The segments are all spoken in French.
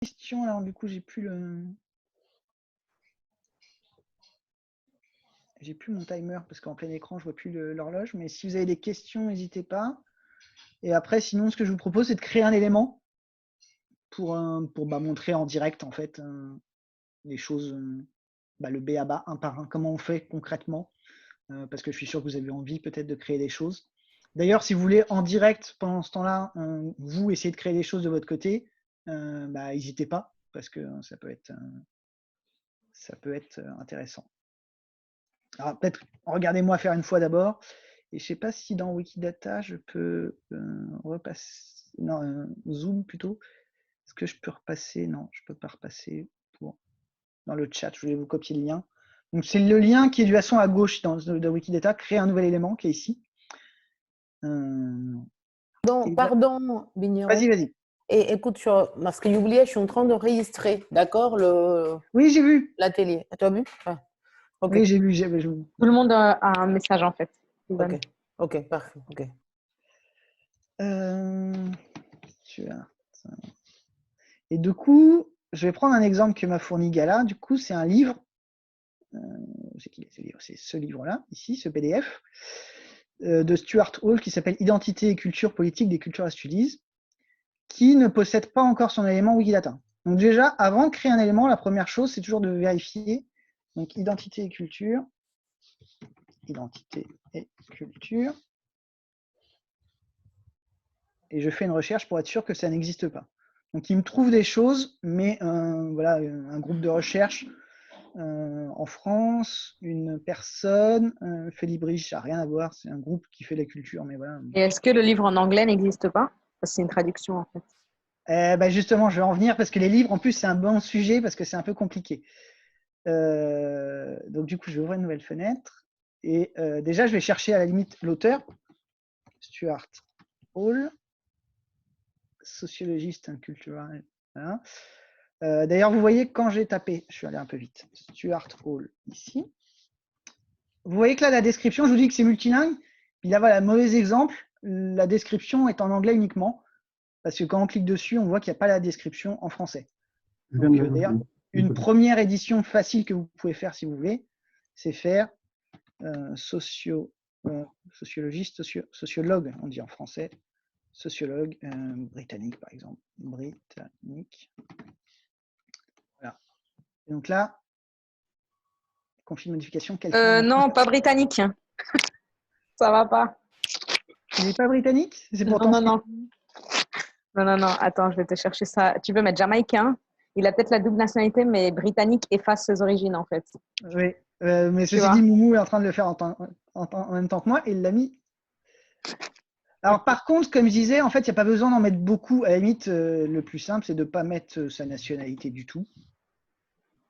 question, alors du coup, j'ai plus mon timer parce qu'en plein écran, je vois plus l'horloge. Mais si vous avez des questions, n'hésitez pas. Et après, sinon, ce que je vous propose, c'est de créer un élément pour montrer en direct, en fait, les choses, le B à bas, un par un, comment on fait concrètement. Parce que je suis sûr que vous avez envie peut-être de créer des choses. D'ailleurs, si vous voulez, en direct, pendant ce temps-là, vous essayez de créer des choses de votre côté, n'hésitez pas, parce que ça peut être intéressant. Alors, peut-être, regardez-moi faire une fois d'abord. Et je ne sais pas si dans Wikidata, je peux repasser. Non, Zoom plutôt. Est-ce que je peux repasser? Non, je ne peux pas repasser dans le chat. Je voulais vous copier le lien. Donc, c'est le lien qui est de toute façon à gauche dans Wikidata. Créer un nouvel élément qui est ici. Pardon, Bignon. Vas-y. Et écoute, parce que j'ai oublié, je suis en train de enregistrer, d'accord, Oui, j'ai vu. l'atelier. Tu as vu? Okay. Oui, j'ai vu. Tout le monde a un message, en fait. Ok, parfait. Ok. Et du coup, je vais prendre un exemple que m'a fourni Gala. Du coup, c'est un livre. C'est ce livre-là, ici, ce PDF, de Stuart Hall, qui s'appelle Identité et culture politique des Cultural Studies, qui ne possède pas encore son élément Wikidata. Donc déjà, avant de créer un élément, la première chose, c'est toujours de vérifier. Donc, identité et culture. Identité et culture. Et je fais une recherche pour être sûr que ça n'existe pas. Donc, il me trouve des choses, mais voilà, un groupe de recherche en France, une personne, Félibrige, ça n'a rien à voir, c'est un groupe qui fait la culture, mais voilà. Et est-ce que le livre en anglais n'existe pas? C'est une traduction, en fait. Justement, je vais en venir parce que les livres, en plus, c'est un bon sujet parce que c'est un peu compliqué. Donc, du coup, je vais ouvrir une nouvelle fenêtre. Et déjà, je vais chercher à la limite l'auteur, Stuart Hall, sociologiste culturel. Voilà. D'ailleurs, vous voyez, quand j'ai tapé, je suis allé un peu vite, Stuart Hall ici. Vous voyez que là, la description, je vous dis que c'est multilingue. Puis là, voilà, mauvais exemple, la description est en anglais uniquement. Parce que quand on clique dessus, on voit qu'il n'y a pas la description en français. Donc, d'ailleurs, une première édition facile que vous pouvez faire si vous voulez, c'est faire sociologiste, sociologue, on dit en français, sociologue britannique, par exemple. Britannique. Voilà. Et donc là, conflit de modification, Non, pas britannique. Ça va pas. Il n'est pas britannique? C'est pourtant Non. Attends, je vais te chercher ça. Tu veux mettre jamaïcain? Il a peut-être la double nationalité, mais britannique efface ses origines, en fait. Oui, mais ceci dit, Moumou est en train de le faire en même temps que moi et il l'a mis. Alors, par contre, comme je disais, en fait, il n'y a pas besoin d'en mettre beaucoup. À la limite, le plus simple, c'est de ne pas mettre sa nationalité du tout.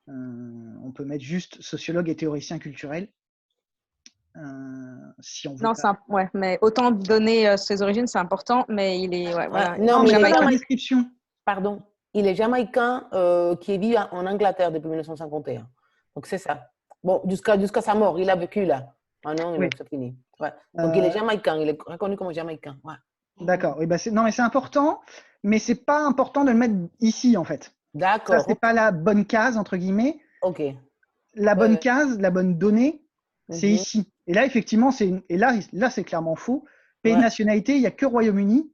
On peut mettre juste sociologue et théoricien culturel. Si on veut non, pas. ouais, mais autant donner ses origines, c'est important, mais il est. Ouais, voilà. Non, mais dans la description. Pardon. Il est jamaïcain qui vit en Angleterre depuis 1951. Donc, c'est ça. Bon, jusqu'à sa mort, il a vécu là. Ah non, Oui. c'est fini. Ouais. Donc, il est jamaïcain. Il est reconnu comme jamaïcain. Ouais. D'accord. Oui, non, mais c'est important, mais c'est pas important de le mettre ici, en fait. D'accord. Ça, c'est pas la bonne case, entre guillemets. OK. La bonne case, la bonne donnée, c'est ici. Et là, effectivement, là, c'est clairement faux. Pays de nationalité, il n'y a que Royaume-Uni,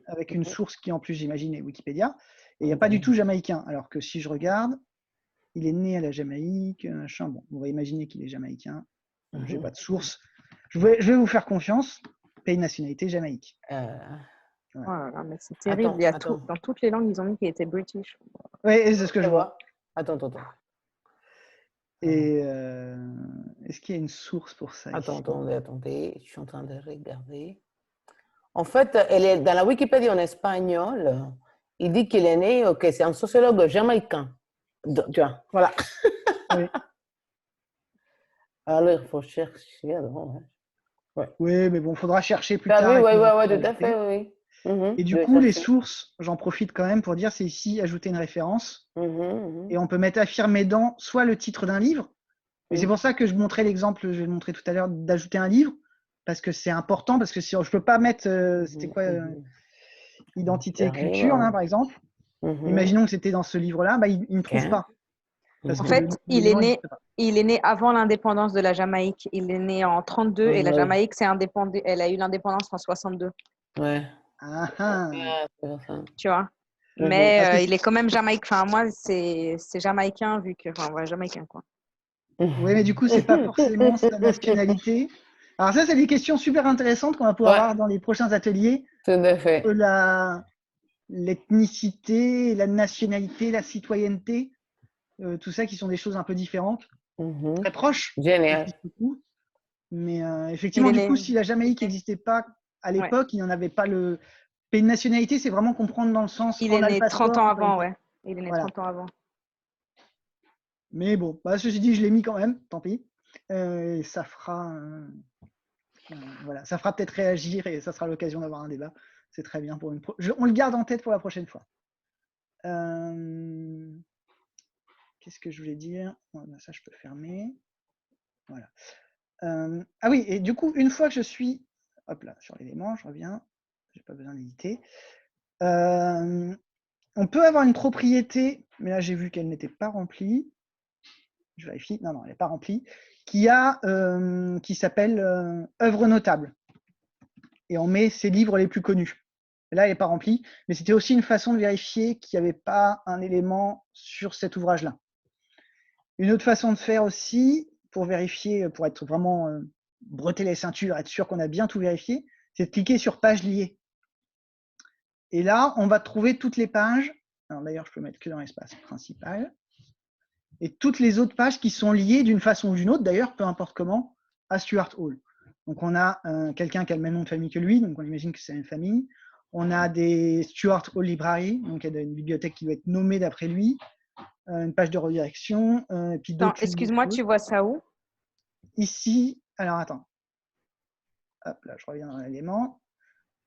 avec une source qui, en plus, j'imagine, est Wikipédia. Et il n'y a pas du tout jamaïcain. Alors que si je regarde, il est né à la Jamaïque. Bon, on va imaginer qu'il est jamaïcain. Je n'ai pas de source. Je vais vous faire confiance. Pays de nationalité, Jamaïque. Voilà. Oh là là, mais c'est terrible. Dans toutes les langues, ils ont mis qu'il était british. Oui, c'est ce que je vois. Attends. Et est-ce qu'il y a une source pour ça? Attendez. Je suis en train de regarder. En fait, elle est dans la Wikipédie en espagnol. Il dit qu'il est né, que c'est un sociologue jamaïcain. Tu vois, voilà. Oui. Alors, il faut chercher. Ouais. Oui, mais bon, il faudra chercher plus tard. Oui, tout à fait, oui. Et du coup, les sources, j'en profite quand même pour dire, c'est ici ajouter une référence. Et on peut mettre affirmer dans soit le titre d'un livre. Et c'est pour ça que je montrais l'exemple, je vais le montrer tout à l'heure, d'ajouter un livre, parce que c'est important, parce que si je peux pas mettre, c'était quoi, identité et culture, là, par exemple. Imaginons que c'était dans ce livre-là, bah, il ne trouve Ok. pas. Parce En que fait, l'élément n'existe pas. il est né avant l'indépendance de la Jamaïque. Il est né en 32 et la Ouais. Jamaïque elle a eu l'indépendance en 62, Ouais. Ah, ah. Ah, c'est pour ça. tu vois. Mhm. Parce que Mais il est quand même jamaïcain. Enfin, moi, c'est jamaïcain vu que, enfin, ouais, jamaïcain quoi. oui, mais du coup, c'est pas forcément sa nationalité. Alors ça, c'est des questions super intéressantes qu'on va pouvoir Ouais, avoir dans les prochains ateliers. tout à fait. L'ethnicité, la nationalité, la citoyenneté, tout ça qui sont des choses un peu différentes, Mhm. très proches aussi Génial. beaucoup. Mais Il effectivement, est du coup, né. si la Jamaïque n'existait pas à Ouais. l'époque, il n'y en avait pas le pays de nationalité, c'est vraiment comprendre dans le sens Il on est a le né 30 passeport, ans c'est pas une avant, question. ouais. Il est né Voilà. 30 ans avant. Mais bon, bah, ceci dit, je l'ai mis quand même, tant pis. Ça fera, voilà, ça fera peut-être réagir et ça sera l'occasion d'avoir un débat. C'est très bien pour on le garde en tête pour la prochaine fois. Qu'est-ce que je voulais dire? Ça, je peux fermer. Voilà. Ah oui, et du coup, une fois que je suis, hop là, sur l'élément, je reviens. J'ai pas besoin d'éditer. On peut avoir une propriété, mais là j'ai vu qu'elle n'était pas remplie. Je vérifie. Non, elle n'est pas remplie. Qui s'appelle œuvre notable. Et on met ses livres les plus connus. Et là, elle n'est pas remplie, mais c'était aussi une façon de vérifier qu'il n'y avait pas un élément sur cet ouvrage-là. Une autre façon de faire aussi, pour vérifier, pour être vraiment bretter les ceintures, être sûr qu'on a bien tout vérifié, c'est de cliquer sur page liée. Et là, on va trouver toutes les pages. Alors d'ailleurs, je peux mettre que dans l'espace principal. Et toutes les autres pages qui sont liées d'une façon ou d'une autre, d'ailleurs, peu importe comment, à Stuart Hall. Donc on a quelqu'un qui a le même nom de famille que lui, donc on imagine que c'est une famille. On a des Stuart Hall Library, donc il y a une bibliothèque qui doit être nommée d'après lui, une page de redirection, et puis Attends, d'autres excuse-moi, choses. tu vois ça où? Ici, alors attends. Hop là, je reviens dans l'élément.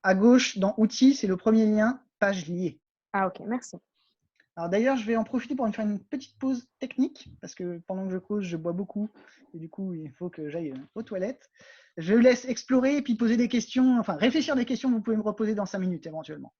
À gauche, dans Outils, c'est le premier lien, page liée. Ah, ok, merci. Alors d'ailleurs, je vais en profiter pour faire une petite pause technique, parce que pendant que je cause, je bois beaucoup, et du coup, il faut que j'aille aux toilettes. Je vous laisse explorer et puis poser des questions, enfin réfléchir des questions que vous pouvez me reposer dans 5 minutes éventuellement.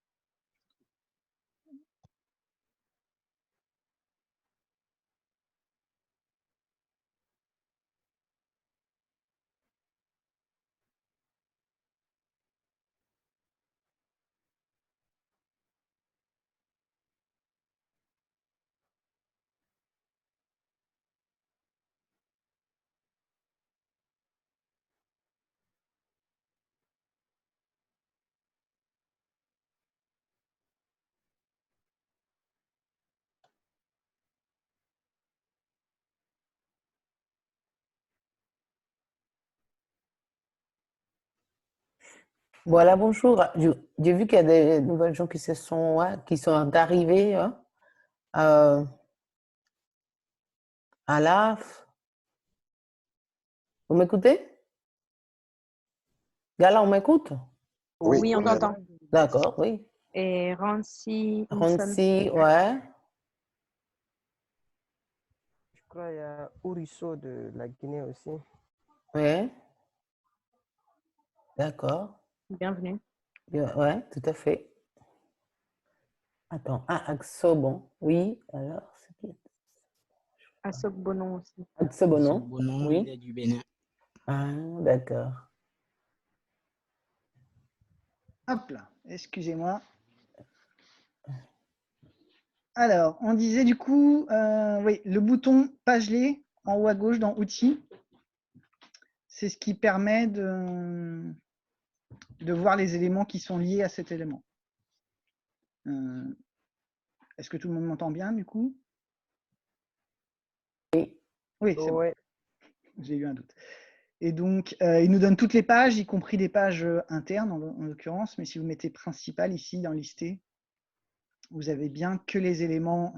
Voilà, bonjour. J'ai vu qu'il y a des nouvelles gens qui sont arrivés hein, euh, à l'AF. Vous m'écoutez? Gala, on m'écoute? Oui, Oui, on on est là. t'entend. D'accord, oui. Et Rancy Hinson. Ronsi, ouais. Je crois qu'il y a Ourisso de la Guinée aussi. Ouais, d'accord. Bienvenue. Ouais, tout à fait. Attends, Axobon. Oui, alors, c'est qui? Assok Bonon aussi. Axobonon, Bonon, il oui. est du Bénin. Ah, d'accord. Hop là, excusez-moi. Alors, on disait du coup, oui, le bouton page liée en haut à gauche dans Outils, c'est ce qui permet de voir les éléments qui sont liés à cet élément. Est-ce que tout le monde m'entend bien du coup? Oui. Oui, c'est bon. Ouais. J'ai eu un doute. Et donc, il nous donne toutes les pages, y compris des pages internes en l'occurrence, mais si vous mettez principal ici dans listé, vous avez bien que les éléments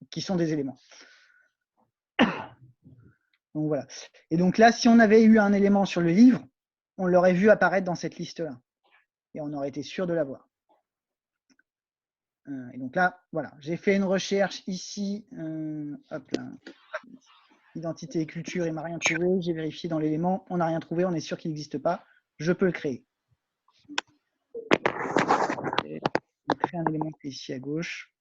qui sont des éléments. Donc voilà. Et donc là, si on avait eu un élément sur le livre, on l'aurait vu apparaître dans cette liste-là. Et on aurait été sûr de l'avoir. Et donc là, voilà, j'ai fait une recherche ici, hop là, identité et culture, il ne m'a rien trouvé, j'ai vérifié dans l'élément, on n'a rien trouvé, on est sûr qu'il n'existe pas, je peux le créer. créer un élément qui est ici à gauche.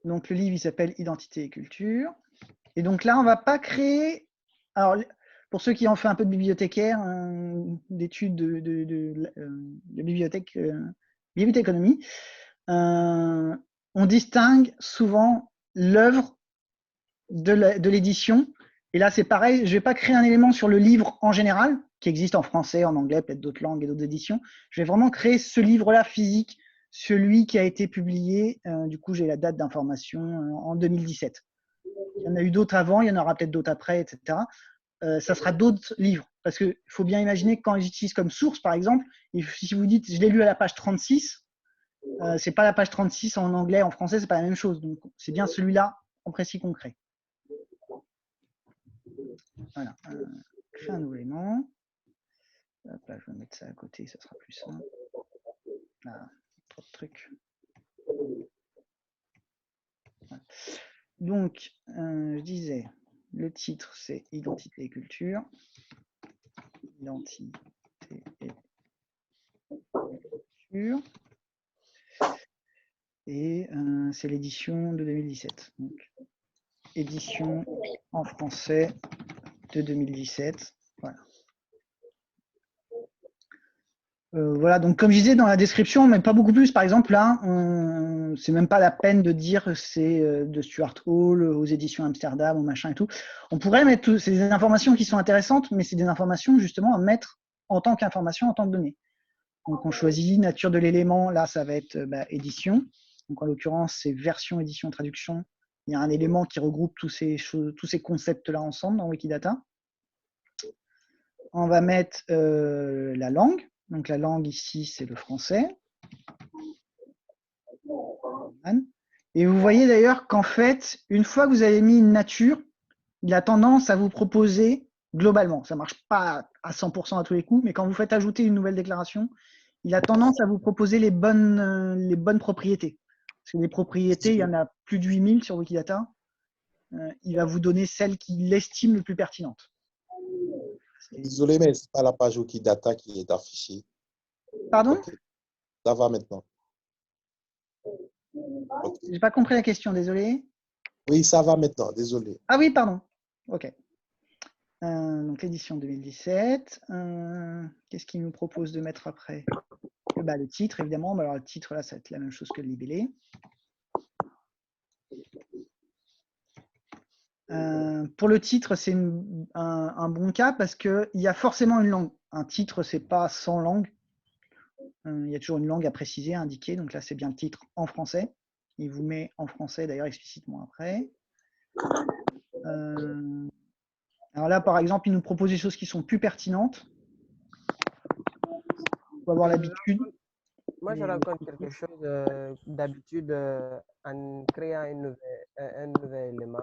Donc, le livre, il s'appelle Identité et culture. Et donc là, on ne va pas créer... Alors, pour ceux qui ont fait un peu de bibliothécaire, d'études de bibliothèque, bibliothéconomie, on distingue souvent l'œuvre de l'édition. Et là, c'est pareil, je ne vais pas créer un élément sur le livre en général, qui existe en français, en anglais, peut-être d'autres langues et d'autres éditions. Je vais vraiment créer ce livre-là physique, celui qui a été publié. Du coup, j'ai la date d'information en 2017. Il y en a eu d'autres avant, il y en aura peut-être d'autres après, etc. Ça sera d'autres livres. Parce qu'il faut bien imaginer que quand j'utilise comme source, par exemple, si vous dites je l'ai lu à la page 36, c'est pas la page 36 en anglais, en français, c'est pas la même chose. Donc, c'est bien celui-là en précis concret. Voilà. Je fais un nouvel élément. Hop là, je vais mettre ça à côté, ça sera plus simple. Ah, trop de trucs. Voilà. Donc, je disais, le titre, c'est Identité et culture. Identité et culture. Et c'est l'édition de 2017. Donc, édition en français de 2017. Voilà. Voilà, donc comme je disais dans la description, mais pas beaucoup plus. Par exemple, là, c'est même pas la peine de dire c'est de Stuart Hall aux éditions Amsterdam, au machin et tout. On pourrait mettre c'est des informations qui sont intéressantes, mais c'est des informations justement à mettre en tant qu'information, en tant que donnée. Donc on choisit nature de l'élément, là ça va être édition. Donc en l'occurrence, c'est version, édition, traduction. Il y a un élément qui regroupe tous ces concepts-là ensemble dans Wikidata. On va mettre la langue. Donc la langue ici, c'est le français. Et vous voyez d'ailleurs qu'en fait, une fois que vous avez mis une nature, il a tendance à vous proposer globalement. Ça ne marche pas à 100% à tous les coups, mais quand vous faites ajouter une nouvelle déclaration, il a tendance à vous proposer les bonnes propriétés. Parce que les propriétés, il y en a plus de 8000 sur Wikidata. Il va vous donner celle qu'il estime le plus pertinente. Désolé, mais ce n'est pas la page Wikidata qui est affichée. Pardon? Okay. Ça va maintenant. Okay. Je n'ai pas compris la question, désolé. Oui, ça va maintenant, désolé. Ah oui, pardon. OK. Donc, l'édition 2017. Qu'est-ce qu'il nous propose de mettre après? Le titre, évidemment. Alors, le titre, là, ça va être la même chose que le libellé. Pour le titre, c'est un bon cas parce qu'il y a forcément une langue. Un titre, ce n'est pas sans langue. Il y a toujours une langue à préciser, à indiquer. Donc là, c'est bien le titre en français. Il vous met en français, d'ailleurs, explicitement après. Alors là, par exemple, il nous propose des choses qui sont plus pertinentes. Il faut avoir l'habitude. Moi, je raconte quelque chose d'habitude en créant un nouvel élément.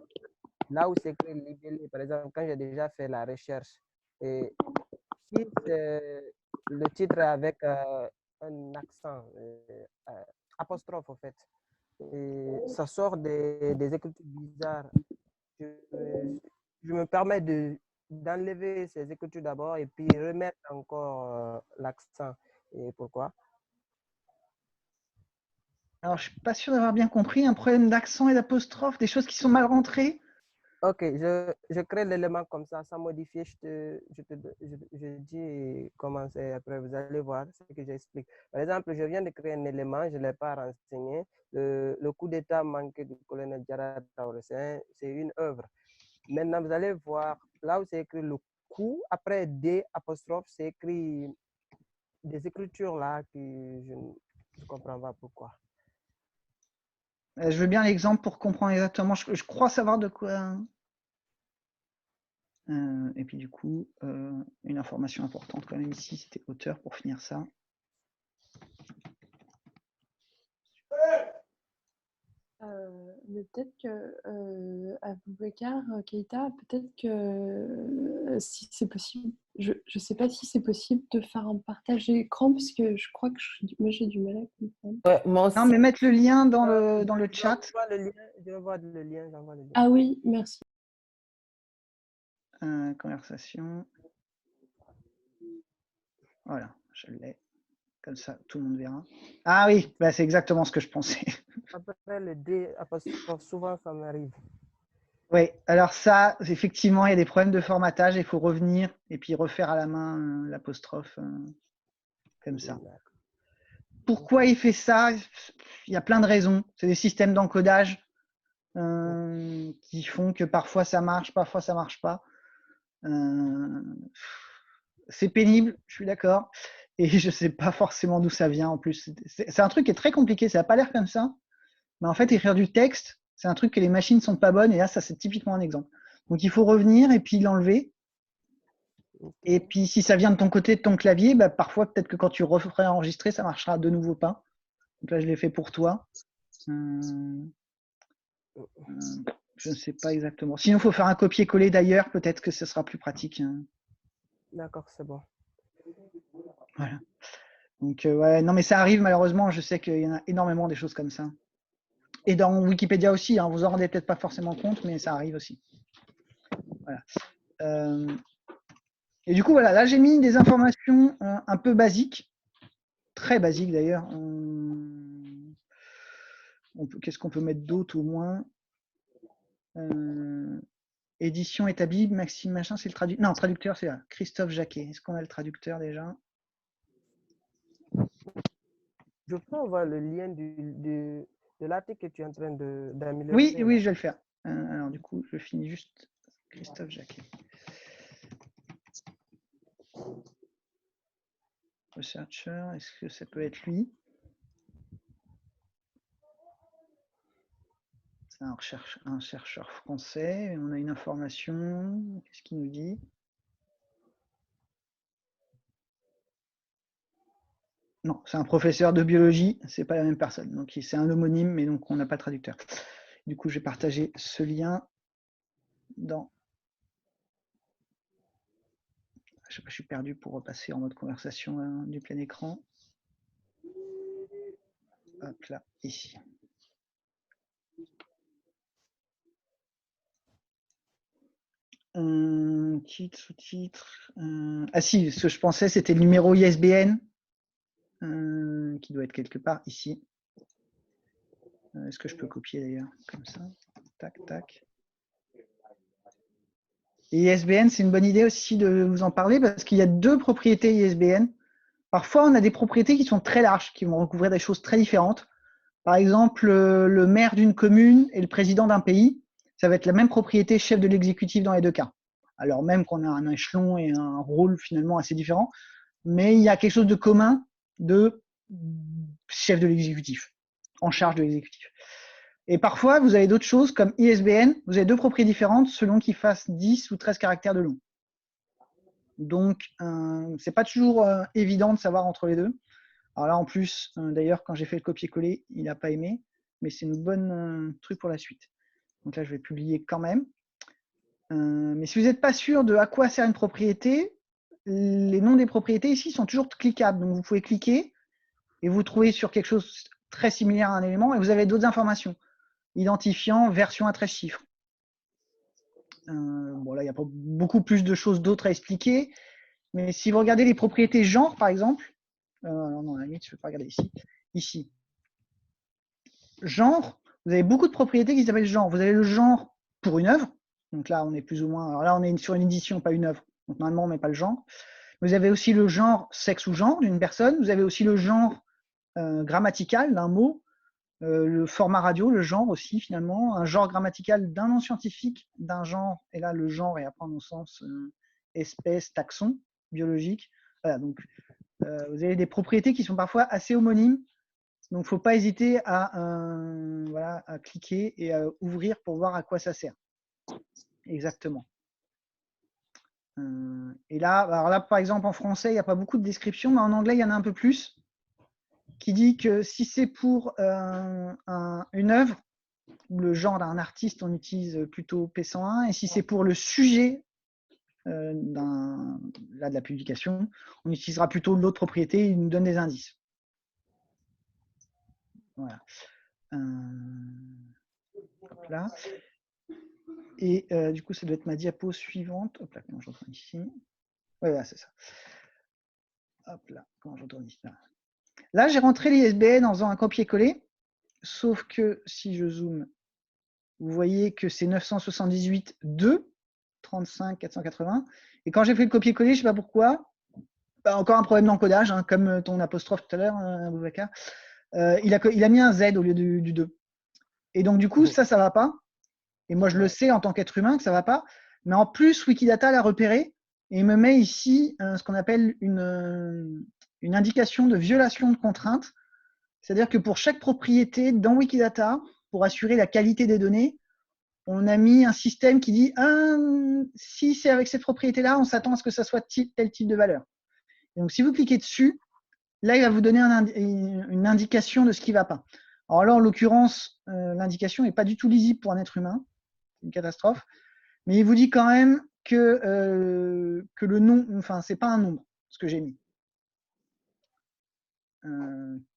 Là où c'est écrit libellé, par exemple, quand j'ai déjà fait la recherche, et si le titre est avec un accent, apostrophe en fait, et ça sort des écritures bizarres. Je me permets d'enlever ces écritures d'abord et puis remettre encore l'accent. Et pourquoi? Alors, je ne suis pas sûr d'avoir bien compris. Un problème d'accent et d'apostrophe, des choses qui sont mal rentrées. Ok, je crée l'élément comme ça, sans modifier. Je dis comment c'est après. Vous allez voir ce que j'explique. Par exemple, je viens de créer un élément, je ne l'ai pas renseigné. Le coup d'État manqué du colonel Diarra Traoré, c'est une œuvre. Maintenant, vous allez voir, là où c'est écrit le coup, après D apostrophe, c'est écrit des écritures là que je ne comprends pas pourquoi. Je veux bien l'exemple pour comprendre exactement. Je crois savoir de quoi. Et puis du coup, une information importante quand même ici, c'était auteur pour finir ça. Mais peut-être que Aboubacar Keïta, peut-être que si c'est possible, je ne sais pas si c'est possible de faire un partage d'écran parce que je crois que moi j'ai du mal à comprendre. Ouais, moi aussi. Non, mais mettre le lien dans le chat. Je vois le lien, j'envoie le lien. Ah oui, merci. Conversation. Voilà, je l'ai. Comme ça, tout le monde verra. Ah oui, bah, c'est exactement ce que je pensais. Après le D, apostrophe, souvent ça m'arrive. Oui, alors ça, effectivement, il y a des problèmes de formatage. Il faut revenir et puis refaire à la main l'apostrophe comme ça. Pourquoi il fait ça? Il y a plein de raisons. C'est des systèmes d'encodage qui font que parfois ça marche, parfois ça marche pas. C'est pénible, je suis d'accord. Et je sais pas forcément d'où ça vient en plus. C'est un truc qui est très compliqué, ça n'a pas l'air comme ça. Mais en fait, écrire du texte, c'est un truc que les machines sont pas bonnes. Et là, ça, c'est typiquement un exemple. Donc, il faut revenir et puis l'enlever. Et puis, si ça vient de ton côté, de ton clavier, bah, parfois, peut-être que quand tu referais enregistrer, ça marchera de nouveau pas. Donc là, je l'ai fait pour toi. Je ne sais pas exactement. Sinon, il faut faire un copier-coller d'ailleurs. Peut-être que ce sera plus pratique. D'accord, c'est bon. Voilà. Donc, ouais, non, mais ça arrive malheureusement. Je sais qu'il y en a énormément des choses comme ça. Et dans Wikipédia aussi, hein, vous en rendez peut-être pas forcément compte, mais ça arrive aussi. Voilà. Et du coup, voilà, là j'ai mis des informations un peu basiques, très basiques d'ailleurs. Qu'est-ce qu'on peut mettre d'autre au moins? Édition établie, Maxime Machin, c'est le traducteur. Non, traducteur, c'est là. Christophe Jacquet. Est-ce qu'on a le traducteur déjà? Je peux avoir le lien de l'article que tu es en train d'améliorer. Oui, là. oui, je vais le faire. Alors du coup, je finis juste Christophe Jacquet. Researcher, est-ce que ça peut être lui? C'est un chercheur français. On a une information. Qu'est-ce qu'il nous dit? Non, c'est un professeur de biologie, c'est pas la même personne. Donc c'est un homonyme, mais donc on n'a pas de traducteur. Du coup, j'ai partagé ce lien dans. Je sais pas, je suis perdu pour repasser en mode conversation du plein écran. Hop là, ici. Titre, sous-titre. Ah si, ce que je pensais, c'était le numéro ISBN qui doit être quelque part ici. Est-ce que je peux copier d'ailleurs comme ça? Tac, tac. Et ISBN, c'est une bonne idée aussi de vous en parler parce qu'il y a deux propriétés ISBN. Parfois, on a des propriétés qui sont très larges, qui vont recouvrir des choses très différentes. Par exemple, le maire d'une commune et le président d'un pays, ça va être la même propriété chef de l'exécutif dans les deux cas. Alors même qu'on a un échelon et un rôle finalement assez différents, mais il y a quelque chose de commun de chef de l'exécutif, en charge de l'exécutif. Et parfois, vous avez d'autres choses comme ISBN, vous avez deux propriétés différentes selon qu'ils fassent 10 ou 13 caractères de long. Donc, c'est pas toujours évident de savoir entre les deux. Alors là, en plus, d'ailleurs, quand j'ai fait le copier-coller, il n'a pas aimé, mais c'est une bonne truc pour la suite. Donc là, je vais publier quand même. Mais si vous n'êtes pas sûr de à quoi sert une propriété, les noms des propriétés ici sont toujours cliquables. Donc vous pouvez cliquer et vous trouvez sur quelque chose très similaire à un élément et vous avez d'autres informations. Identifiant, version à 13 chiffres. Bon, là, il n'y a pas beaucoup plus de choses d'autres à expliquer. Mais si vous regardez les propriétés genre, par exemple, non, à la limite, je ne vais pas regarder ici. Ici. Genre, vous avez beaucoup de propriétés qui s'appellent genre. Vous avez le genre pour une œuvre. Donc là, on est plus ou moins. Alors là, on est sur une édition, pas une œuvre. Donc normalement, on ne met pas le genre. Vous avez aussi le genre sexe ou genre d'une personne. Vous avez aussi le genre grammatical d'un mot. Le format radio, le genre aussi, finalement. Un genre grammatical d'un nom scientifique, d'un genre. Et là, le genre est à prendre au sens espèce, taxon, biologique. Voilà, donc vous avez des propriétés qui sont parfois assez homonymes. Donc, il ne faut pas hésiter voilà, à cliquer et à ouvrir pour voir à quoi ça sert. Exactement. Et là, alors là, par exemple, en français, il n'y a pas beaucoup de descriptions, mais en anglais, il y en a un peu plus, qui dit que si c'est pour une œuvre, ou le genre d'un artiste, on utilise plutôt P101, et si c'est pour le sujet de la publication, on utilisera plutôt l'autre propriété, il nous donne des indices. Voilà. Hop là. Et du coup, ça doit être ma diapo suivante. Hop là, comment je retourne ici? Ouais, voilà, c'est ça. Hop là, comment je retourne ici là. Là, j'ai rentré les ISBN en faisant un copier-coller, sauf que si je zoome, vous voyez que c'est 978 2 35 480. Et quand j'ai fait le copier-coller, je ne sais pas pourquoi, encore un problème d'encodage, hein, comme ton apostrophe tout à l'heure, Boubacar, il a mis un Z au lieu du 2. Et donc, du coup, ça ne va pas. Et moi, je le sais en tant qu'être humain que ça ne va pas. Mais en plus, Wikidata l'a repéré et il me met ici ce qu'on appelle une indication de violation de contrainte. C'est-à-dire que pour chaque propriété dans Wikidata, pour assurer la qualité des données, on a mis un système qui dit si c'est avec cette propriété-là, on s'attend à ce que ça soit tel type de valeur. Et donc, si vous cliquez dessus, là, il va vous donner une indication de ce qui ne va pas. Alors là, en l'occurrence, l'indication n'est pas du tout lisible pour un être humain. C'est une catastrophe. Mais il vous dit quand même que le nom, enfin, c'est pas un nombre, ce que j'ai mis.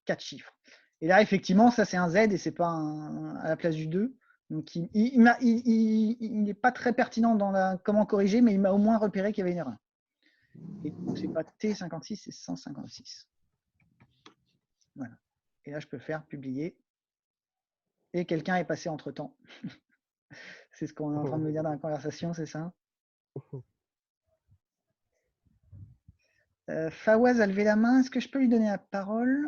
4 chiffres. Et là, effectivement, ça, c'est un Z et c'est pas à la place du 2. Donc, il n'est pas très pertinent dans comment corriger, mais il m'a au moins repéré qu'il y avait une erreur. Et donc, c'est pas T56, c'est 156. Voilà. Et là, je peux faire publier. Et quelqu'un est passé entre-temps. C'est ce qu'on est en train de me dire dans la conversation, c'est ça? Fawaz a levé la main. Est-ce que je peux lui donner la parole?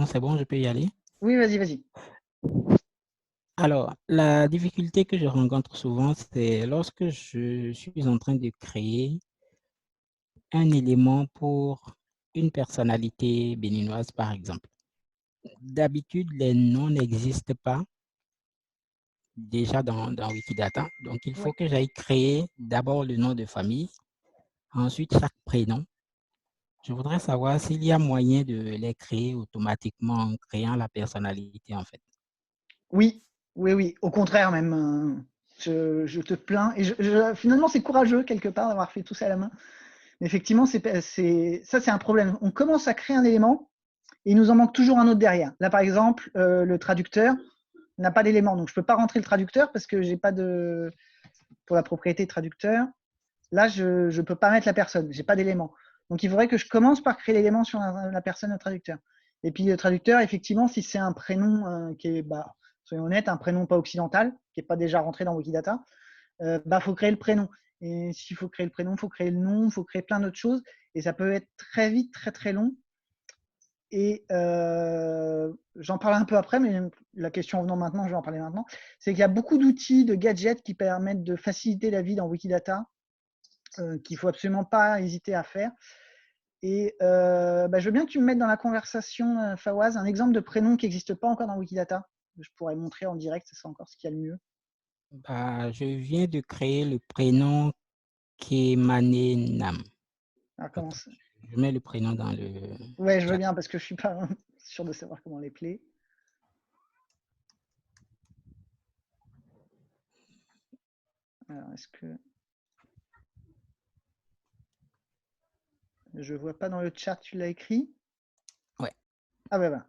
C'est bon, je peux y aller. Oui, vas-y. Alors, la difficulté que je rencontre souvent, c'est lorsque je suis en train de créer un élément pour une personnalité béninoise, par exemple. D'habitude, les noms n'existent pas déjà dans Wikidata. Donc, il faut que j'aille créer d'abord le nom de famille, ensuite chaque prénom. Je voudrais savoir s'il y a moyen de les créer automatiquement en créant la personnalité, en fait. Oui. Au contraire, même. Je te plains. Et finalement, c'est courageux, quelque part, d'avoir fait tout ça à la main. Mais effectivement, ça, c'est un problème. On commence à créer un élément et il nous en manque toujours un autre derrière. Là, par exemple, le traducteur n'a pas d'élément. Donc, je ne peux pas rentrer le traducteur parce que je n'ai pas de... Pour la propriété traducteur, là, je ne peux pas mettre la personne. Je n'ai pas d'élément. Donc, il faudrait que je commence par créer l'élément sur la personne, le traducteur. Et puis, le traducteur, effectivement, si c'est un prénom qui est, soyons honnêtes, un prénom pas occidental, qui n'est pas déjà rentré dans Wikidata, faut créer le prénom. Et s'il faut créer le prénom, il faut créer le nom, il faut créer plein d'autres choses. Et ça peut être très vite, très, très long. Et j'en parle un peu après, mais la question venant maintenant, je vais en parler maintenant, c'est qu'il y a beaucoup d'outils, de gadgets qui permettent de faciliter la vie dans Wikidata, qu'il ne faut absolument pas hésiter à faire. Et je veux bien que tu me mettes dans la conversation, Fawaz, un exemple de prénom qui n'existe pas encore dans Wikidata. Je pourrais montrer en direct, c'est encore ce qu'il y a le mieux. Je viens de créer le prénom Kemanenam. Comment ça? Je mets le prénom dans le... Ouais, je veux bien parce que je ne suis pas sûr de savoir comment les player. Alors, est-ce que... Je ne vois pas dans le chat, tu l'as écrit? Ouais. Ah bah voilà,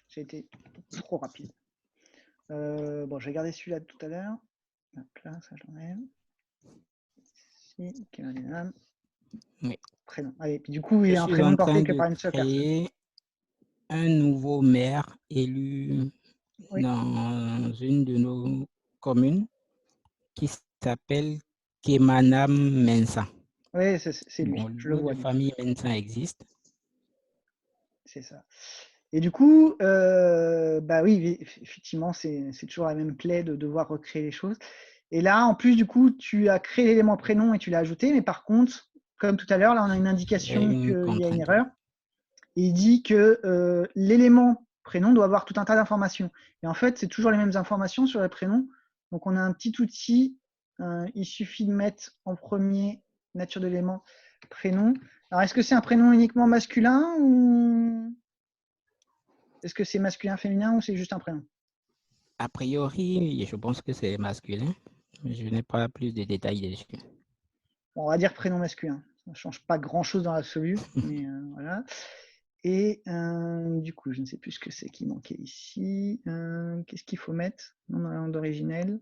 j'ai été trop rapide. Bon, je vais garder celui-là de tout à l'heure. Hop là, ça j'enlève. Ici, Kemanenam. Oui. Prénom. Allez, puis du coup, il y a un prénom porté que par une seule personne. Créer un nouveau maire élu dans une de nos communes qui s'appelle Kemanam Mensa. Oui, c'est lui. Bon, je le vois. Le famille Mensa existe. C'est ça. Et du coup, oui, effectivement, c'est toujours la même plaie de devoir recréer les choses. Et là, en plus, du coup, tu as créé l'élément prénom et tu l'as ajouté, mais par contre, comme tout à l'heure, là, on a une indication qu'il y a une erreur. Et il dit que l'élément prénom doit avoir tout un tas d'informations. Et en fait, c'est toujours les mêmes informations sur les prénoms. Donc, on a un petit outil. Il suffit de mettre en premier nature de l'élément prénom. Alors, est-ce que c'est un prénom uniquement masculin ou est-ce que c'est masculin, féminin ou c'est juste un prénom? A priori, je pense que c'est masculin. Je n'ai pas plus de détails dessus. Bon, on va dire prénom masculin. Ça ne change pas grand-chose dans l'absolu, mais voilà. Et du coup, je ne sais plus ce que c'est qui manquait ici. Qu'est-ce qu'il faut mettre? Nom dans la langue originelle.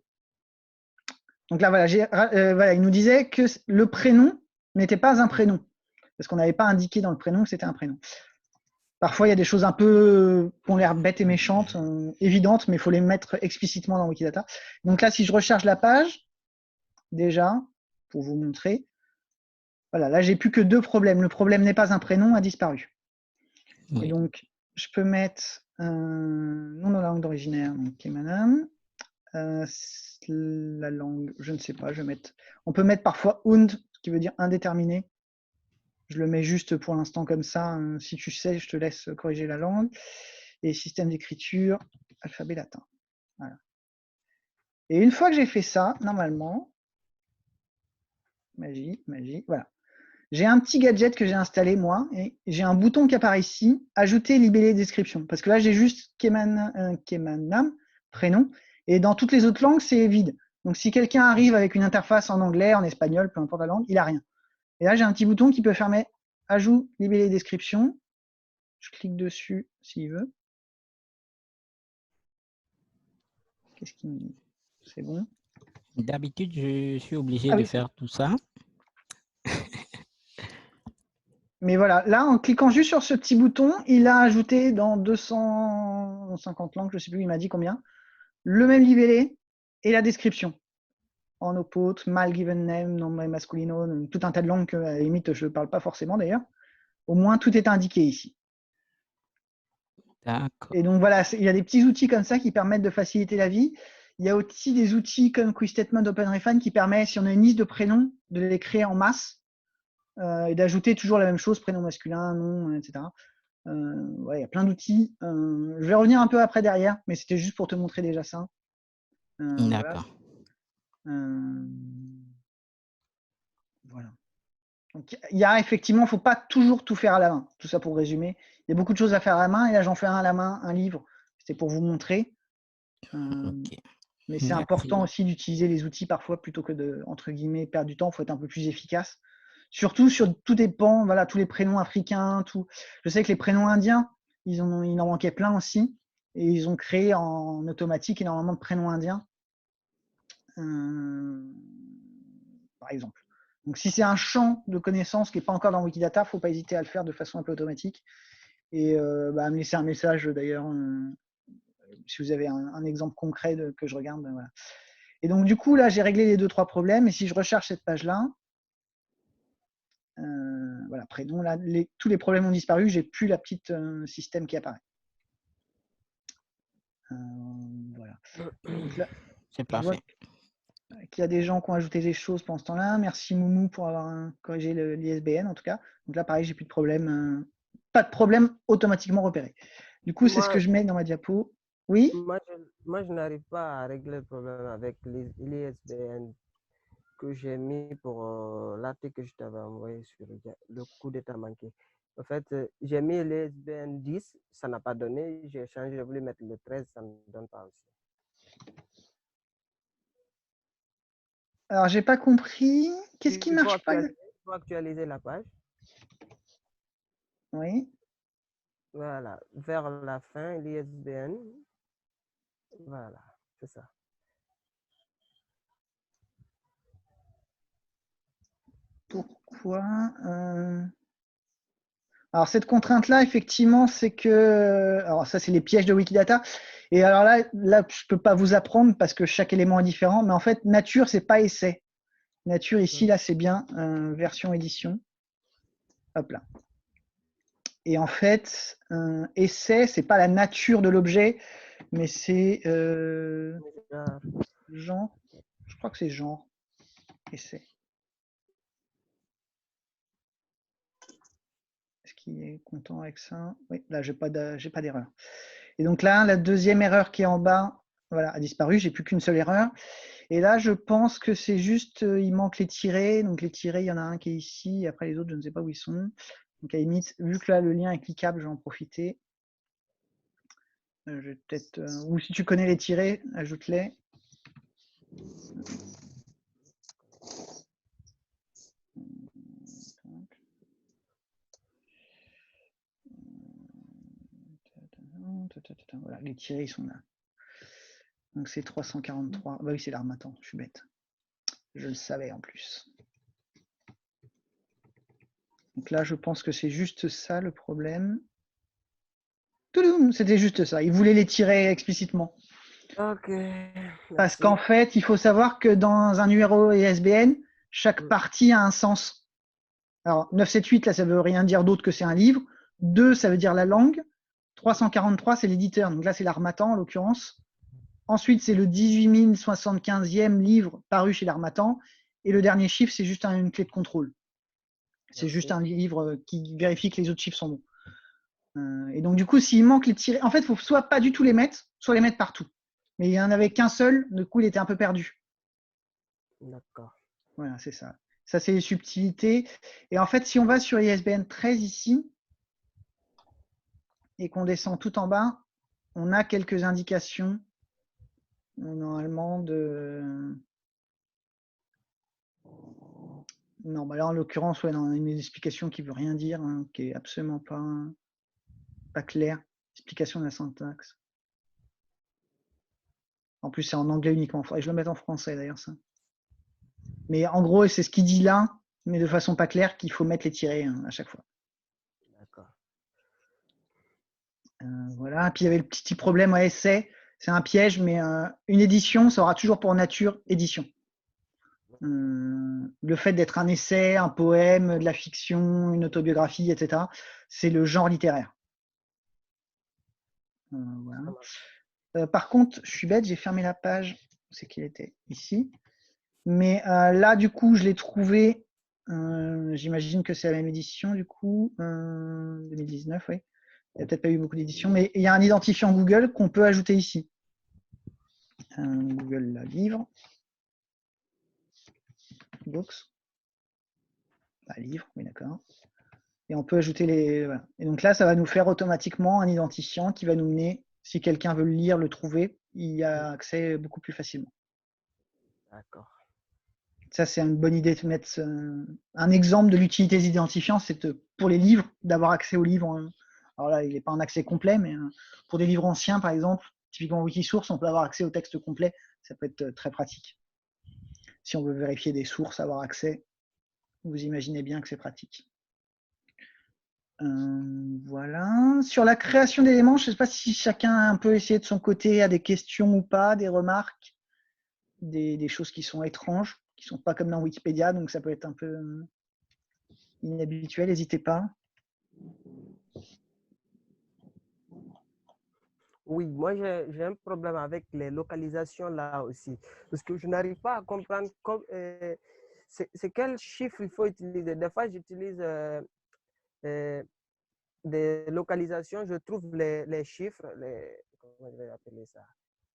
Donc là, voilà, il nous disait que le prénom n'était pas un prénom, parce qu'on n'avait pas indiqué dans le prénom que c'était un prénom. Parfois, il y a des choses un peu qui ont l'air bêtes et méchantes, évidentes, mais il faut les mettre explicitement dans Wikidata. Donc là, si je recharge la page, déjà, pour vous montrer, voilà, là, j'ai plus que 2 problèmes. Le problème n'est pas un prénom, a disparu. Oui. Et donc, je peux mettre nom de la langue d'originaire, donc qui est madame. La langue, je ne sais pas, je vais mettre. On peut mettre parfois und, ce qui veut dire indéterminé. Je le mets juste pour l'instant comme ça. Si tu sais, je te laisse corriger la langue. Et système d'écriture, alphabet latin. Voilà. Et une fois que j'ai fait ça, normalement, magie, voilà. J'ai un petit gadget que j'ai installé moi, et j'ai un bouton qui apparaît ici, ajouter libellé description. Parce que là, j'ai juste Kemanam, prénom, et dans toutes les autres langues, c'est vide. Donc si quelqu'un arrive avec une interface en anglais, en espagnol, peu importe la langue, il n'a rien. Et là, j'ai un petit bouton qui peut fermer ajout libellé description. Je clique dessus s'il veut. Qu'est-ce qu'il me dit? C'est bon. D'habitude, je suis obligé Ah de oui. faire tout ça. Mais voilà, là, en cliquant juste sur ce petit bouton, il a ajouté dans 250 langues, je ne sais plus, il m'a dit combien, le même libellé et la description. En opote, mal given name, nom masculino, tout un tas de langues que, à la limite, je ne parle pas forcément d'ailleurs. Au moins, tout est indiqué ici. D'accord. Et donc voilà, il y a des petits outils comme ça qui permettent de faciliter la vie. Il y a aussi des outils comme QuickStatement OpenRefine qui permet, si on a une liste de prénoms, de les créer en masse et d'ajouter toujours la même chose, prénom masculin, nom, etc. Ouais, il y a plein d'outils. Je vais revenir un peu après derrière, mais c'était juste pour te montrer déjà ça. D'accord. Voilà. Donc, il y a effectivement, il ne faut pas toujours tout faire à la main. Tout ça pour résumer. Il y a beaucoup de choses à faire à la main, et là j'en fais un à la main, un livre. C'était pour vous montrer. Ok. Mais c'est Merci. important aussi d'utiliser les outils parfois plutôt que de, entre guillemets, perdre du temps. Il faut être un peu plus efficace. Surtout sur tout dépend, voilà, tous les prénoms africains, tout. Je sais que les prénoms indiens, il en manquait plein aussi. Et ils ont créé en automatique énormément de prénoms indiens. Par exemple. Donc si c'est un champ de connaissances qui n'est pas encore dans Wikidata, il ne faut pas hésiter à le faire de façon un peu automatique. Et à me laisser un message d'ailleurs, si vous avez un exemple concret que je regarde. Voilà. Et donc du coup, là, j'ai réglé les 2-3 problèmes. Et si je recherche cette page-là, voilà, prénom, là, tous les problèmes ont disparu, j'ai plus la petite système qui apparaît. Voilà. C'est parfait. Qu'il y a des gens qui ont ajouté des choses pendant ce temps-là. Merci Moumou pour avoir corrigé l'ISBN en tout cas. Donc là, pareil, j'ai plus de problème. Pas de problème automatiquement repéré. Du coup, c'est ce que je mets dans ma diapo. Oui. Moi, je n'arrive pas à régler le problème avec l'ISBN que j'ai mis pour l'article que je t'avais envoyé sur le coup d'état manqué. En fait, j'ai mis l'ISBN 10, ça n'a pas donné. J'ai changé, j'ai voulu mettre le 13, ça ne donne pas aussi. Alors, j'ai pas compris. Qu'est-ce qui marche pas? Il faut actualiser la page. Oui. Voilà, vers la fin, l'ISBN. Voilà, c'est ça. Pourquoi Alors, cette contrainte-là, effectivement, c'est que... Alors, ça, c'est les pièges de Wikidata. Et alors là, je ne peux pas vous apprendre parce que chaque élément est différent. Mais en fait, nature, c'est pas essai. Nature, ici, là, c'est bien version édition. Hop là. Et en fait, essai, c'est pas la nature de l'objet, mais c'est genre. Je crois que c'est genre. Essai. Est-ce qu'il est content avec ça? Oui, là, j'ai pas d'erreur. Et donc là, la deuxième erreur qui est en bas, voilà, a disparu. J'ai plus qu'une seule erreur. Et là, je pense que c'est juste, il manque les tirets. Donc les tirets, il y en a un qui est ici. Et après les autres, je ne sais pas où ils sont. Donc à la limite, vu que là, le lien est cliquable, je vais en profiter. Je vais peut-être, ou si tu connais les tirets, ajoute-les. Voilà, les tirés, ils sont là. Donc c'est 343. Bah oui, c'est l'arme. Attends, je suis bête. Je le savais en plus. Donc là, je pense que c'est juste ça le problème. Toudoum, c'était juste ça. Il voulait les tirer explicitement. Ok, Parce merci. qu'en fait, il faut savoir que dans un numéro ISBN, chaque partie a un sens. Alors, 978, là, ça veut rien dire d'autre que c'est un livre. 2, ça veut dire la langue. 343, c'est l'éditeur. Donc là, c'est l'Harmattan, en l'occurrence. Ensuite, c'est le 18 075e livre paru chez l'Harmattan. Et le dernier chiffre, c'est juste une clé de contrôle. C'est juste un livre qui vérifie que les autres chiffres sont bons. Et donc, du coup, s'il manque les tirés, en fait, il faut soit pas du tout les mettre, soit les mettre partout. Mais il n'y en avait qu'un seul, du coup, il était un peu perdu. D'accord. Voilà, c'est ça. Ça, c'est les subtilités. Et en fait, si on va sur ISBN 13 ici, et qu'on descend tout en bas, on a quelques indications, normalement, de... Non, bah là, en l'occurrence, ouais, on a une explication qui ne veut rien dire, hein, qui est absolument pas claire. Explication de la syntaxe. En plus, c'est en anglais uniquement. Il faudrait que je le mette en français, d'ailleurs, ça. Mais en gros, c'est ce qu'il dit là, mais de façon pas claire, qu'il faut mettre les tirets à chaque fois. D'accord. Voilà. Puis il y avait le petit problème à essai. C'est un piège, mais une édition, ça aura toujours pour nature édition. Le fait d'être un essai, un poème, de la fiction, une autobiographie, etc., c'est le genre littéraire. Voilà. Par contre, je suis bête, j'ai fermé la page. C'est qu'il était ici. Mais là, du coup, je l'ai trouvé. J'imagine que c'est la même édition, du coup. 2019, oui. Il n'y a peut-être pas eu beaucoup d'éditions, mais il y a un identifiant Google qu'on peut ajouter ici. Google livre. Books. Bah, livre, oui, d'accord. Et on peut ajouter les. Voilà. Et donc là, ça va nous faire automatiquement un identifiant qui va nous mener, si quelqu'un veut le lire, le trouver, il y a accès beaucoup plus facilement. D'accord. Ça, c'est une bonne idée de mettre un exemple de l'utilité des identifiants, c'est pour les livres, d'avoir accès aux livres. Alors là, il n'est pas un accès complet, mais pour des livres anciens, par exemple, typiquement Wikisource, on peut avoir accès au texte complet. Ça peut être très pratique. Si on veut vérifier des sources, avoir accès, vous imaginez bien que c'est pratique. Voilà. Sur la création d'éléments, je ne sais pas si chacun a un peu essayé de son côté, a des questions ou pas, des remarques, des choses qui sont étranges, qui ne sont pas comme dans Wikipédia, donc ça peut être un peu inhabituel, n'hésitez pas. Oui, moi j'ai un problème avec les localisations là aussi, parce que je n'arrive pas à comprendre c'est quel chiffre il faut utiliser. Des fois, j'utilise des localisations, je trouve les chiffres, comment je vais appeler ça?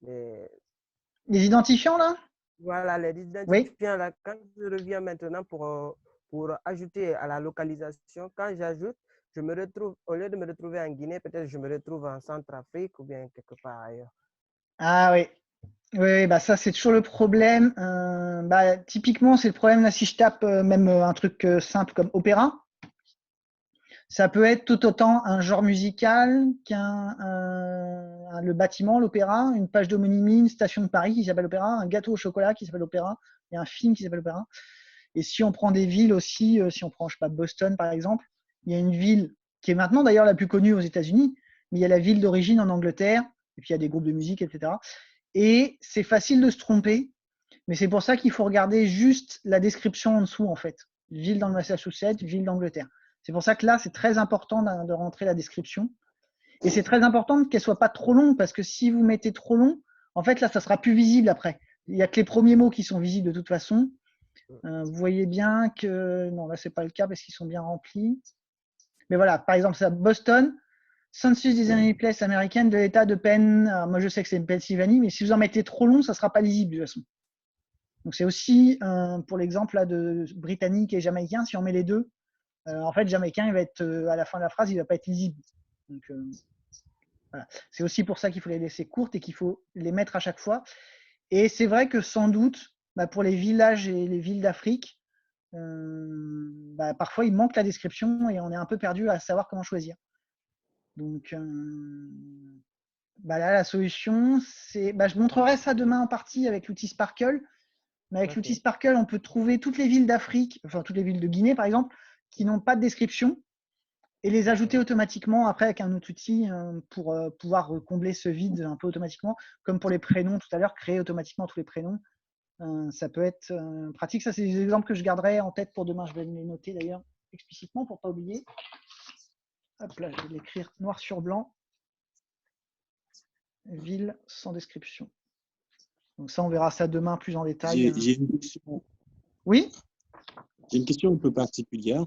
Les identifiants là? Voilà, les Oui. identifiants là, quand je reviens maintenant pour ajouter à la localisation, quand j'ajoute, je me retrouve, au lieu de me retrouver en Guinée, peut-être je me retrouve en Centrafrique ou bien quelque part ailleurs. Ah oui. Oui, bah ça c'est toujours le problème. Bah, typiquement, c'est le problème là si je tape même un truc simple comme opéra. Ça peut être tout autant un genre musical qu'un le bâtiment, l'opéra, une page d'homonymie, une station de Paris qui s'appelle opéra, un gâteau au chocolat qui s'appelle opéra, il y a un film qui s'appelle opéra. Et si on prend des villes aussi, si on prend, je sais pas, Boston par exemple, il y a une ville qui est maintenant d'ailleurs la plus connue aux États-Unis, mais il y a la ville d'origine en Angleterre, et puis il y a des groupes de musique, etc. Et c'est facile de se tromper, mais c'est pour ça qu'il faut regarder juste la description en dessous, en fait. Ville dans le Massachusetts, ville d'Angleterre. C'est pour ça que là, c'est très important de rentrer la description. Et c'est très important qu'elle ne soit pas trop longue, parce que si vous mettez trop long, en fait, là, ça sera plus visible après. Il n'y a que les premiers mots qui sont visibles de toute façon. Vous voyez bien que... Non, là, ce n'est pas le cas parce qu'ils sont bien remplis. Mais voilà, par exemple, ça, Boston, Census Designated Place américaine de l'État de Penn. Alors, moi, je sais que c'est Pennsylvanie, mais si vous en mettez trop long, ça ne sera pas lisible de toute façon. Donc, c'est aussi pour l'exemple là de britannique et jamaïcain, si on met les deux, en fait, jamaïcain, il va être à la fin de la phrase, il ne va pas être lisible. Donc, voilà. C'est aussi pour ça qu'il faut les laisser courtes et qu'il faut les mettre à chaque fois. Et c'est vrai que sans doute, bah, pour les villages et les villes d'Afrique, bah, parfois il manque la description et on est un peu perdu à savoir comment choisir. Donc bah là, la solution, c'est. Bah, je montrerai ça demain en partie avec l'outil Sparkle. Mais avec l'outil Sparkle, on peut trouver toutes les villes d'Afrique, enfin toutes les villes de Guinée par exemple, qui n'ont pas de description et les ajouter automatiquement après avec un autre outil pour pouvoir combler ce vide un peu automatiquement, comme pour les prénoms tout à l'heure, créer automatiquement tous les prénoms. Ça peut être pratique. Ça, c'est des exemples que je garderai en tête pour demain. Je vais les noter d'ailleurs explicitement pour ne pas oublier. Hop là, je vais l'écrire noir sur blanc. Ville sans description. Donc ça, on verra ça demain plus en détail. J'ai une question. Oui? J'ai une question un peu particulière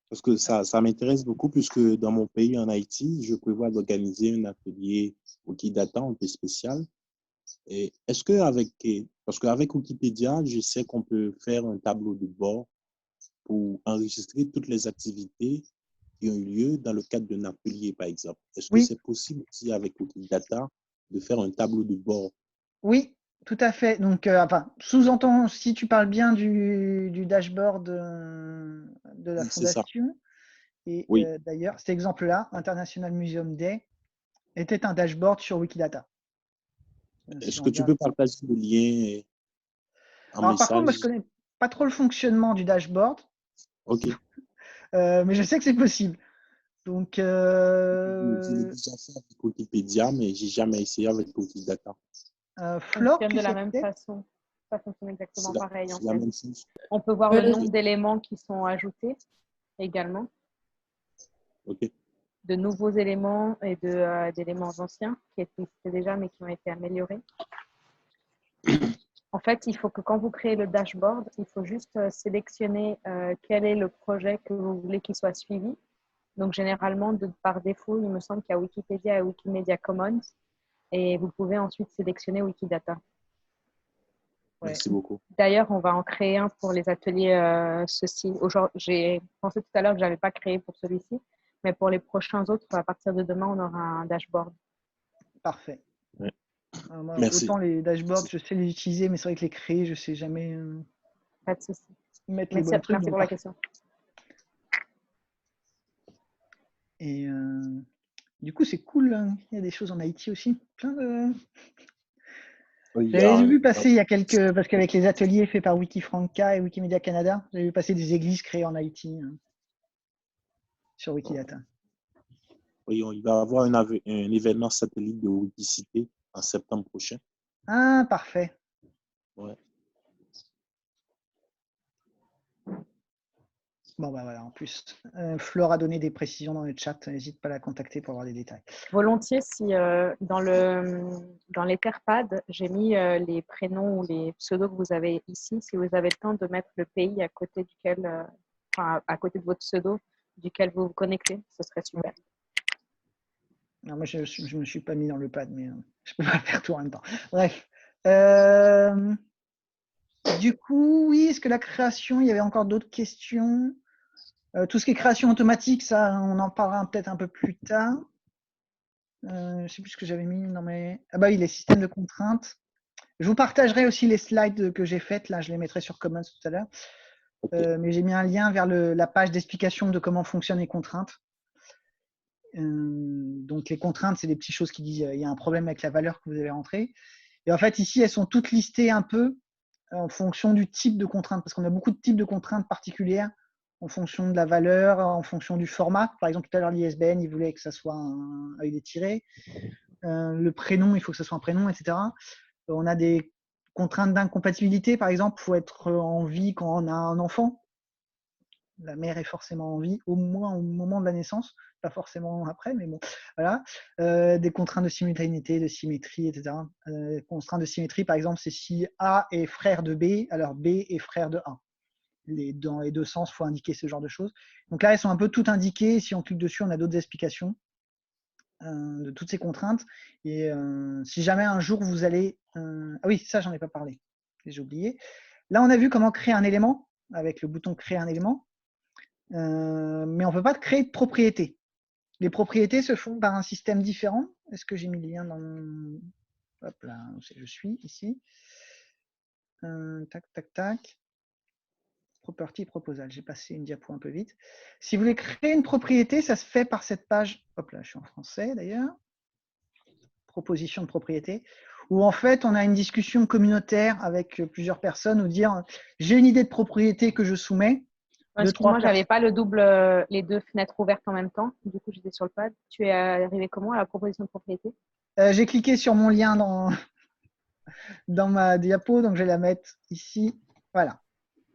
parce que ça m'intéresse beaucoup puisque dans mon pays, en Haïti, je prévois d'organiser un atelier Wikidata un peu spécial. Et est-ce parce qu'avec Wikipédia, je sais qu'on peut faire un tableau de bord pour enregistrer toutes les activités qui ont eu lieu dans le cadre d'un atelier, par exemple. Est-ce que Oui. c'est possible aussi avec Wikidata de faire un tableau de bord? Oui, tout à fait. Donc, enfin, sous-entend, si tu parles bien du dashboard de la C'est ça. fondation, et Oui. d'ailleurs, cet exemple-là, International Museum Day, était un dashboard sur Wikidata. Si Est-ce on que tu regarde. peux partager le lien en Alors, par contre, moi, je message? connais pas trop le fonctionnement du dashboard, OK. mais je sais que c'est possible. Donc, Je l'ai déjà fait avec Wikipédia, mais j'ai jamais essayé avec Wikidata. Flore, Fonctionne tu de la sais même peut-être? façon. Ça fonctionne exactement C'est pareil en la fait. même chose. On peut voir le Oui. nombre d'éléments qui sont ajoutés également, OK. de nouveaux éléments et d'éléments anciens qui existaient déjà mais qui ont été améliorés. En fait, il faut que quand vous créez le dashboard, il faut juste sélectionner quel est le projet que vous voulez qu'il soit suivi. Donc, généralement, par défaut, il me semble qu'il y a Wikipédia et Wikimedia Commons. Et vous pouvez ensuite sélectionner Wikidata. Ouais. Merci beaucoup. D'ailleurs, on va en créer un pour les ateliers ceci. J'ai pensé tout à l'heure que je n'avais pas créé pour celui-ci, mais pour les prochains autres, à partir de demain, on aura un dashboard. Parfait. Ouais. Moi, Merci. autant les dashboards, je sais les utiliser, mais c'est vrai que les créer, je ne sais jamais Pas de souci. mettre les bons trucs. Merci Donc, pour la parfait. question. Et du coup, c'est cool. Hein. Il y a des choses en Haïti aussi. Plein de... Oui, J'avais vu passer il y a quelques... Parce qu'avec les ateliers faits par Wikifranca et Wikimedia Canada, j'avais vu passer des églises créées en Haïti sur Wikidata. Oui, il va y avoir un événement satellite de Wikicité en septembre prochain. Ah, parfait. Ouais. Bon, bah voilà, en plus, Flore a donné des précisions dans le chat. N'hésite pas à la contacter pour avoir des détails. Volontiers, si dans l'Etherpad, j'ai mis les prénoms ou les pseudos que vous avez ici, si vous avez le temps de mettre le pays à côté duquel, à côté de votre pseudo duquel vous vous connectez, ce serait super. Alors, moi, je ne me suis pas mis dans le pad, mais je peux pas faire tout en même temps. Bref. Du coup, oui, est-ce que la création, il y avait encore d'autres questions? Tout ce qui est création automatique, ça, on en parlera peut-être un peu plus tard. Je ne sais plus ce que j'avais mis. Non, mais... Ah bah oui, les systèmes de contraintes. Je vous partagerai aussi les slides que j'ai faites. Là, je les mettrai sur Commons tout à l'heure. Okay. Mais j'ai mis un lien vers la page d'explication de comment fonctionnent les contraintes. Donc, les contraintes, c'est des petites choses qui disent il y a un problème avec la valeur que vous avez rentrée. Et en fait, ici, elles sont toutes listées un peu en fonction du type de contrainte, parce qu'on a beaucoup de types de contraintes particulières en fonction de la valeur, en fonction du format. Par exemple, tout à l'heure, l'ISBN, il voulait que ça soit avec des tirets. Le prénom, il faut que ce soit un prénom, etc. On a des contraintes d'incompatibilité. Par exemple, il faut être en vie quand on a un enfant. La mère est forcément en vie, au moins au moment de la naissance, pas forcément après, mais bon, voilà. Des contraintes de simultanéité, de symétrie, etc. Contraintes de symétrie, par exemple, c'est si A est frère de B, alors B est frère de A. Dans les deux sens, il faut indiquer ce genre de choses. Donc là, elles sont un peu toutes indiquées. Si on clique dessus, on a d'autres explications de toutes ces contraintes. Et si jamais un jour vous allez... Ah oui, ça, j'en ai pas parlé. J'ai oublié. Là, on a vu comment créer un élément avec le bouton créer un élément. Mais on ne peut pas créer de propriété. Les propriétés se font par un système différent. Est-ce que j'ai mis le lien dans mon... Hop là, je suis ici. Tac, tac, tac. Property proposal. J'ai passé une diapo un peu vite. Si vous voulez créer une propriété, ça se fait par cette page. Hop là, je suis en français d'ailleurs. Proposition de propriété. Où en fait, on a une discussion communautaire avec plusieurs personnes où dire j'ai une idée de propriété que je soumets. Deux, trois Excuse-moi, j'avais pas les deux fenêtres ouvertes en même temps. Du coup, j'étais sur le pad. Tu es arrivé comment à la proposition de propriété? J'ai cliqué sur mon lien dans ma diapo, donc je vais la mettre ici. Voilà.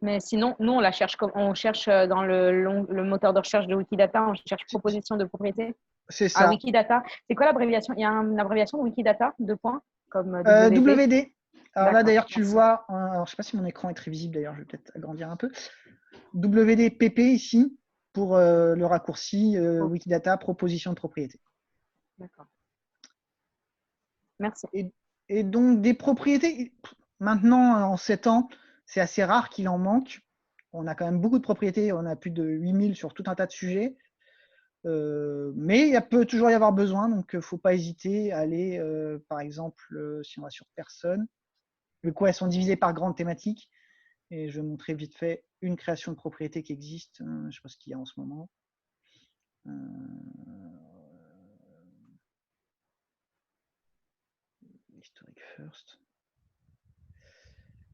Mais sinon, nous, on la cherche on cherche dans le moteur de recherche de Wikidata, on cherche proposition de propriété. C'est Ah, ça. Wikidata. C'est quoi l'abréviation? Il y a une abréviation de Wikidata, deux points, comme WP. WD. Alors là, D'accord, d'ailleurs, tu merci. vois, alors, je sais pas si mon écran est très visible, d'ailleurs, je vais peut-être agrandir un peu. WDPP ici, pour le raccourci Ok. Wikidata, proposition de propriété. D'accord. Merci. Et donc, des propriétés, maintenant, en 7 ans, c'est assez rare qu'il en manque. On a quand même beaucoup de propriétés, on a plus de 8000 sur tout un tas de sujets. Mais il peut toujours y avoir besoin, donc il ne faut pas hésiter à aller, par exemple, si on va sur personne, du coup, elles sont divisées par grandes thématiques. Et je vais montrer vite fait une création de propriété qui existe. Je ne sais pas ce qu'il y a en ce moment. Historic first.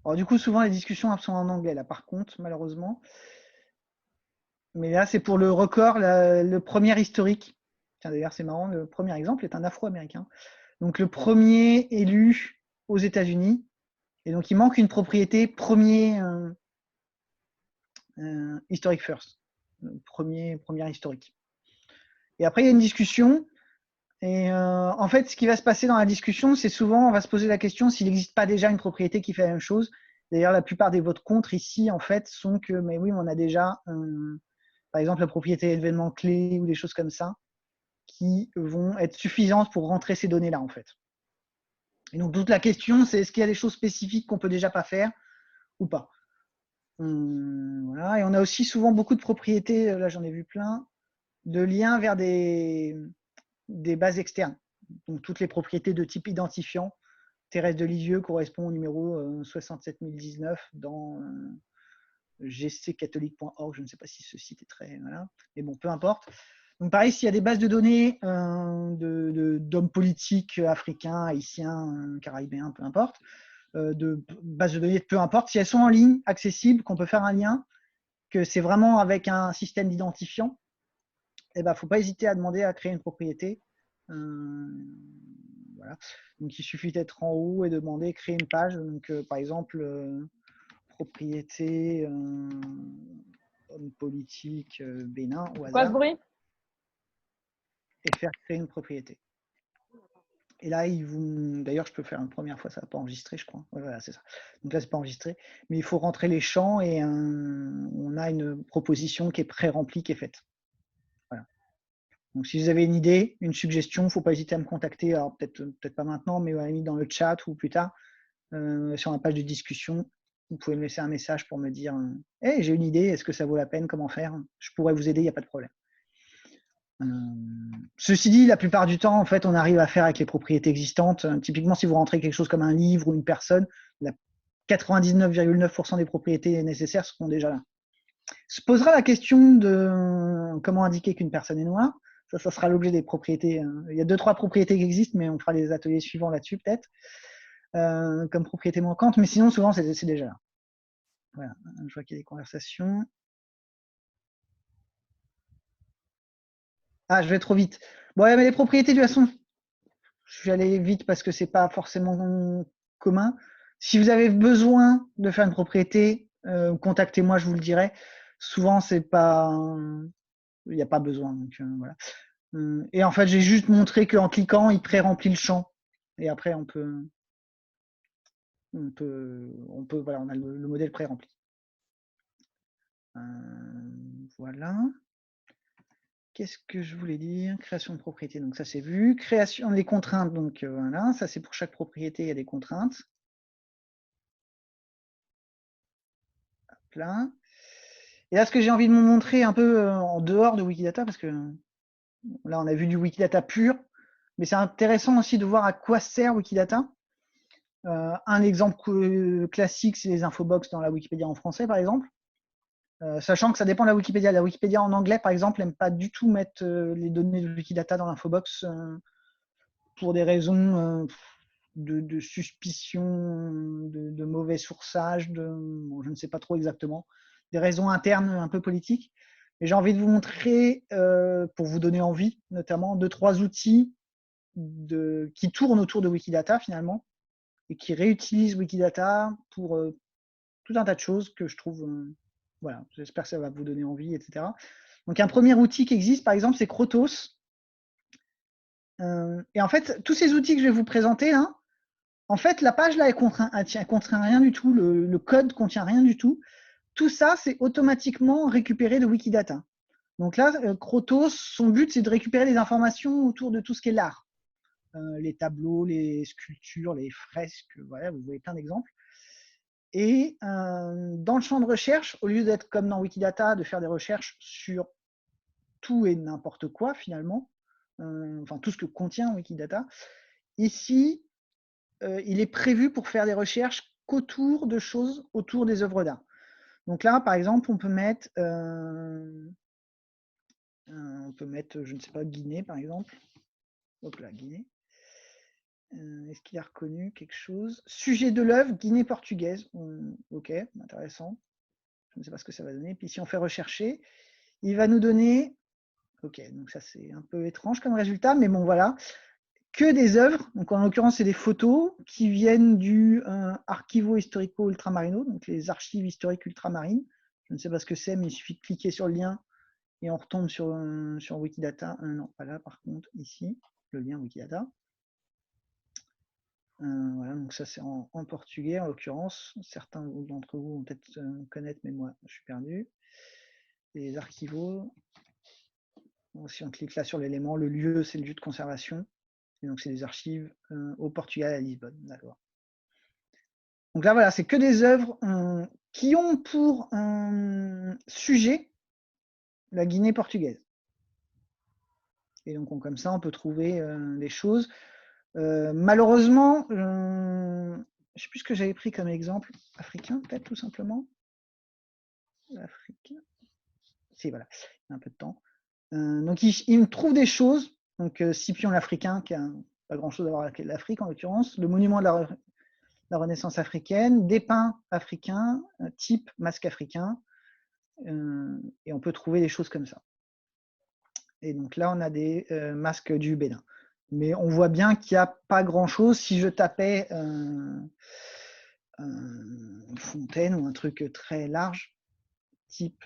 Alors, du coup, souvent, les discussions sont en anglais, là, par contre, malheureusement. Mais là, c'est pour le record, le premier historique. Tiens, d'ailleurs, c'est marrant, le premier exemple est un Afro-Américain. Donc, le premier élu aux États-Unis. Et donc, il manque une propriété premier historic first. Premier historique. Et après, il y a une discussion. Et en fait, ce qui va se passer dans la discussion, c'est souvent, on va se poser la question s'il n'existe pas déjà une propriété qui fait la même chose. D'ailleurs, la plupart des votes contre ici, en fait, sont que, mais oui, on a déjà, par exemple, la propriété événement clé ou des choses comme ça, qui vont être suffisantes pour rentrer ces données-là, en fait. Et donc, toute la question, c'est est-ce qu'il y a des choses spécifiques qu'on peut déjà pas faire ou pas. Voilà. Et on a aussi souvent beaucoup de propriétés, là j'en ai vu plein, de liens vers des bases externes. Donc, toutes les propriétés de type identifiant. Thérèse de Lisieux correspond au numéro 67019 dans gccatholique.org. Je ne sais pas si ce site est très. Voilà. Mais bon, peu importe. Donc, pareil, s'il y a des bases de données d'hommes politiques africains, haïtiens, caribéens, peu importe, de bases de données, peu importe, si elles sont en ligne, accessibles, qu'on peut faire un lien, que c'est vraiment avec un système d'identifiant, il ne faut pas hésiter à demander à créer une propriété. Voilà. Donc, il suffit d'être en haut et de demander créer une page. Donc, par exemple, propriété homme politique Bénin au Quoi ce hasard, bruit? et faire créer une propriété. Et là, d'ailleurs, je peux faire une première fois, ça va pas enregistrer, je crois. Ouais, voilà, c'est ça. Donc là, c'est pas enregistré, mais il faut rentrer les champs et on a une proposition qui est pré-remplie, qui est faite. Voilà. Donc, si vous avez une idée, une suggestion, il ne faut pas hésiter à me contacter. Alors, peut-être pas maintenant, mais à la limite dans le chat ou plus tard, sur la page de discussion. Vous pouvez me laisser un message pour me dire hey, j'ai une idée, est-ce que ça vaut la peine, comment faire? Je pourrais vous aider, il n'y a pas de problème. Ceci dit, la plupart du temps, en fait, on arrive à faire avec les propriétés existantes. Typiquement, si vous rentrez quelque chose comme un livre ou une personne, 99,9% des propriétés nécessaires seront déjà là. Se posera la question de comment indiquer qu'une personne est noire. Ça sera l'objet des propriétés. Il y a 2-3 propriétés qui existent, mais on fera des ateliers suivants là-dessus peut-être, comme propriété manquante. Mais sinon, souvent, c'est déjà là. Voilà, je vois qu'il y a des conversations. Ah, je vais trop vite. Bon, mais les propriétés, de toute façon, je vais aller vite parce que c'est pas forcément commun. Si vous avez besoin de faire une propriété, contactez-moi, je vous le dirai. Souvent, c'est pas, il n'y a pas besoin. Donc, voilà. Et en fait, j'ai juste montré qu'en cliquant, il pré-remplit le champ. Et après, on voilà, on a le modèle pré-rempli. Voilà. Qu'est-ce que je voulais dire? Création de propriété, donc ça c'est vu. Création des contraintes, donc voilà, ça c'est pour chaque propriété, il y a des contraintes. Hop là. Et là, ce que j'ai envie de vous montrer un peu en dehors de Wikidata, parce que là on a vu du Wikidata pur, mais c'est intéressant aussi de voir à quoi sert Wikidata. Un exemple classique, c'est les infobox dans la Wikipédia en français, par exemple. Sachant que ça dépend de la Wikipédia. La Wikipédia en anglais, par exemple, n'aime pas du tout mettre les données de Wikidata dans l'infobox pour des raisons de suspicion, de mauvais sourçage, bon, je ne sais pas trop exactement. des raisons internes un peu politiques. Et j'ai envie de vous montrer, pour vous donner envie, notamment 2-3 outils qui tournent autour de Wikidata finalement et qui réutilisent Wikidata pour tout un tas de choses que je trouve, voilà, j'espère que ça va vous donner envie, etc. Donc un premier outil qui existe, par exemple, c'est Crotos. Et en fait, tous ces outils que je vais vous présenter, hein, en fait, la page là, elle contient rien du tout, le code contient rien du tout. Tout ça, c'est automatiquement récupéré de Wikidata. Donc là, Crotos, son but, c'est de récupérer des informations autour de tout ce qui est l'art. Les tableaux, les sculptures, les fresques, voilà, vous voyez plein d'exemples. Et dans le champ de recherche, au lieu d'être comme dans Wikidata, de faire des recherches sur tout et n'importe quoi finalement, enfin tout ce que contient Wikidata, ici, il est prévu pour faire des recherches qu'autour de choses autour des œuvres d'art. Donc là, par exemple, on peut mettre, je ne sais pas, Guinée par exemple. Hop là, Guinée. Est-ce qu'il a reconnu quelque chose? Sujet de l'œuvre, Guinée portugaise. Ok, intéressant. Je ne sais pas ce que ça va donner. Puis si on fait rechercher, il va nous donner, ok, donc ça c'est un peu étrange comme résultat, mais bon voilà, que des œuvres, donc en l'occurrence c'est des photos qui viennent du Archivo Histórico Ultramarino, donc les archives historiques ultramarines. Je ne sais pas ce que c'est, mais il suffit de cliquer sur le lien et on retombe sur Wikidata. Non, pas là par contre, ici, le lien Wikidata. Voilà, donc ça c'est en portugais en l'occurrence. Certains d'entre vous vont peut-être connaître, mais moi je suis perdu. Les archivos. Donc, si on clique là sur l'élément, le lieu c'est le lieu de conservation. Et donc c'est des archives au Portugal à Lisbonne. D'accord. Donc là voilà, c'est que des œuvres qui ont pour sujet la Guinée portugaise. Et donc comme ça on peut trouver des choses. Malheureusement, je ne sais plus ce que j'avais pris comme exemple. Africain, peut-être, tout simplement. Africain. Si, voilà, il y a un peu de temps. Donc, il me trouve des choses. Donc, Scipion l'Africain, qui a pas grand-chose à voir avec l'Afrique, en l'occurrence. Le monument de la Renaissance africaine. Des pins africains, type masque africain. Et on peut trouver des choses comme ça. Et donc là, on a des masques du Bénin. Mais on voit bien qu'il n'y a pas grand-chose. Si je tapais fontaine ou un truc très large, type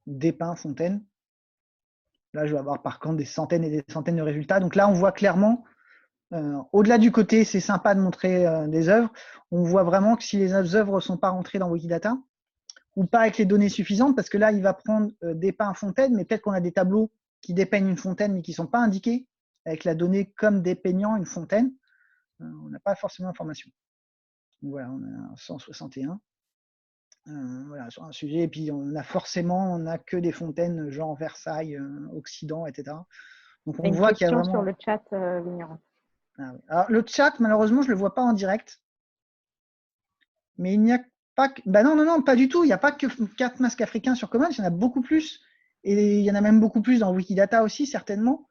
dépint fontaine, là, je vais avoir par contre des centaines et des centaines de résultats. Donc là, on voit clairement, au-delà du côté, c'est sympa de montrer des œuvres, on voit vraiment que si les œuvres ne sont pas rentrées dans Wikidata, ou pas avec les données suffisantes, parce que là, il va prendre dépint fontaine, mais peut-être qu'on a des tableaux qui dépeignent une fontaine, mais qui ne sont pas indiqués avec la donnée comme dépeignant une fontaine, on n'a pas forcément d'information. Donc voilà, on a 161 voilà, sur un sujet, et puis on a que des fontaines genre Versailles, Occident, etc. Donc on voit qu'il y a vraiment... sur le chat, Vigneron. Ah oui. Alors le chat, malheureusement, je ne le vois pas en direct, mais il n'y a pas que... Bah non, pas du tout, il n'y a pas que 4 masques africains sur Commons, il y en a beaucoup plus, et il y en a même beaucoup plus dans Wikidata aussi, certainement,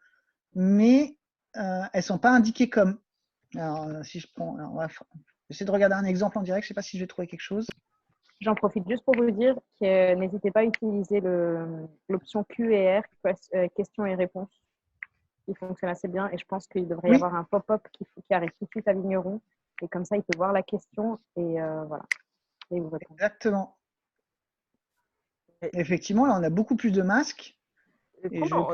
mais elles ne sont pas indiquées comme. Alors, si je prends. Alors, on va essayer de regarder un exemple en direct. Je ne sais pas si je vais trouver quelque chose. J'en profite juste pour vous dire que n'hésitez pas à utiliser l'option Q&R, questions et réponses. Il fonctionne assez bien et je pense qu'il devrait y avoir un pop-up qui arrive tout de suite à Vigneron. Et comme ça, il peut voir la question et voilà. Et vous répondre. Exactement. Effectivement, là, on a beaucoup plus de masques. Et comment,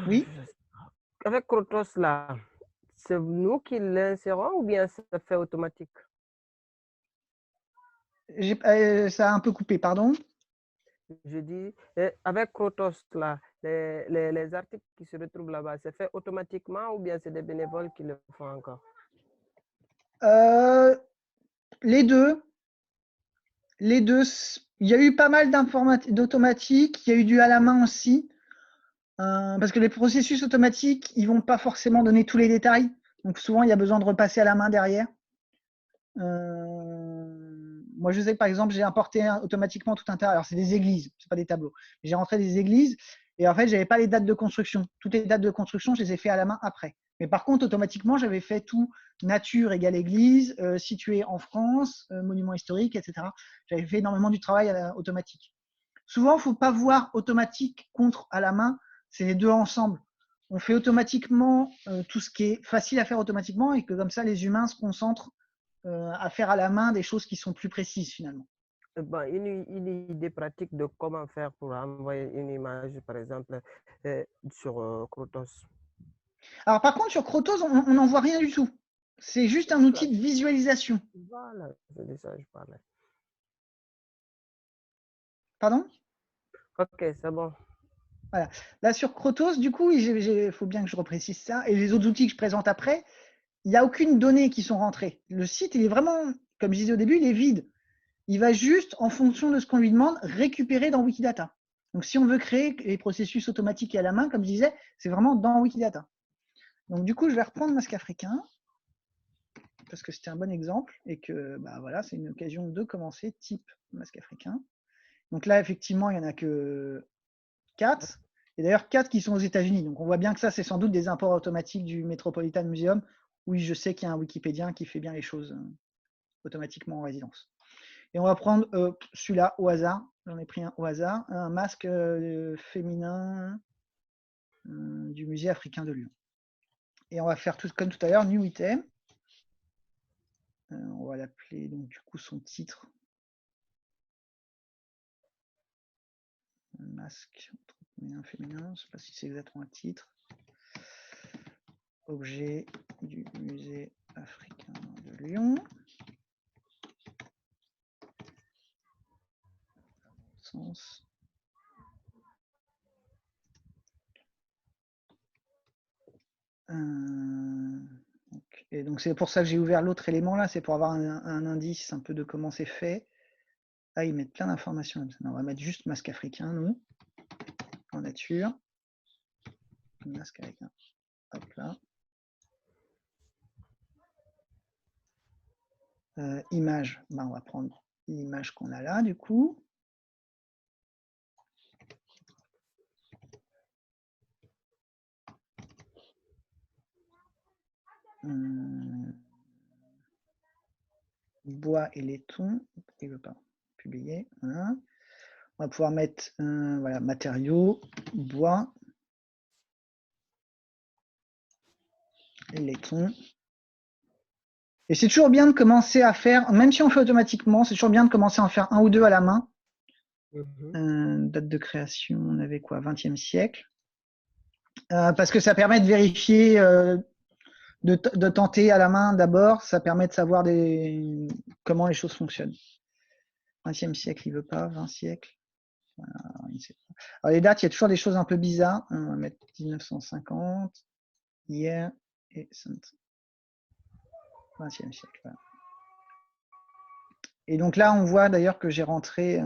Oui. Avec Crotos, là, c'est nous qui l'insérons ou bien ça fait automatique? Ça a un peu coupé, pardon. Je dis, avec Crotos, là, les articles qui se retrouvent là-bas, c'est fait automatiquement ou bien c'est des bénévoles qui le font encore? Les deux. Les deux. Il y a eu pas mal d'automatique, il y a eu du à la main aussi. Parce que les processus automatiques, ils ne vont pas forcément donner tous les détails. Donc souvent, il y a besoin de repasser à la main derrière. Moi, je sais que par exemple, j'ai importé automatiquement tout un tas. Alors, c'est des églises, ce pas des tableaux. J'ai rentré des églises et en fait, je n'avais pas les dates de construction. Toutes les dates de construction, je les ai fait à la main après. Mais par contre, automatiquement, j'avais fait tout nature égale église, situé en France, monument historique, etc. J'avais fait énormément du travail automatique. Souvent, il ne faut pas voir automatique contre à la main, c'est les deux ensemble. On fait automatiquement tout ce qui est facile à faire automatiquement et que comme ça, les humains se concentrent à faire à la main des choses qui sont plus précises finalement. Bon, une idée pratique de comment faire pour envoyer une image, par exemple, sur Crotos. Alors par contre, sur Crotos, on n'en voit rien du tout. C'est juste un outil de visualisation. Voilà, c'est de ça que je parlais. Pardon? Ok, c'est bon. Voilà. Là, sur Crotos, du coup, il faut bien que je reprécise ça. Et les autres outils que je présente après, il n'y a aucune donnée qui sont rentrées. Le site, il est vraiment, comme je disais au début, il est vide. Il va juste, en fonction de ce qu'on lui demande, récupérer dans Wikidata. Donc, si on veut créer les processus automatiques et à la main, comme je disais, c'est vraiment dans Wikidata. Donc, du coup, je vais reprendre Masque africain, parce que c'était un bon exemple, et que bah, voilà, c'est une occasion de commencer type Masque africain. Donc là, effectivement, il n'y en a que 4. Et d'ailleurs, 4 qui sont aux États-Unis. Donc, on voit bien que ça, c'est sans doute des imports automatiques du Metropolitan Museum. Oui, je sais qu'il y a un Wikipédien qui fait bien les choses automatiquement en résidence. Et on va prendre celui-là au hasard. J'en ai pris un au hasard. Un masque féminin du musée africain de Lyon. Et on va faire tout comme tout à l'heure, New Item. On va l'appeler, donc du coup, son titre. Un masque féminin, je ne sais pas si c'est exactement un titre. Objet du musée africain de Lyon. Sens. Et donc c'est pour ça que j'ai ouvert l'autre élément là, c'est pour avoir un indice un peu de comment c'est fait. Ah, ils mettent plein d'informations. On va mettre juste masque africain, nous, en nature. Masque africain. Hop là. Image, ben, on va prendre l'image qu'on a là, du coup. Bois et laiton, il ne veut pas publier. Voilà. On va pouvoir mettre voilà, matériaux, bois, laiton. Et c'est toujours bien de commencer à faire, même si on fait automatiquement, c'est toujours bien de commencer à en faire un ou deux à la main. Date de création, on avait quoi, 20e siècle. Parce que ça permet de vérifier, de tenter à la main d'abord, ça permet de savoir comment les choses fonctionnent. 20e siècle, il ne veut pas, 20 siècles. Voilà, il ne sait pas. Alors les dates, il y a toujours des choses un peu bizarres. On va mettre 1950, hier et 20e siècle. Voilà. Et donc là, on voit d'ailleurs que j'ai rentré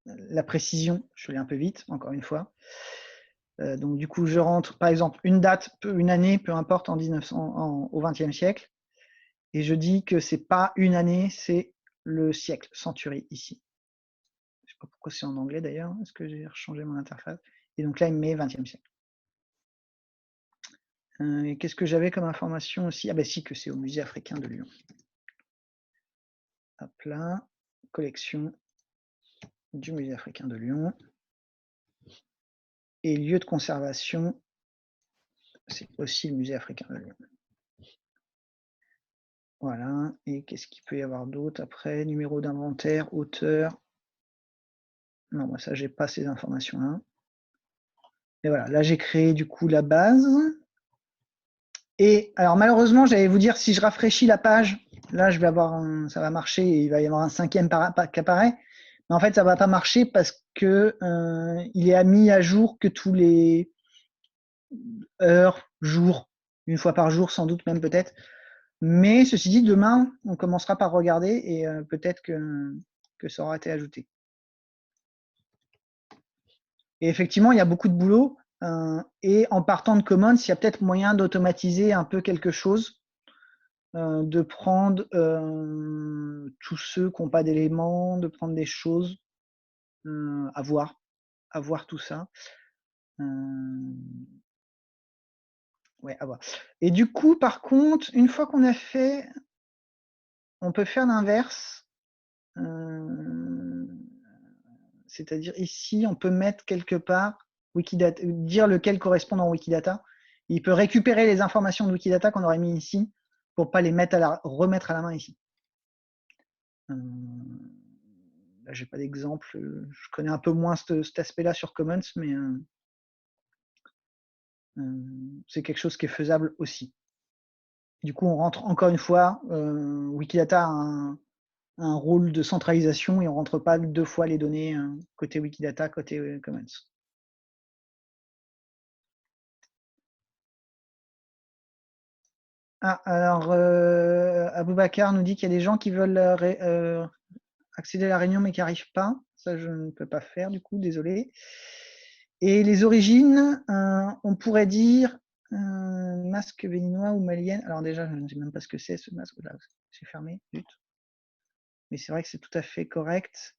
la précision. Je suis allé un peu vite, encore une fois. Donc du coup, je rentre, par exemple, une date, une année, peu importe, au XXe siècle. Et je dis que ce n'est pas une année, c'est le siècle, century, ici. Je ne sais pas pourquoi c'est en anglais d'ailleurs. Est-ce que j'ai changé mon interface? Et donc là, il me met 20e siècle. Et qu'est-ce que j'avais comme information aussi? Ah ben si, que c'est au musée africain de Lyon. Hop là, collection du musée africain de Lyon. Et lieu de conservation, c'est aussi le musée africain de Lyon. Voilà, et qu'est-ce qu'il peut y avoir d'autre après? Numéro d'inventaire, auteur. Non, moi ça, j'ai pas ces informations-là. Et voilà, là j'ai créé du coup la base. Et alors malheureusement, j'allais vous dire, si je rafraîchis la page, là je vais avoir ça va marcher et il va y avoir un 5e qui apparaît. Mais en fait, ça ne va pas marcher parce que il est mis à jour que tous les heures, jours, une fois par jour, sans doute même peut-être. Mais ceci dit, demain, on commencera par regarder et peut-être que ça aura été ajouté. Et effectivement, il y a beaucoup de boulot. Et en partant de Commons, il y a peut-être moyen d'automatiser un peu quelque chose, de prendre tous ceux qui n'ont pas d'éléments, de prendre des choses, à voir tout ça. Ouais, à voir. Et du coup, par contre, une fois qu'on a fait, on peut faire l'inverse. C'est-à-dire ici, on peut mettre quelque part Wikidata, dire lequel correspond dans Wikidata. Il peut récupérer les informations de Wikidata qu'on aurait mis ici pour pas les remettre à la main ici. Là, j'ai pas d'exemple. Je connais un peu moins cet aspect-là sur Commons, mais c'est quelque chose qui est faisable aussi. Du coup, on rentre encore une fois, Wikidata a un rôle de centralisation et on ne rentre pas 2 fois les données côté Wikidata, côté Commons. Ah, alors, Aboubacar nous dit qu'il y a des gens qui veulent accéder à la réunion mais qui n'arrivent pas. Ça, je ne peux pas faire, du coup, désolé. Et les origines, on pourrait dire masque béninois ou malien. Alors déjà, je ne sais même pas ce que c'est, ce masque. Là, c'est fermé, zut. Mais c'est vrai que c'est tout à fait correct.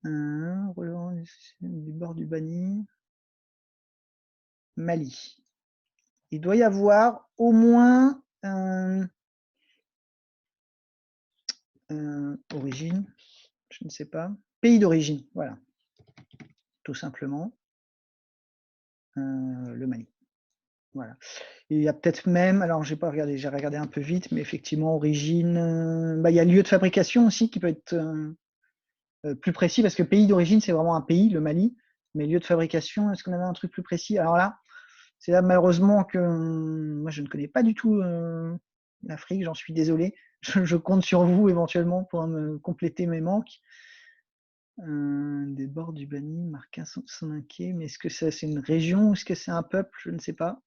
Relevant du bord du Bani. Mali. Il doit y avoir au moins origine, je ne sais pas, pays d'origine, voilà, tout simplement, le Mali. Voilà. Il y a peut-être même, alors j'ai pas regardé, j'ai regardé un peu vite, mais effectivement, origine, il y a lieu de fabrication aussi qui peut être plus précis, parce que pays d'origine, c'est vraiment un pays, le Mali, mais lieu de fabrication, est-ce qu'on avait un truc plus précis? Alors là, c'est là malheureusement que moi je ne connais pas du tout l'Afrique, j'en suis désolé. Je compte sur vous éventuellement pour me compléter mes manques. Des bords du Bani, Marquin Soninké, mais est-ce que c'est une région ou est-ce que c'est un peuple? Je ne sais pas.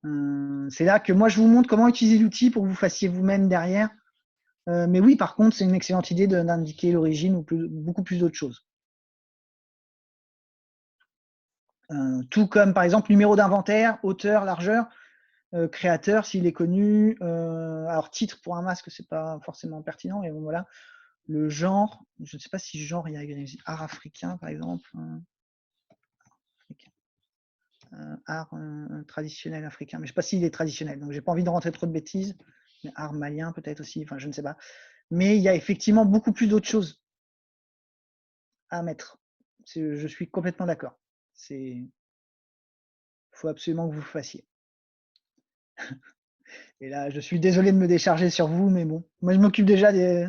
C'est là que moi je vous montre comment utiliser l'outil pour que vous fassiez vous-même derrière. Mais oui, par contre, c'est une excellente idée d'indiquer l'origine ou beaucoup plus d'autres choses. Tout comme par exemple numéro d'inventaire, hauteur, largeur, créateur s'il est connu. Alors titre pour un masque, c'est pas forcément pertinent, mais bon voilà. Le genre, je ne sais pas si genre il y a art africain par exemple. Art traditionnel africain, mais je ne sais pas s'il est traditionnel, donc j'ai pas envie de rentrer trop de bêtises. Mais art malien peut-être aussi, enfin je ne sais pas. Mais il y a effectivement beaucoup plus d'autres choses à mettre. Je suis complètement d'accord. Il faut absolument que vous le fassiez. Et là, je suis désolé de me décharger sur vous, mais bon, moi je m'occupe déjà des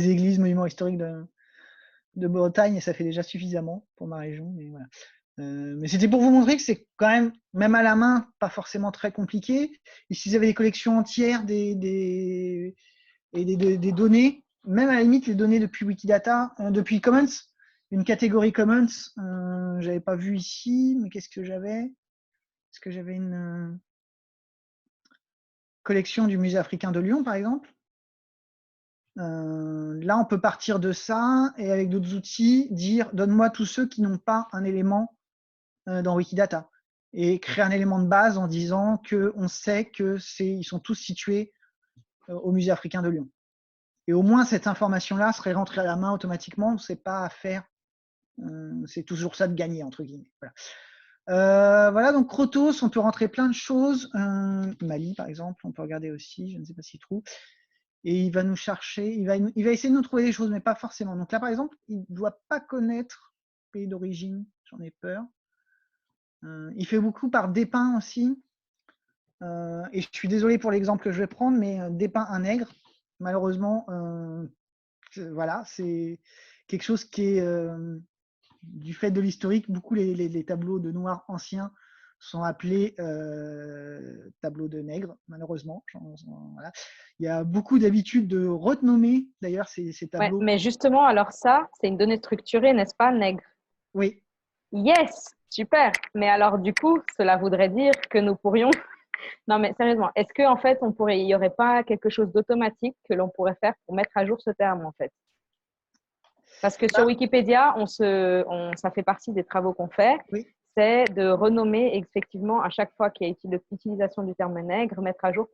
églises, monuments historiques de Bretagne et ça fait déjà suffisamment pour ma région. Mais voilà. Mais c'était pour vous montrer que c'est quand même à la main, pas forcément très compliqué. Ici, vous avez des collections entières des données, même à la limite les données depuis Wikidata, depuis Commons, une catégorie Commons. J'avais pas vu ici, mais qu'est-ce que j'avais? Est-ce que j'avais une collection du Musée africain de Lyon, par exemple? Là, on peut partir de ça et avec d'autres outils, dire donne-moi tous ceux qui n'ont pas un élément dans Wikidata et créer un élément de base en disant qu'on sait qu'ils sont tous situés au Musée africain de Lyon. Et au moins, cette information-là serait rentrée à la main automatiquement. C'est pas à faire. C'est toujours ça de gagner, entre guillemets. Voilà. Voilà, donc Crotos, on peut rentrer plein de choses. Mali, par exemple, on peut regarder aussi. Je ne sais pas s'il trouve. Et il va nous chercher. Il va essayer de nous trouver des choses, mais pas forcément. Donc là, par exemple, il ne doit pas connaître pays d'origine. J'en ai peur. Il fait beaucoup par dépeint aussi. Et je suis désolé pour l'exemple que je vais prendre, mais dépeint un nègre, malheureusement, voilà, c'est quelque chose qui est du fait de l'historique. Beaucoup les tableaux de noirs anciens sont appelés tableaux de nègres, malheureusement. Voilà. Il y a beaucoup d'habitude de renommer d'ailleurs ces tableaux. Ouais, mais justement, alors ça, c'est une donnée structurée, n'est-ce pas, nègre? Oui. Yes, super. Mais alors, du coup, cela voudrait dire que nous pourrions. Non, mais sérieusement, est-ce qu'en fait, il n'y aurait pas quelque chose d'automatique que l'on pourrait faire pour mettre à jour ce terme, en fait? Parce que sur Wikipédia, ça fait partie des travaux qu'on fait, oui. C'est de renommer effectivement à chaque fois qu'il y a l'utilisation du terme nègre, mettre à jour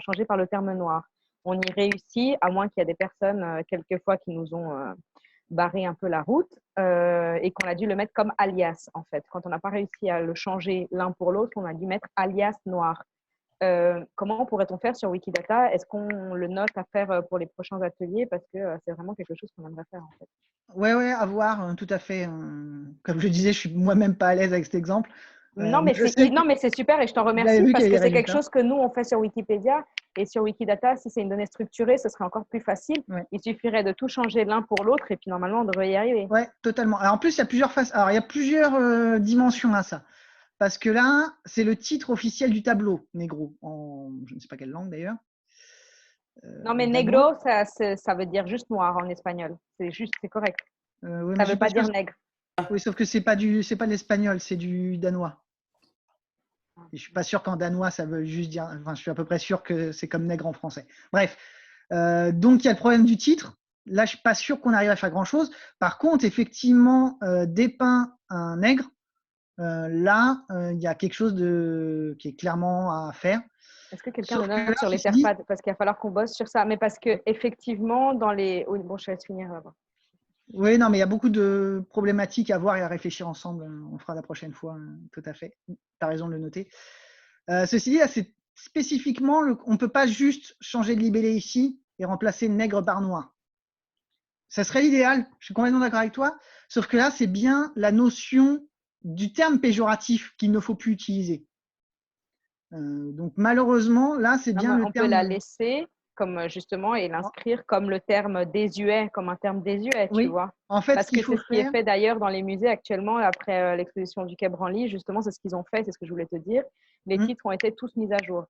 changer par le terme noir. On y réussit, à moins qu'il y ait des personnes quelquefois qui nous ont barrer un peu la route et qu'on a dû le mettre comme alias, en fait. Quand on n'a pas réussi à le changer l'un pour l'autre, on a dû mettre alias noir. Comment pourrait-on faire sur Wikidata? Est-ce qu'on le note à faire pour les prochains ateliers? Parce que c'est vraiment quelque chose qu'on aimerait faire, en fait. Ouais, à voir, tout à fait. Comme je disais, je suis moi-même pas à l'aise avec cet exemple. Non, mais mais je sais que c'est super et je t'en vous avez remercie vu qu'il parce y a que des c'est quelque résultats. chose que nous, on fait sur Wikipédia et sur Wikidata, si c'est une donnée structurée, ce serait encore plus facile. Ouais. Il suffirait de tout changer l'un pour l'autre et puis normalement, on devrait y arriver. Ouais, totalement. Alors, en plus, il y a plusieurs faces. Alors, il y a plusieurs dimensions à ça. Parce que là, c'est le titre officiel du tableau, Negro, en je ne sais pas quelle langue d'ailleurs. Non, mais danois. negro, ça veut dire juste noir en espagnol. C'est correct. Oui, Ça mais ne je veut suis pas pas sûr. dire nègre. Oui, sauf que c'est pas de l'espagnol, c'est du danois. Et je suis pas sûr qu'en danois, ça veut juste dire. Enfin, je suis à peu près sûr que c'est comme nègre en français. Bref. Donc, il y a le problème du titre. Là, je suis pas sûr qu'on arrive à faire grand-chose. Par contre, effectivement, dépeint un nègre. Là, il y a quelque chose qui est clairement à faire. Est-ce que quelqu'un Sauf le que note là, sur ceci dit, l'Etherpad? Parce qu'il va falloir qu'on bosse sur ça. Mais parce que effectivement, dans les. Oh, bon, je laisse finir. oui, non, mais il y a beaucoup de problématiques à voir et à réfléchir ensemble. On fera la prochaine fois, tout à fait. Tu as raison de le noter. Ceci dit, là, c'est spécifiquement, on ne peut pas juste changer de libellé ici et remplacer nègre par noir. Ça serait l'idéal, je suis complètement d'accord avec toi, sauf que là, c'est bien la notion du terme péjoratif qu'il ne faut plus utiliser. Donc malheureusement, là, c'est bien le on terme. peut la laisser comme justement et l'inscrire comme le terme désuet, comme un terme désuet, tu Oui, vois. en fait, Parce ce que qu'il c'est faut ce qui est faire. fait d'ailleurs dans les musées actuellement, après l'exposition du Quai Branly, justement, c'est ce qu'ils ont fait, c'est ce que je voulais te dire. Les titres ont été tous mis à jour.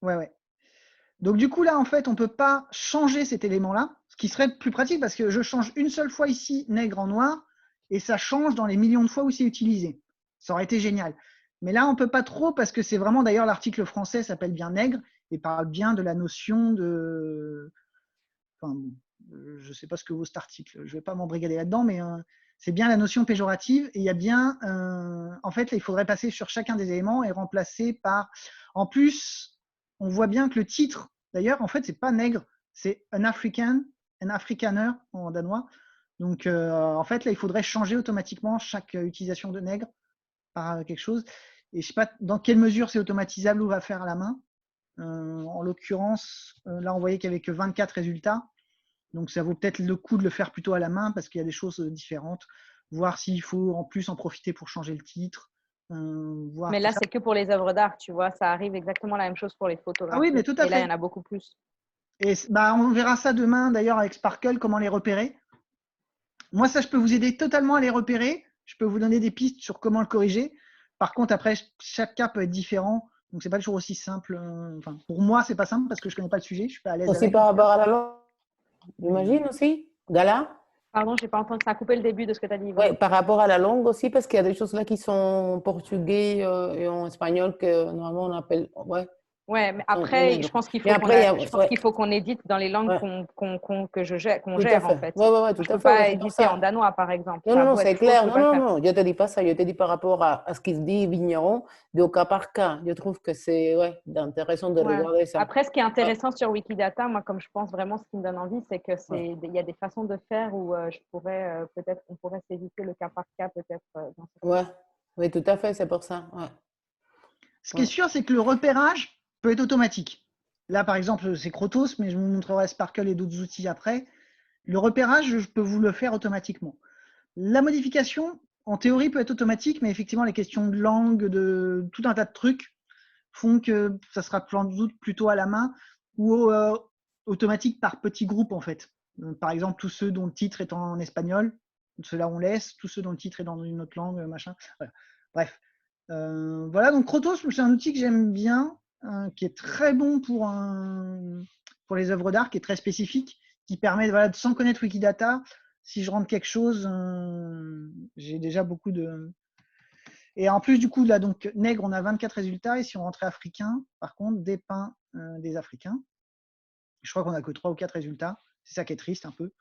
Ouais. Donc du coup, là, en fait, on ne peut pas changer cet élément-là, ce qui serait plus pratique parce que je change une seule fois ici nègre en noir et ça change dans les millions de fois où c'est utilisé. Ça aurait été génial. Mais là, on ne peut pas trop parce que c'est vraiment, d'ailleurs, l'article français s'appelle bien nègre et parle bien de la notion de… Enfin, je ne sais pas ce que vaut cet article, je ne vais pas m'embrigader là-dedans, mais c'est bien la notion péjorative et il y a bien… en fait, là, il faudrait passer sur chacun des éléments et remplacer par… En plus, on voit bien que le titre, d'ailleurs, en fait, c'est pas nègre, c'est un Afrikaner en danois. Donc, en fait, là, il faudrait changer automatiquement chaque utilisation de nègre par quelque chose. Et je ne sais pas dans quelle mesure c'est automatisable ou va faire à la main. En l'occurrence, là, on voyait qu'il n'y avait que 24 résultats. Donc, ça vaut peut-être le coup de le faire plutôt à la main parce qu'il y a des choses différentes. Voir s'il faut en plus en profiter pour changer le titre. Voir Mais tout là, ça. c'est que pour les œuvres d'art, tu vois. Ça arrive exactement la même chose pour les Ah oui, photographies. mais tout à Et là, il y fait. en a beaucoup plus. Et on verra ça demain d'ailleurs avec Sparkle, comment les repérer. Moi, ça, je peux vous aider totalement à les repérer. Je peux vous donner des pistes sur comment le corriger. Par contre, après, chaque cas peut être différent. Donc, c'est pas toujours aussi simple. Enfin, pour moi, c'est pas simple parce que je connais pas le sujet. Je suis pas à l'aise Aussi avec. par rapport à la langue, j'imagine aussi. Gala? Pardon, je n'ai pas entendu. Ça a coupé le début de ce que tu as dit. Oui, par rapport à la langue aussi, parce qu'il y a des choses là qui sont en portugais et en espagnol que normalement on appelle. Ouais. Ouais, mais En après, je nègre. pense qu'il Mais faut après, il y a, je pense ouais, qu'il faut qu'on édite dans les langues ouais, qu'on tout à gère, en fait. fait. Ouais, Je tout ne à peux fait. Ouais, pas c'est pour éditer en ça. danois, par exemple. Non, Ça a non, beau être c'est faux, je clair. ne peux Non, pas le non, faire. non, je te dis pas ça. Je te dis par rapport à ce qui se dit vigneron, de au cas par cas. Je trouve que c'est intéressant de Ouais. regarder ça. Après, ce qui est Ouais, intéressant sur Wikidata, moi, comme je pense vraiment, ce qui me donne envie, c'est que il y a des façons de faire où je pourrais peut-être, on pourrait s'éviter le cas par cas, peut-être. ouais, oui, tout à fait, c'est pour ça. Ouais. Ce qui est sûr, c'est que le repérage peut être automatique. Là, par exemple, c'est Crotos, mais je vous montrerai Sparkle et d'autres outils après. Le repérage, je peux vous le faire automatiquement. La modification, en théorie, peut être automatique, mais effectivement, les questions de langue, de tout un tas de trucs font que ça sera sans doute plutôt à la main ou automatique par petits groupes, en fait. Par exemple, tous ceux dont le titre est en espagnol, ceux-là on laisse, tous ceux dont le titre est dans une autre langue, machin. Voilà. Bref. Voilà, donc Crotos, c'est un outil que j'aime bien, qui est très bon pour les œuvres d'art, qui est très spécifique, qui permet, voilà, sans connaître Wikidata, si je rentre quelque chose, j'ai déjà beaucoup de… Et en plus, du coup, là, donc, nègre, on a 24 résultats, et si on rentrait africain, par contre, dépeint des Africains, je crois qu'on a que 3 ou 4 résultats, c'est ça qui est triste un peu,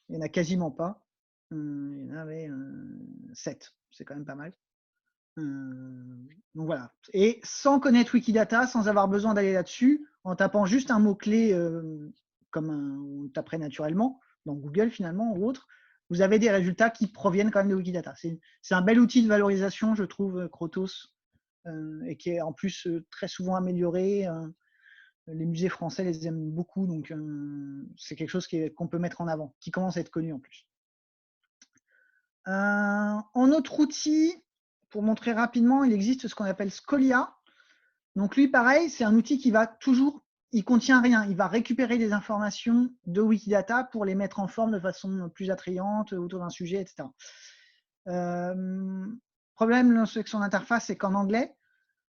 il n'y en a quasiment pas, il y en avait 7, c'est quand même pas mal. Donc voilà. Et sans connaître Wikidata, sans avoir besoin d'aller là-dessus, en tapant juste un mot-clé comme on taperait naturellement, dans Google finalement ou autre, vous avez des résultats qui proviennent quand même de Wikidata. C'est un bel outil de valorisation, je trouve, Crotos, et qui est en plus très souvent amélioré. Les musées français les aiment beaucoup, donc c'est quelque chose qu'on peut mettre en avant, qui commence à être connu en plus. En autre outil, pour montrer rapidement, il existe ce qu'on appelle Scholia. Donc lui, pareil, c'est un outil qui va toujours, il contient rien, il va récupérer des informations de Wikidata pour les mettre en forme de façon plus attrayante autour d'un sujet, etc. Problème avec son interface, c'est qu'en anglais,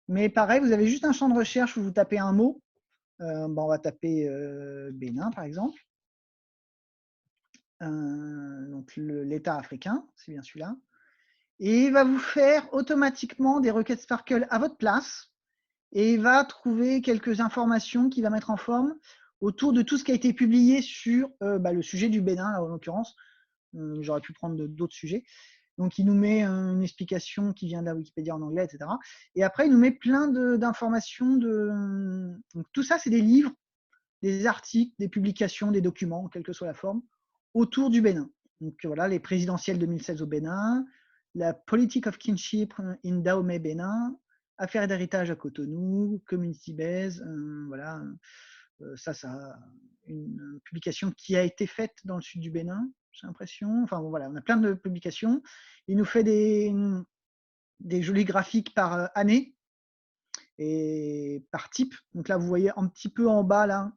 mais pareil, vous avez juste un champ de recherche où vous tapez un mot. On va taper Bénin, par exemple. Donc l'État africain, c'est bien celui-là. Et il va vous faire automatiquement des requêtes Sparkle à votre place. Et il va trouver quelques informations qu'il va mettre en forme autour de tout ce qui a été publié sur le sujet du Bénin, là, en l'occurrence. J'aurais pu prendre d'autres sujets. Donc, il nous met une explication qui vient de la Wikipédia en anglais, etc. Et après, il nous met plein d'informations. Donc, tout ça, c'est des livres, des articles, des publications, des documents, quelle que soit la forme, autour du Bénin. Donc, voilà, les présidentielles 2016 au Bénin, la Politic of Kinship in Dahomey, Bénin, Affaires d'héritage à Cotonou, Community Base, voilà. Ça, une publication qui a été faite dans le sud du Bénin, j'ai l'impression. Enfin, bon, voilà, on a plein de publications. Il nous fait des jolis graphiques par année et par type. Donc là, vous voyez un petit peu en bas, là,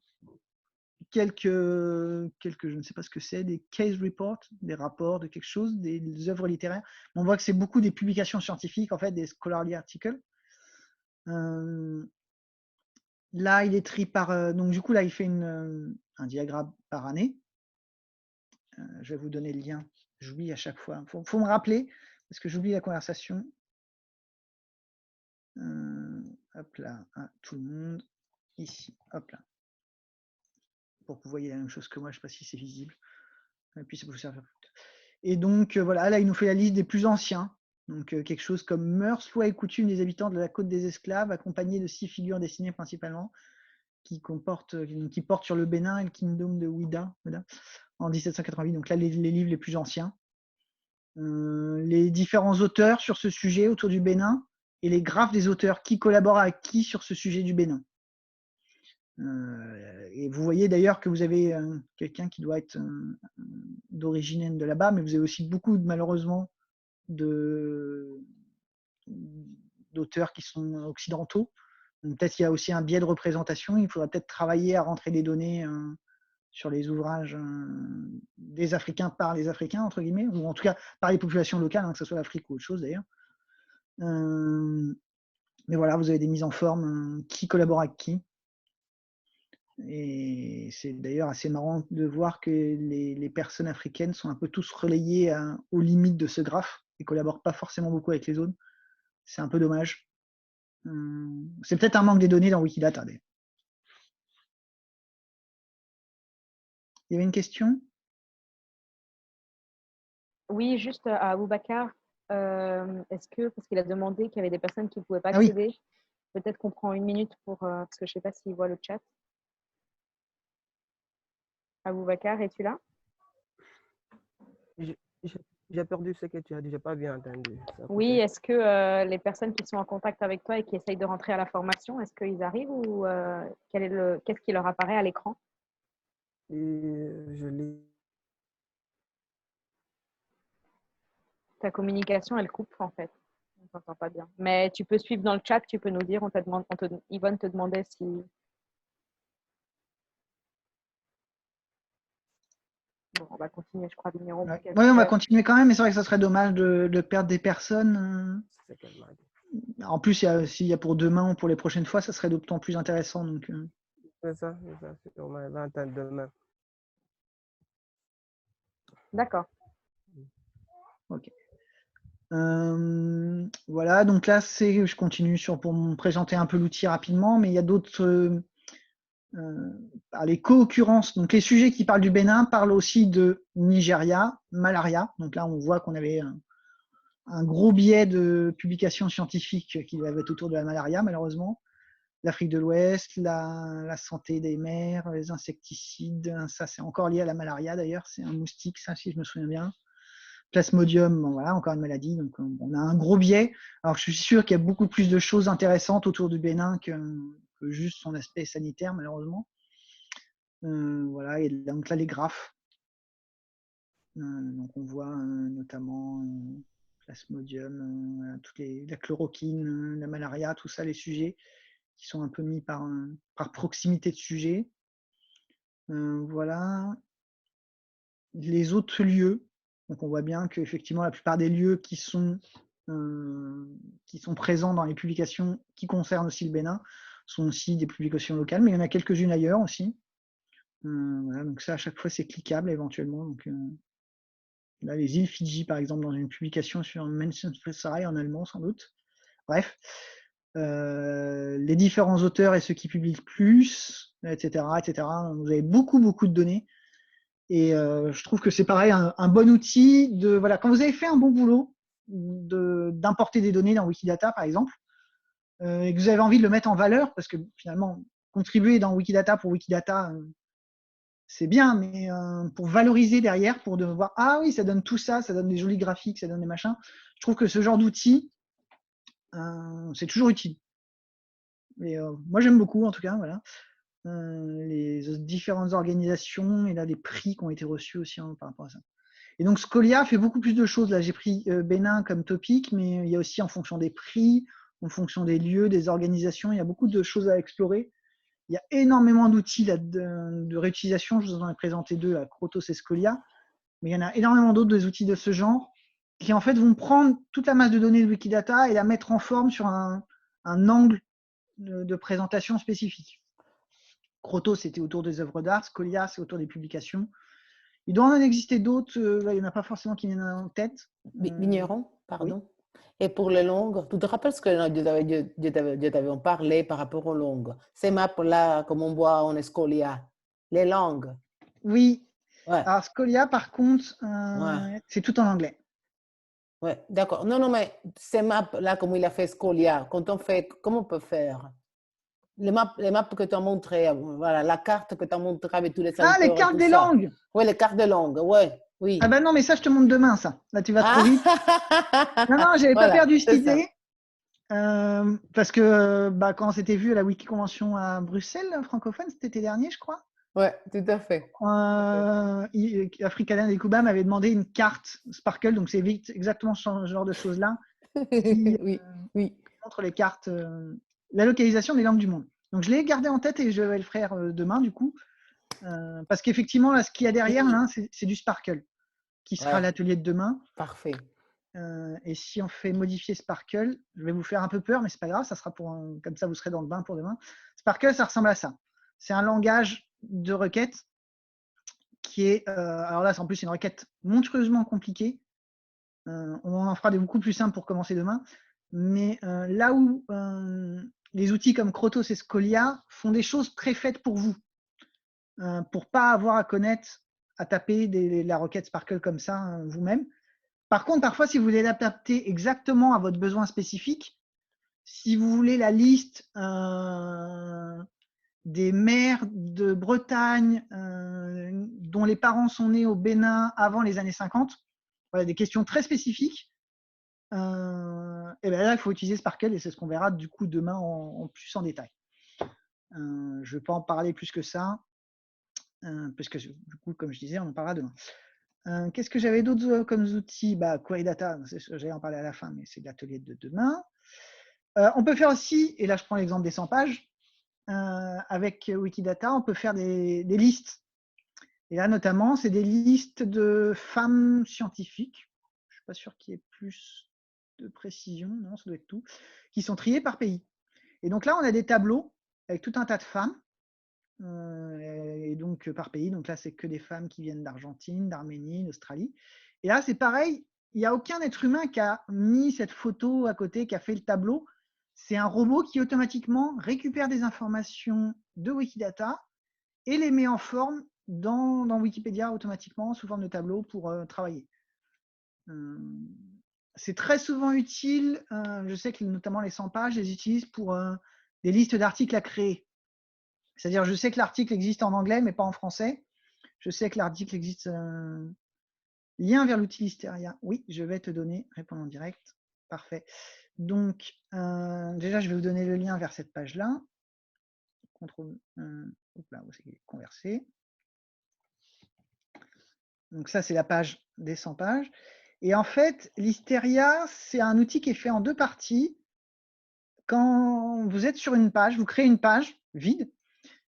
quelques je ne sais pas ce que c'est, des case reports, des rapports de quelque chose, des œuvres littéraires. On voit que c'est beaucoup des publications scientifiques, en fait, des scholarly articles. Là, il est tri par... donc, du coup, là, il fait un diagramme par année. Je vais vous donner le lien. J'oublie à chaque fois. Faut me rappeler, parce que j'oublie la conversation. Hop là, tout le monde. Ici, hop là. Pour que vous voyez la même chose que moi, je ne sais pas si c'est visible. Et puis, ça peut vous servir. Et donc, voilà, là, il nous fait la liste des plus anciens. Donc, quelque chose comme mœurs, lois et coutumes des habitants de la côte des esclaves, accompagnés de 6 figures dessinées principalement, qui portent sur le Bénin et le Kingdom de Ouida, en 1788. Donc là, les livres les plus anciens. Les différents auteurs sur ce sujet autour du Bénin et les graphes des auteurs qui collaborent avec qui sur ce sujet du Bénin. Et vous voyez d'ailleurs que vous avez quelqu'un qui doit être d'origine de là-bas, mais vous avez aussi beaucoup, malheureusement, d'auteurs qui sont occidentaux. Peut-être qu'il y a aussi un biais de représentation. Il faudra peut-être travailler à rentrer des données sur les ouvrages des Africains par les Africains, entre guillemets, ou en tout cas par les populations locales, hein, que ce soit l'Afrique ou autre chose d'ailleurs. Mais voilà, vous avez des mises en forme, qui collabore avec qui. Et c'est d'ailleurs assez marrant de voir que les personnes africaines sont un peu tous relayées aux limites de ce graphe et ne collaborent pas forcément beaucoup avec les autres. C'est un peu dommage. C'est peut-être un manque des données dans Wikidata. Il y avait une question? Oui, juste à Aboubacar, est-ce que, parce qu'il a demandé qu'il y avait des personnes qui ne pouvaient pas accéder, peut-être qu'on prend une minute pour, parce que je ne sais pas s'il voit le chat. Aboubacar, es-tu là? J'ai perdu ce que tu as dit, je n'ai pas bien entendu. Oui, est-ce que les personnes qui sont en contact avec toi et qui essayent de rentrer à la formation, est-ce qu'ils arrivent ou qu'est-ce qui leur apparaît à l'écran? Je lis. Ta communication, elle coupe en fait. On ne t'entend pas bien. Mais tu peux suivre dans le chat, tu peux nous dire, Yvonne te demandait si... Bon, on va continuer, je crois, numéro. Oui, on va continuer quand même, mais c'est vrai que ça serait dommage de perdre des personnes. En plus, s'il y a pour demain ou pour les prochaines fois, ça serait d'autant plus intéressant. C'est ça, on va entendre demain. D'accord. Ok. Voilà, donc là, je continue pour me présenter un peu l'outil rapidement, mais il y a d'autres... les co-occurrences, donc les sujets qui parlent du Bénin parlent aussi de Nigeria, malaria. Donc là, on voit qu'on avait un gros biais de publications scientifiques qui va être autour de la malaria, malheureusement. l'Afrique de l'Ouest, la santé des mers, les insecticides. Ça, c'est encore lié à la malaria d'ailleurs. C'est un moustique, ça, si je me souviens bien. Plasmodium, bon, voilà, encore une maladie. Donc, on a un gros biais. Alors, je suis sûr qu'il y a beaucoup plus de choses intéressantes autour du Bénin que juste son aspect sanitaire, malheureusement. Voilà, et donc là, les graphes. Donc, on voit notamment Plasmodium, la chloroquine, la malaria, tout ça, les sujets qui sont un peu mis par proximité de sujet. Voilà. Les autres lieux. Donc, on voit bien qu'effectivement, la plupart des lieux qui sont présents dans les publications qui concernent aussi le Bénin sont aussi des publications locales, mais il y en a quelques-unes ailleurs aussi. Voilà, donc ça, à chaque fois, c'est cliquable éventuellement. Donc, là, les îles Fidji, par exemple, dans une publication sur Menschenfresserei en allemand, sans doute. Bref, les différents auteurs et ceux qui publient plus, etc., etc. Vous avez beaucoup, beaucoup de données. Et je trouve que c'est pareil, un bon outil de, voilà, quand vous avez fait un bon boulot d'importer des données dans Wikidata, par exemple, et que vous avez envie de le mettre en valeur, parce que finalement, contribuer dans Wikidata pour Wikidata, c'est bien, mais pour valoriser derrière, pour de voir, ah oui, ça donne tout ça, ça donne des jolis graphiques, ça donne des machins, je trouve que ce genre d'outil, c'est toujours utile. Et moi, j'aime beaucoup, en tout cas, voilà. Les différentes organisations et là, les prix qui ont été reçus aussi par rapport à ça. Et donc, Scholia fait beaucoup plus de choses. Là, j'ai pris Bénin comme topic, mais il y a aussi en fonction des prix, en fonction des lieux, des organisations, il y a beaucoup de choses à explorer. Il y a énormément d'outils de réutilisation. Je vous en ai présenté deux, à Crotos et Scholia, mais il y en a énormément d'autres, des outils de ce genre, qui en fait vont prendre toute la masse de données de Wikidata et la mettre en forme sur un angle de présentation spécifique. Crotos, c'était autour des œuvres d'art. Scholia, c'est autour des publications. Il doit en exister d'autres. Il n'y en a pas forcément qui viennent en tête. Vigneron, pardon. Oui. Et pour les langues, tu te rappelles ce que je t'avais parlé par rapport aux langues? Ces maps-là, comme on voit en Scholia, les langues. Oui. Ouais. Alors, Scholia, par contre, c'est tout en anglais. Oui, d'accord. Non, non, mais ces maps-là, comme il a fait Scholia, quand on fait, comment on peut faire? Les maps que tu as montrées, voilà, la carte que tu as montrée avec tous les secteurs. Ah, les cartes des langues. Oui, les cartes des langues, ouais, oui. Ah ben non, mais ça, je te montre demain, ça. Là, tu vas trop vite. Non, non, j'avais pas perdu cette idée. Parce que quand on s'était vu à la Wiki Convention à Bruxelles, francophone, c'était l'été dernier, je crois. Ouais, tout à fait. Africaland et Kuba m'avaient demandé une carte Sparkle, donc c'est exactement ce genre de choses-là. Oui, oui. Montre les cartes, la localisation des langues du monde. Donc je l'ai gardé en tête et je vais le faire demain du coup. Parce qu'effectivement, là, ce qu'il y a derrière, là, c'est du Sparkle, qui sera l'atelier de demain. Parfait. Et si on fait modifier Sparkle, je vais vous faire un peu peur, mais c'est pas grave, ça sera comme ça vous serez dans le bain pour demain. Sparkle, ça ressemble à ça. C'est un langage de requête qui est, alors là, en plus, c'est une requête monstrueusement compliquée. On en fera des beaucoup plus simples pour commencer demain. Mais là où les outils comme Crotos et Scholia font des choses préfaites pour vous, pour pas avoir à connaître, à taper la requête Sparkle comme ça vous-même. Par contre, parfois, si vous voulez l'adapter exactement à votre besoin spécifique, si vous voulez la liste des maires de Bretagne dont les parents sont nés au Bénin avant les années 50, voilà, des questions très spécifiques, et bien là, il faut utiliser Sparkle et c'est ce qu'on verra du coup demain en plus en détail. Je ne vais pas en parler plus que ça, parce que du coup, comme je disais, on en parlera demain. Qu'est-ce que j'avais d'autres comme outils? Query Data, j'allais en parler à la fin, mais c'est l'atelier de demain. On peut faire aussi, et là je prends l'exemple des 100 pages, avec Wikidata, on peut faire des listes. Et là notamment, c'est des listes de femmes scientifiques. Je ne suis pas sûr qu'il y ait plus de précision, non, ça doit être tout, qui sont triées par pays. Et donc là, on a des tableaux avec tout un tas de femmes. Et donc par pays, donc là c'est que des femmes qui viennent d'Argentine, d'Arménie, d'Australie. Et là c'est pareil, il n'y a aucun être humain qui a mis cette photo à côté, qui a fait le tableau. C'est un robot qui automatiquement récupère des informations de Wikidata et les met en forme dans Wikipédia automatiquement sous forme de tableau pour travailler. C'est très souvent utile, je sais que notamment les 100 pages, je les utilise pour des listes d'articles à créer. C'est-à-dire, je sais que l'article existe en anglais, mais pas en français. Je sais que l'article existe. Lien vers l'outil Listeria. Oui, je vais te donner, répondre en direct. Parfait. Donc, déjà, je vais vous donner le lien vers cette page-là. Contrôle. Hop là, où c'est qu'il est conversé. Donc ça, c'est la page des 100 pages. Et en fait, Listeria, c'est un outil qui est fait en 2 parties. Quand vous êtes sur une page, vous créez une page vide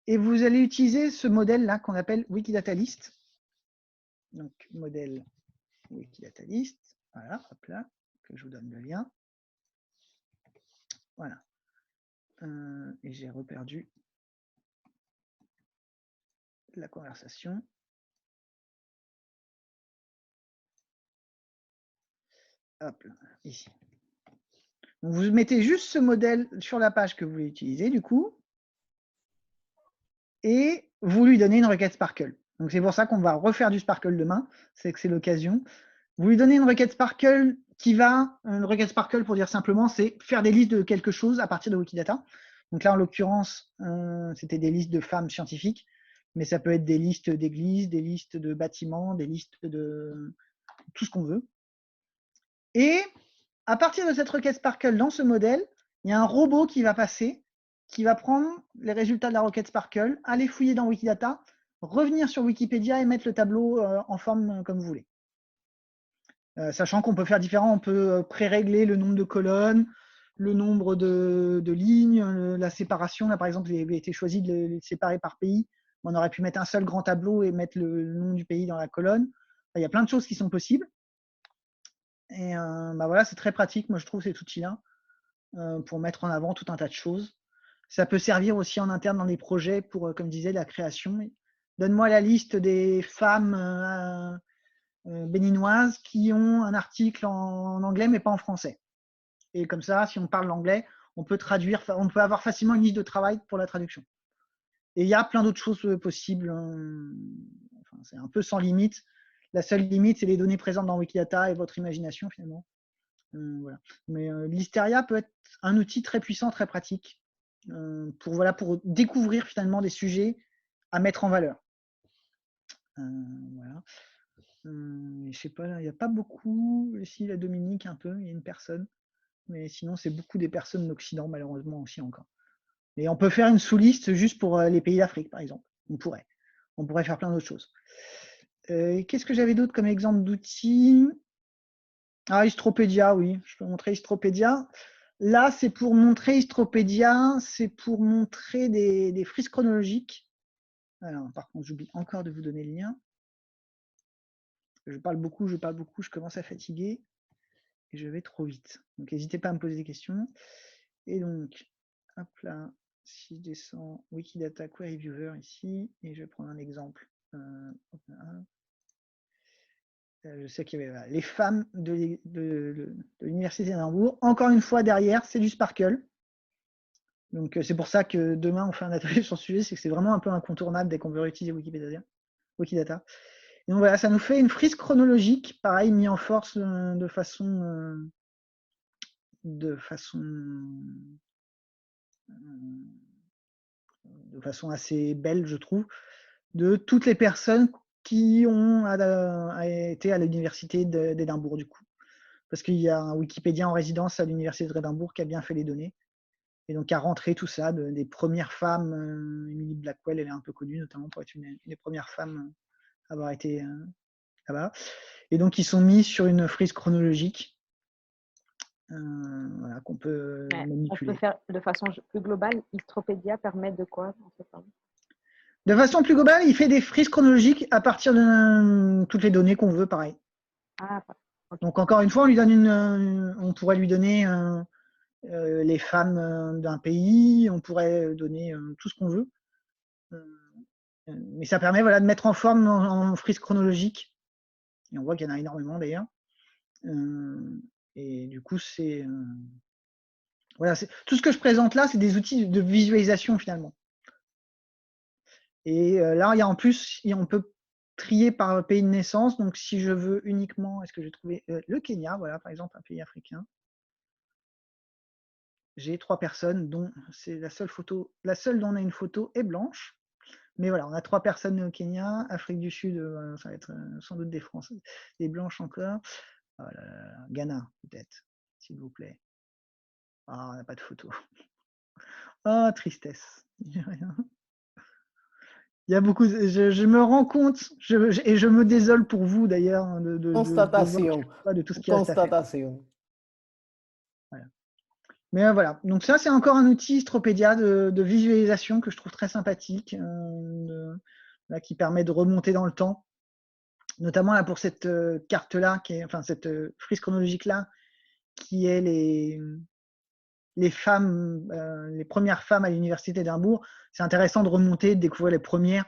et vous allez utiliser ce modèle-là qu'on appelle Wikidata List. Donc, modèle Wikidata List. Voilà, hop là, que je vous donne le lien. Voilà. Et j'ai reperdu la conversation. Hop là, ici. Donc, vous mettez juste ce modèle sur la page que vous voulez utiliser, du coup, et vous lui donnez une requête Sparkle. Donc, c'est pour ça qu'on va refaire du Sparkle demain, c'est que c'est l'occasion. Vous lui donnez une requête Sparkle une requête Sparkle pour dire simplement, c'est faire des listes de quelque chose à partir de Wikidata. Donc là, en l'occurrence, c'était des listes de femmes scientifiques, mais ça peut être des listes d'églises, des listes de bâtiments, des listes de tout ce qu'on veut. Et à partir de cette requête Sparkle dans ce modèle, il y a un robot qui va passer, qui va prendre les résultats de la requête Sparkle, aller fouiller dans Wikidata, revenir sur Wikipédia et mettre le tableau en forme comme vous voulez. Sachant qu'on peut faire différent, on peut pré-régler le nombre de colonnes, le nombre de lignes, la séparation. Là, par exemple, il avait été choisi de les séparer par pays. On aurait pu mettre un seul grand tableau et mettre le nom du pays dans la colonne. Enfin, il y a plein de choses qui sont possibles. Et bah voilà, c'est très pratique, moi je trouve, cet outil-là, pour mettre en avant tout un tas de choses. Ça peut servir aussi en interne dans des projets pour, comme je disais, la création. Donne-moi la liste des femmes béninoises qui ont un article en anglais mais pas en français. Et comme ça, si on parle l'anglais, on peut traduire, on peut avoir facilement une liste de travail pour la traduction. Et il y a plein d'autres choses possibles. Enfin, c'est un peu sans limite. La seule limite, c'est les données présentes dans Wikidata et votre imagination finalement. Voilà. Mais Listeria peut être un outil très puissant, très pratique pour découvrir finalement des sujets à mettre en valeur. Voilà. Je sais pas, il n'y a pas beaucoup. Si, la Dominique, un peu, il y a une personne. Mais sinon, c'est beaucoup des personnes d'Occident, malheureusement, aussi encore. Et on peut faire une sous-liste juste pour les pays d'Afrique, par exemple. On pourrait faire plein d'autres choses. Qu'est-ce que j'avais d'autre comme exemple d'outils? Ah, Histropédia, oui, je peux montrer Histropédia. Là, c'est pour montrer Histropédia, c'est pour montrer des frises chronologiques. Alors, par contre, j'oublie encore de vous donner le lien. Je parle beaucoup, je commence à fatiguer et je vais trop vite. Donc, n'hésitez pas à me poser des questions. Et donc, hop là, si je descends Wikidata Query Viewer ici, et je vais prendre un exemple. Je sais qu'il y avait les femmes de l'Université d'Édimbourg. Encore une fois, derrière, c'est du Sparkle. Donc, c'est pour ça que demain, on fait un atelier sur ce sujet, c'est que c'est vraiment un peu incontournable dès qu'on veut réutiliser Wikidata. Et donc voilà, ça nous fait une frise chronologique, pareil, mis en force de façon assez belle, je trouve, de toutes les personnes qui ont été à l'université d'Édimbourg, du coup. Parce qu'il y a un Wikipédien en résidence à l'université d'Édimbourg qui a bien fait les données. Et donc, à rentrer tout ça, des premières femmes, Emily Blackwell, elle est un peu connue, notamment pour être une des premières femmes à avoir été là-bas. Et donc, ils sont mis sur une frise chronologique voilà, qu'on peut manipuler. On peut faire de façon plus globale. Histropédia permet de quoi en fait, de façon plus globale, il fait des frises chronologiques à partir de toutes les données qu'on veut, pareil. Ah, okay. Donc, encore une fois, on pourrait lui donner les femmes d'un pays, on pourrait donner tout ce qu'on veut. Mais ça permet de mettre en forme en frise chronologique. Et on voit qu'il y en a énormément d'ailleurs. Et du coup, c'est voilà, tout ce que je présente là, c'est des outils de visualisation finalement. Et là, il y a en plus, on peut trier par pays de naissance. Donc, si je veux uniquement, est-ce que j'ai trouvé le Kenya, voilà, par exemple, un pays africain. j'ai 3 personnes dont c'est la seule dont on a une photo est blanche. Mais voilà, on a 3 personnes nées au Kenya, Afrique du Sud, ça va être sans doute des Français, des blanches encore. Oh là là, Ghana, peut-être, s'il vous plaît. Ah, on n'a pas de photo. Oh, tristesse. Il y a beaucoup, je me rends compte, et je me désole pour vous d'ailleurs, hein, de voir Constatation. de tout ce qui reste à faire. Constatation. Voilà. Mais voilà, donc ça c'est encore un outil Stropédia de visualisation que je trouve très sympathique, là, qui permet de remonter dans le temps, notamment là pour cette carte-là, enfin cette frise chronologique-là, qui est les femmes, les premières femmes à l'université d'Édimbourg. C'est intéressant de remonter, de découvrir les premières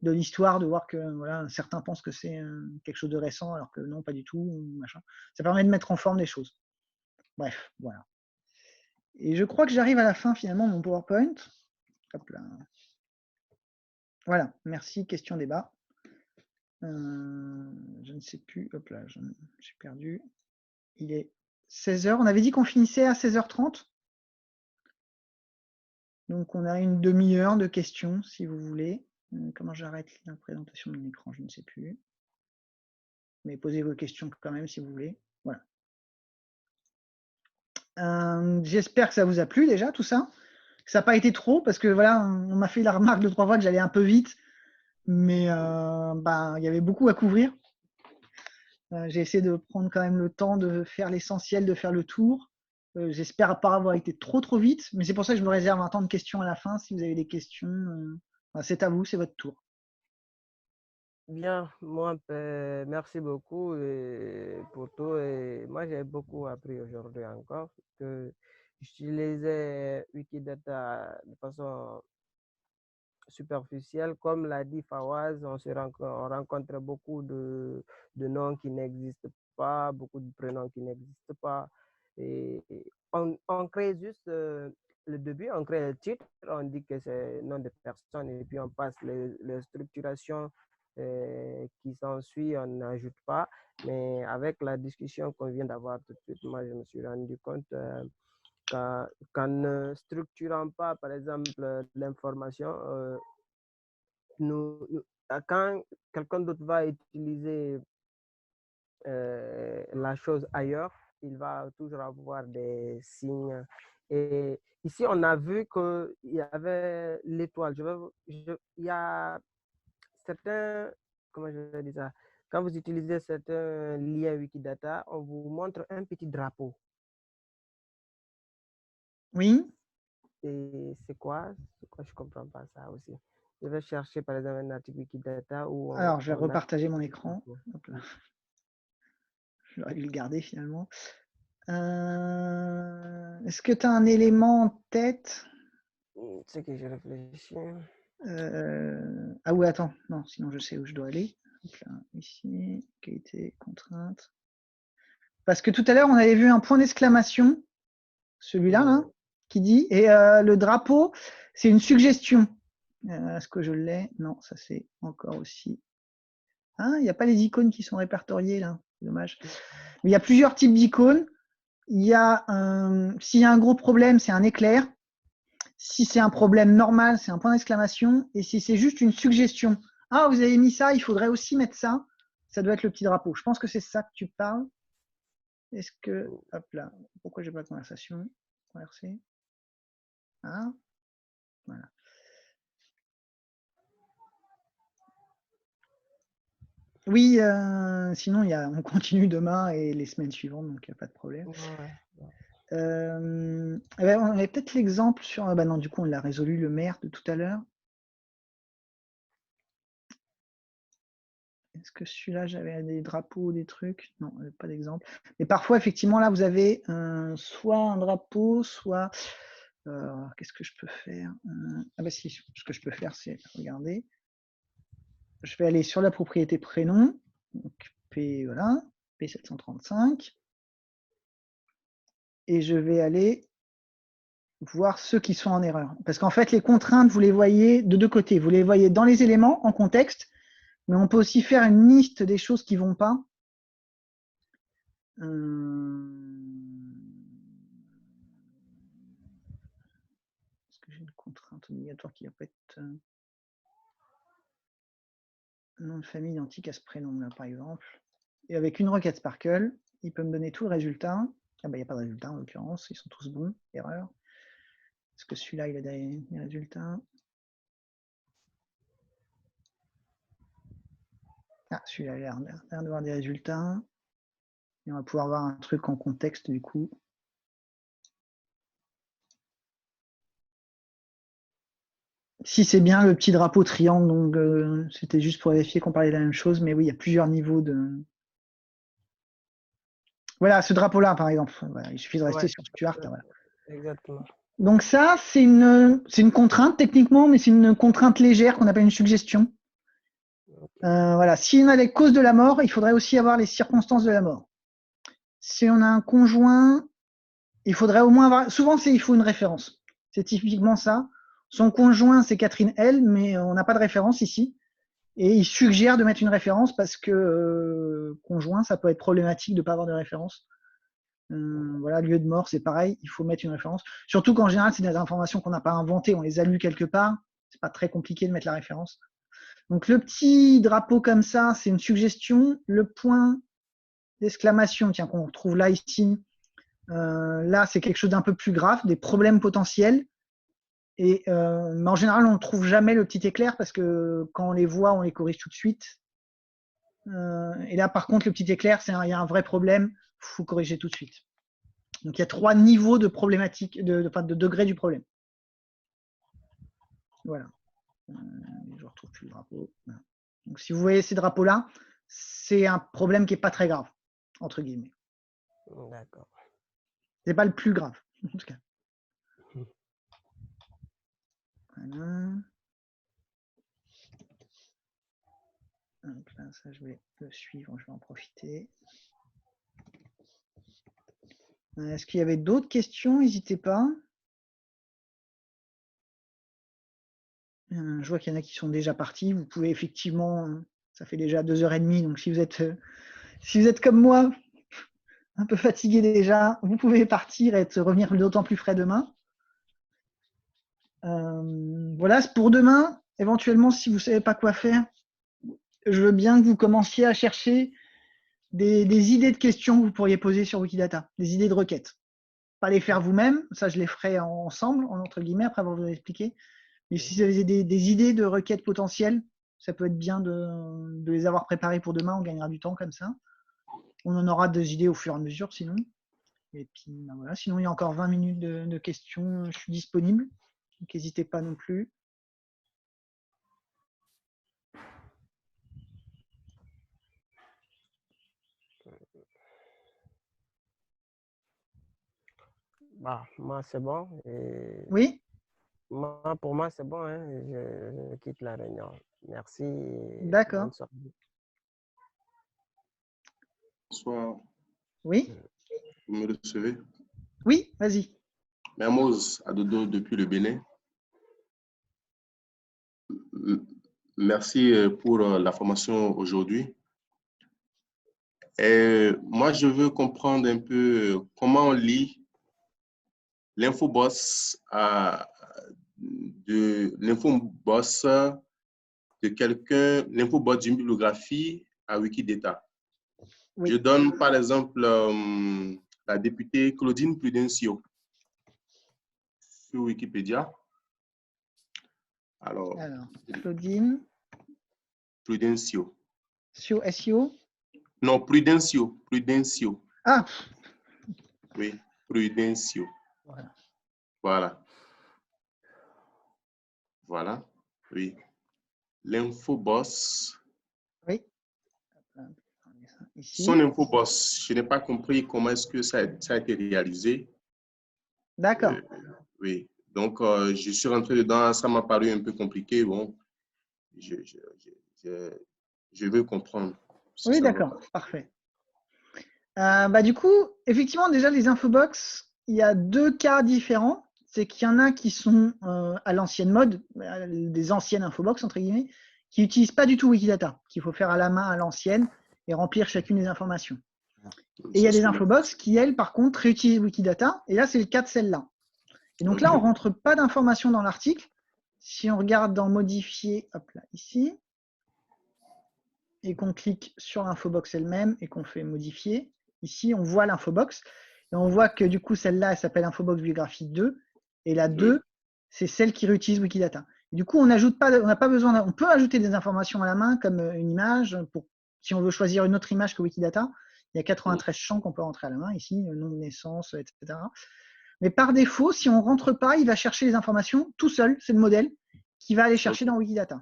de l'histoire, de voir que voilà, certains pensent que c'est quelque chose de récent, alors que non, pas du tout. Machin. Ça permet de mettre en forme les choses. Bref, voilà. Et je crois que j'arrive à la fin finalement de mon PowerPoint. Hop là. Voilà, merci, question débat. Je ne sais plus, hop là, j'ai perdu. Il est 16h, on avait dit qu'on finissait à 16h30. Donc on a une demi-heure de questions si vous voulez. Comment j'arrête la présentation de mon écran, je ne sais plus. Mais posez vos questions quand même si vous voulez. Voilà. J'espère que ça vous a plu déjà, tout ça. Ça n'a pas été trop, parce que voilà, on m'a fait la remarque 2-3 fois que j'allais un peu vite, mais il y avait beaucoup à couvrir. J'ai essayé de prendre quand même le temps de faire l'essentiel, de faire le tour. J'espère pas avoir été trop vite, mais c'est pour ça que je me réserve un temps de questions à la fin. Si vous avez des questions, c'est à vous, c'est votre tour. Bien, moi, merci beaucoup pour tout. Et moi, j'ai beaucoup appris aujourd'hui encore que j'utilisais Wikidata de façon superficielle. Comme l'a dit Fawaz, on rencontre beaucoup de noms qui n'existent pas, beaucoup de prénoms qui n'existent pas. Et on crée juste le début, on crée le titre, on dit que c'est le nom de personne et puis on passe les structurations qui s'ensuit, on n'ajoute pas. Mais avec la discussion qu'on vient d'avoir tout de suite, moi, je me suis rendu compte qu'en ne structurant pas, par exemple, l'information, quand quelqu'un d'autre va utiliser la chose ailleurs, il va toujours avoir des signes. Et ici, on a vu qu'il y avait l'étoile. Il y a certains, comment je vais dire ça, quand vous utilisez certains liens Wikidata, on vous montre un petit drapeau. Oui. Et c'est quoi? Je ne comprends pas ça aussi. Je vais chercher par exemple un article Wikidata où alors, je vais repartager mon écran. Hop là. J'aurais dû le garder finalement. Est-ce que tu as un élément en tête? C'est que je réfléchis. Ah oui, attends. Non, sinon je sais où je dois aller. Donc là, ici, qualité, contrainte. Parce que tout à l'heure, on avait vu un point d'exclamation, celui-là, là, qui dit, et le drapeau, c'est une suggestion. Est-ce que je l'ai? Non, ça c'est encore aussi. Ah, il n'y a pas les icônes qui sont répertoriées là, dommage. Mais il y a plusieurs types d'icônes. Il y a s'il y a un gros problème, c'est un éclair. Si c'est un problème normal, c'est un point d'exclamation. Et si c'est juste une suggestion, ah, vous avez mis ça, il faudrait aussi mettre ça, ça doit être le petit drapeau. Je pense que c'est ça que tu parles. Est-ce que, hop là, pourquoi j'ai pas de conversation? Converser. Ah, voilà. Oui, sinon on continue demain et les semaines suivantes, donc il n'y a pas de problème. On avait peut-être l'exemple sur. Non, du coup, on l'a résolu, le maire de tout à l'heure. Est-ce que celui-là, j'avais des drapeaux, des trucs? Non, pas d'exemple. Mais parfois, effectivement, là, vous avez soit un drapeau, soit. Qu'est-ce que je peux faire? Ah bah si, ce que je peux faire, c'est, regardez, je vais aller sur la propriété prénom, donc voilà, P735, et je vais aller voir ceux qui sont en erreur. Parce qu'en fait, les contraintes, vous les voyez de deux côtés. Vous les voyez dans les éléments, en contexte, mais on peut aussi faire une liste des choses qui ne vont pas. une contrainte obligatoire qui va pas être nom de famille identique à ce prénom-là, par exemple. Et avec une requête Sparkle, il peut me donner tout le résultat. Ah bah, il n'y a pas de résultat en l'occurrence, ils sont tous bons, erreur. Est-ce que celui-là, il a des résultats? Ah, celui-là, il a l'air d'avoir des résultats. Et on va pouvoir voir un truc en contexte du coup. Si c'est bien le petit drapeau triangle, donc c'était juste pour vérifier qu'on parlait de la même chose, mais oui, il y a plusieurs niveaux de. Voilà, ce drapeau-là, par exemple. Voilà, il suffit de rester sur Stuart. Là, voilà. Exactement. Donc ça, c'est une contrainte techniquement, mais c'est une contrainte légère qu'on appelle une suggestion. Voilà. Si on a les causes de la mort, il faudrait aussi avoir les circonstances de la mort. Si on a un conjoint, il faudrait au moins avoir. Souvent, il faut une référence. C'est typiquement ça. Son conjoint, c'est Catherine L, mais on n'a pas de référence ici. Et il suggère de mettre une référence parce que conjoint, ça peut être problématique de ne pas avoir de référence. Voilà, lieu de mort, c'est pareil, il faut mettre une référence. Surtout qu'en général, c'est des informations qu'on n'a pas inventées, on les a lues quelque part. C'est pas très compliqué de mettre la référence. Donc le petit drapeau comme ça, c'est une suggestion. Le point d'exclamation, tiens, qu'on retrouve là, ici, là, c'est quelque chose d'un peu plus grave, des problèmes potentiels. Mais en général, on ne trouve jamais le petit éclair parce que quand on les voit, on les corrige tout de suite. Et là, par contre, le petit éclair, il y a un vrai problème, il faut corriger tout de suite. Donc, il y a 3 niveaux de problématique, de degré du problème. Voilà. Je ne retrouve plus le drapeau. Voilà. Donc, si vous voyez ces drapeaux-là, c'est un problème qui n'est pas très grave, entre guillemets. D'accord. C'est pas le plus grave, en tout cas. Voilà. Donc là, ça, je vais le suivre, je vais en profiter. Est-ce qu'il y avait d'autres questions? N'hésitez pas. Je vois qu'il y en a qui sont déjà partis. Vous pouvez effectivement, ça fait déjà 2h30, donc si vous êtes comme moi, un peu fatigué déjà, vous pouvez partir et revenir d'autant plus frais demain. Voilà, pour demain, éventuellement, si vous ne savez pas quoi faire, je veux bien que vous commenciez à chercher des idées de questions que vous pourriez poser sur Wikidata, des idées de requêtes. Pas les faire vous-même, ça je les ferai ensemble, entre guillemets, après avoir vous expliqué. Mais si vous avez des idées de requêtes potentielles, ça peut être bien de les avoir préparées pour demain, on gagnera du temps comme ça. On en aura des idées au fur et à mesure sinon. Et puis ben voilà, sinon il y a encore 20 minutes de questions, je suis disponible. Donc n'hésitez pas non plus. Bah, moi, c'est bon. Et Oui? pour moi, c'est bon. Hein. Je quitte la réunion. Merci. D'accord. Bonne soirée. Bonsoir. Oui? Vous me recevez? Oui, vas-y. Mermoz Adodo depuis le Bénin. Merci pour la formation aujourd'hui. Moi, je veux comprendre un peu comment on lit l'infoboss de quelqu'un, l'infoboss d'une bibliographie à Wikidata. Oui. Je donne par exemple la députée Claudine Prudencio sur Wikipédia. Alors Claudine Prudencio. Sur SEO? Non, Prudencio. Ah! Oui, Prudencio. Voilà. Voilà. Oui. L'infoboss. Oui. Ici. Son infoboss, je n'ai pas compris comment est-ce que ça a été réalisé. D'accord. Oui. Donc, je suis rentré dedans, ça m'a paru un peu compliqué. Bon, je veux comprendre. Si oui, d'accord. Parfait. Du coup, effectivement, déjà, les infobox, il y a 2 cas différents. C'est qu'il y en a qui sont à l'ancienne mode, des anciennes infobox, entre guillemets, qui n'utilisent pas du tout Wikidata, qu'il faut faire à la main à l'ancienne et remplir chacune des informations. Et il y a des infobox qui, elles, par contre, réutilisent Wikidata. Et là, c'est le cas de celle-là. Et donc là, on ne rentre pas d'informations dans l'article. Si on regarde dans modifier, hop là, ici, et qu'on clique sur l'infobox elle-même et qu'on fait modifier, ici, on voit l'infobox. Et on voit que du coup, celle-là, elle s'appelle Infobox Biographie 2. Et la 2, c'est celle qui réutilise Wikidata. Et du coup, on n'a pas besoin, on peut ajouter des informations à la main, comme une image, si on veut choisir une autre image que Wikidata. Il y a 93 champs qu'on peut rentrer à la main, ici, nom de naissance, etc. Mais par défaut, si on ne rentre pas, il va chercher les informations tout seul, c'est le modèle, qui va aller chercher dans Wikidata.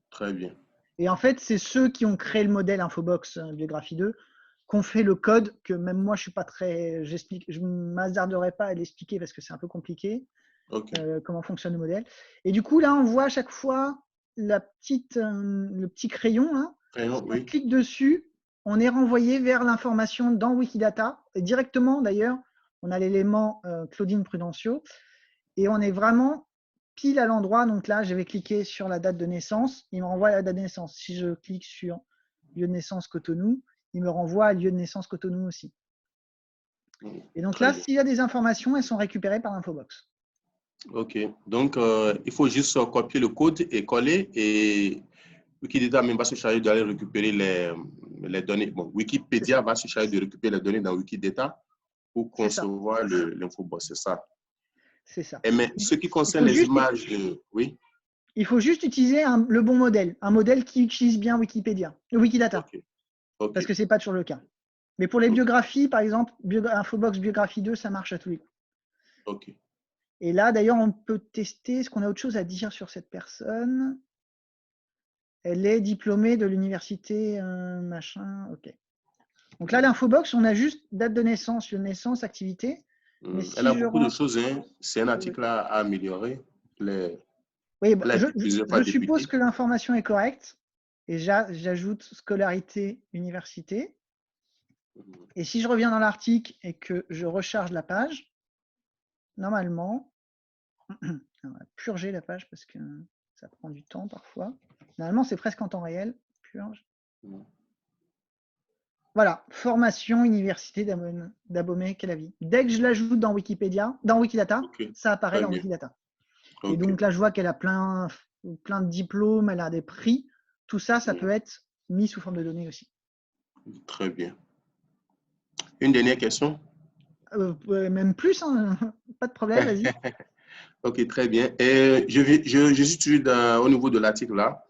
Très bien. Et en fait, c'est ceux qui ont créé le modèle Infobox Biographie 2 qu'on fait le code, que même moi, je ne m'hasarderai pas à l'expliquer parce que c'est un peu compliqué, comment fonctionne le modèle. Et du coup, là, on voit à chaque fois le petit crayon. Hein. Si on clique dessus, on est renvoyé vers l'information dans Wikidata. Et directement, d'ailleurs, on a l'élément Claudine Prudencio. Et on est vraiment pile à l'endroit. Donc là, je vais cliquer sur la date de naissance. Il me renvoie à la date de naissance. Si je clique sur lieu de naissance Cotonou, il me renvoie à lieu de naissance Cotonou aussi. Et donc là, s'il y a des informations, elles sont récupérées par l'Infobox. OK. Donc, il faut juste copier le code et coller. Et Wikidata même va se charger d'aller récupérer les données. Bon, Wikipédia va se charger de récupérer les données dans Wikidata pour concevoir l'Infobox. C'est ça. C'est ça. Mais ce qui concerne les images, oui. Il faut juste utiliser le bon modèle, un modèle qui utilise bien Wikidata. Parce que ce n'est pas toujours le cas. Mais pour les biographies, par exemple, Infobox Biographie 2, ça marche à tous les coups. Et là, d'ailleurs, on peut tester. Est-ce qu'on a autre chose à dire sur cette personne? Elle est diplômée de l'université machin. OK. Donc là, l'Infobox, on a juste date de naissance, lieu de naissance, activité. Mais si elle a beaucoup de choses. Hein. C'est un article à améliorer. Oui, je suppose que l'information est correcte. Et j'ajoute scolarité, université. Et si je reviens dans l'article et que je recharge la page, normalement, on va purger la page parce que ça prend du temps parfois. Normalement, c'est presque en temps réel. Purge. Voilà, formation, université d'Abomey-Calavi. Dès que je l'ajoute dans Wikipédia, dans Wikidata, ça apparaît dans Wikidata. Et donc là, je vois qu'elle a plein de diplômes, elle a des prix. Tout ça, ça peut être mis sous forme de données aussi. Très bien. Une dernière question? Même plus, hein. Pas de problème, vas-y. OK, très bien. Et je suis toujours au niveau de l'article là.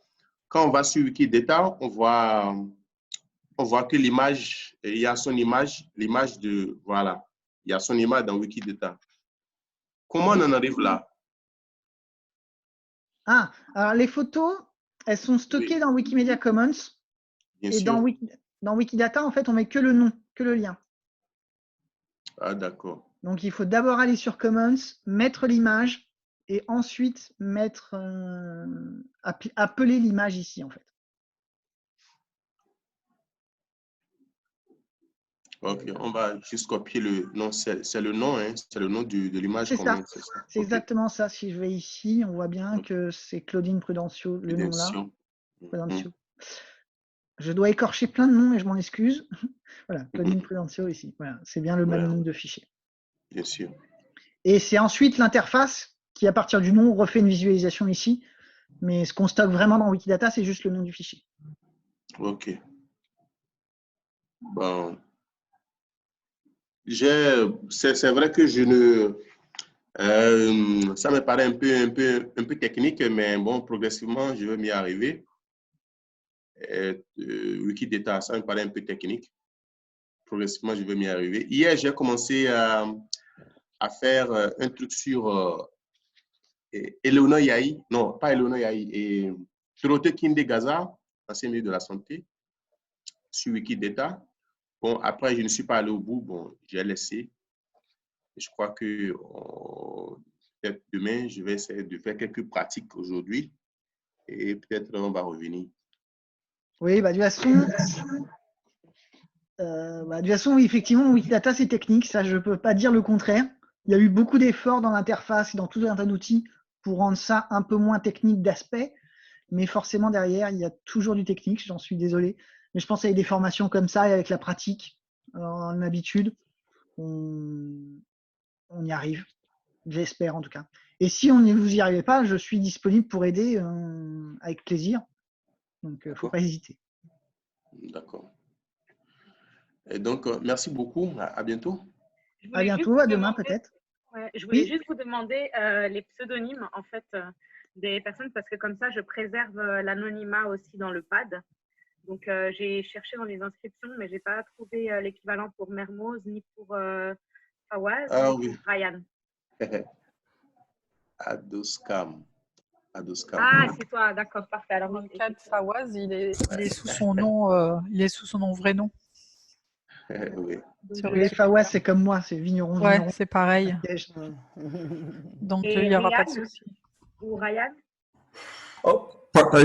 Quand on va sur Wikidata, on voit que l'image, il y a son image, l'image de, voilà, il y a son image dans Wikidata. Comment on en arrive là? Ah, alors les photos, elles sont stockées dans Wikimedia Commons. Bien et sûr. Dans Wikidata, en fait, on met que le nom, que le lien. Ah, d'accord. Donc, il faut d'abord aller sur Commons, mettre l'image et ensuite mettre appeler l'image ici, en fait. OK, on va juste copier le nom. C'est le nom, hein? C'est le nom de l'image. C'est ça. C'est ça. C'est exactement ça. Si je vais ici, on voit bien que c'est Claudine Prudencio, le nom là. Prudencio. Je dois écorcher plein de noms et je m'en excuse. Voilà, Claudine Prudencio ici. Voilà, c'est bien le même nom de fichier. Bien sûr. Et c'est ensuite l'interface qui, à partir du nom, refait une visualisation ici. Mais ce qu'on stocke vraiment dans Wikidata, c'est juste le nom du fichier. OK. Bon. C'est vrai que je ne... ça me paraît un peu technique, mais bon, progressivement, je vais m'y arriver. Wikidata, ça me paraît un peu technique. Progressivement, je vais m'y arriver. Hier, j'ai commencé à faire un truc sur Eleonore Yahi. Non, pas Eleonore Yahi. Et Dorothée Kinde-Gaza, ancien ministre de la Santé, sur Wikidata. Bon, après, je ne suis pas allé au bout. Bon, j'ai laissé. Je crois que peut-être demain, je vais essayer de faire quelques pratiques aujourd'hui et peut-être on va revenir. Oui, bah, de toute façon, effectivement, Wikidata, c'est technique. Ça, je ne peux pas dire le contraire. Il y a eu beaucoup d'efforts dans l'interface et dans tout un tas d'outils pour rendre ça un peu moins technique d'aspect. Mais forcément, derrière, il y a toujours du technique. J'en suis désolé. Mais je pense avec des formations comme ça et avec la pratique, en habitude, on y arrive. J'espère en tout cas. Et si vous n'y arrivez pas, je suis disponible pour aider avec plaisir. Donc, il ne faut pas hésiter. D'accord. Et donc, merci beaucoup. À bientôt. À bientôt, à demain peut-être. Ouais, je voulais Oui. juste vous demander les pseudonymes en fait des personnes parce que comme ça, je préserve l'anonymat aussi dans le pad. Donc, j'ai cherché dans les inscriptions, mais je n'ai pas trouvé l'équivalent pour Mermoz ni pour Fawaz ni pour Ryan. Adoskam. Ah, c'est toi, d'accord, parfait. Alors, dans le cas de Fawaz, il est sous son nom, il est sous son vrai nom. Oui. Oui, Fawaz, c'est comme moi, c'est vigneron. Ouais, vigneron. c'est pareil. Donc, il n'y aura pas de souci. Ou Ryan? Oh,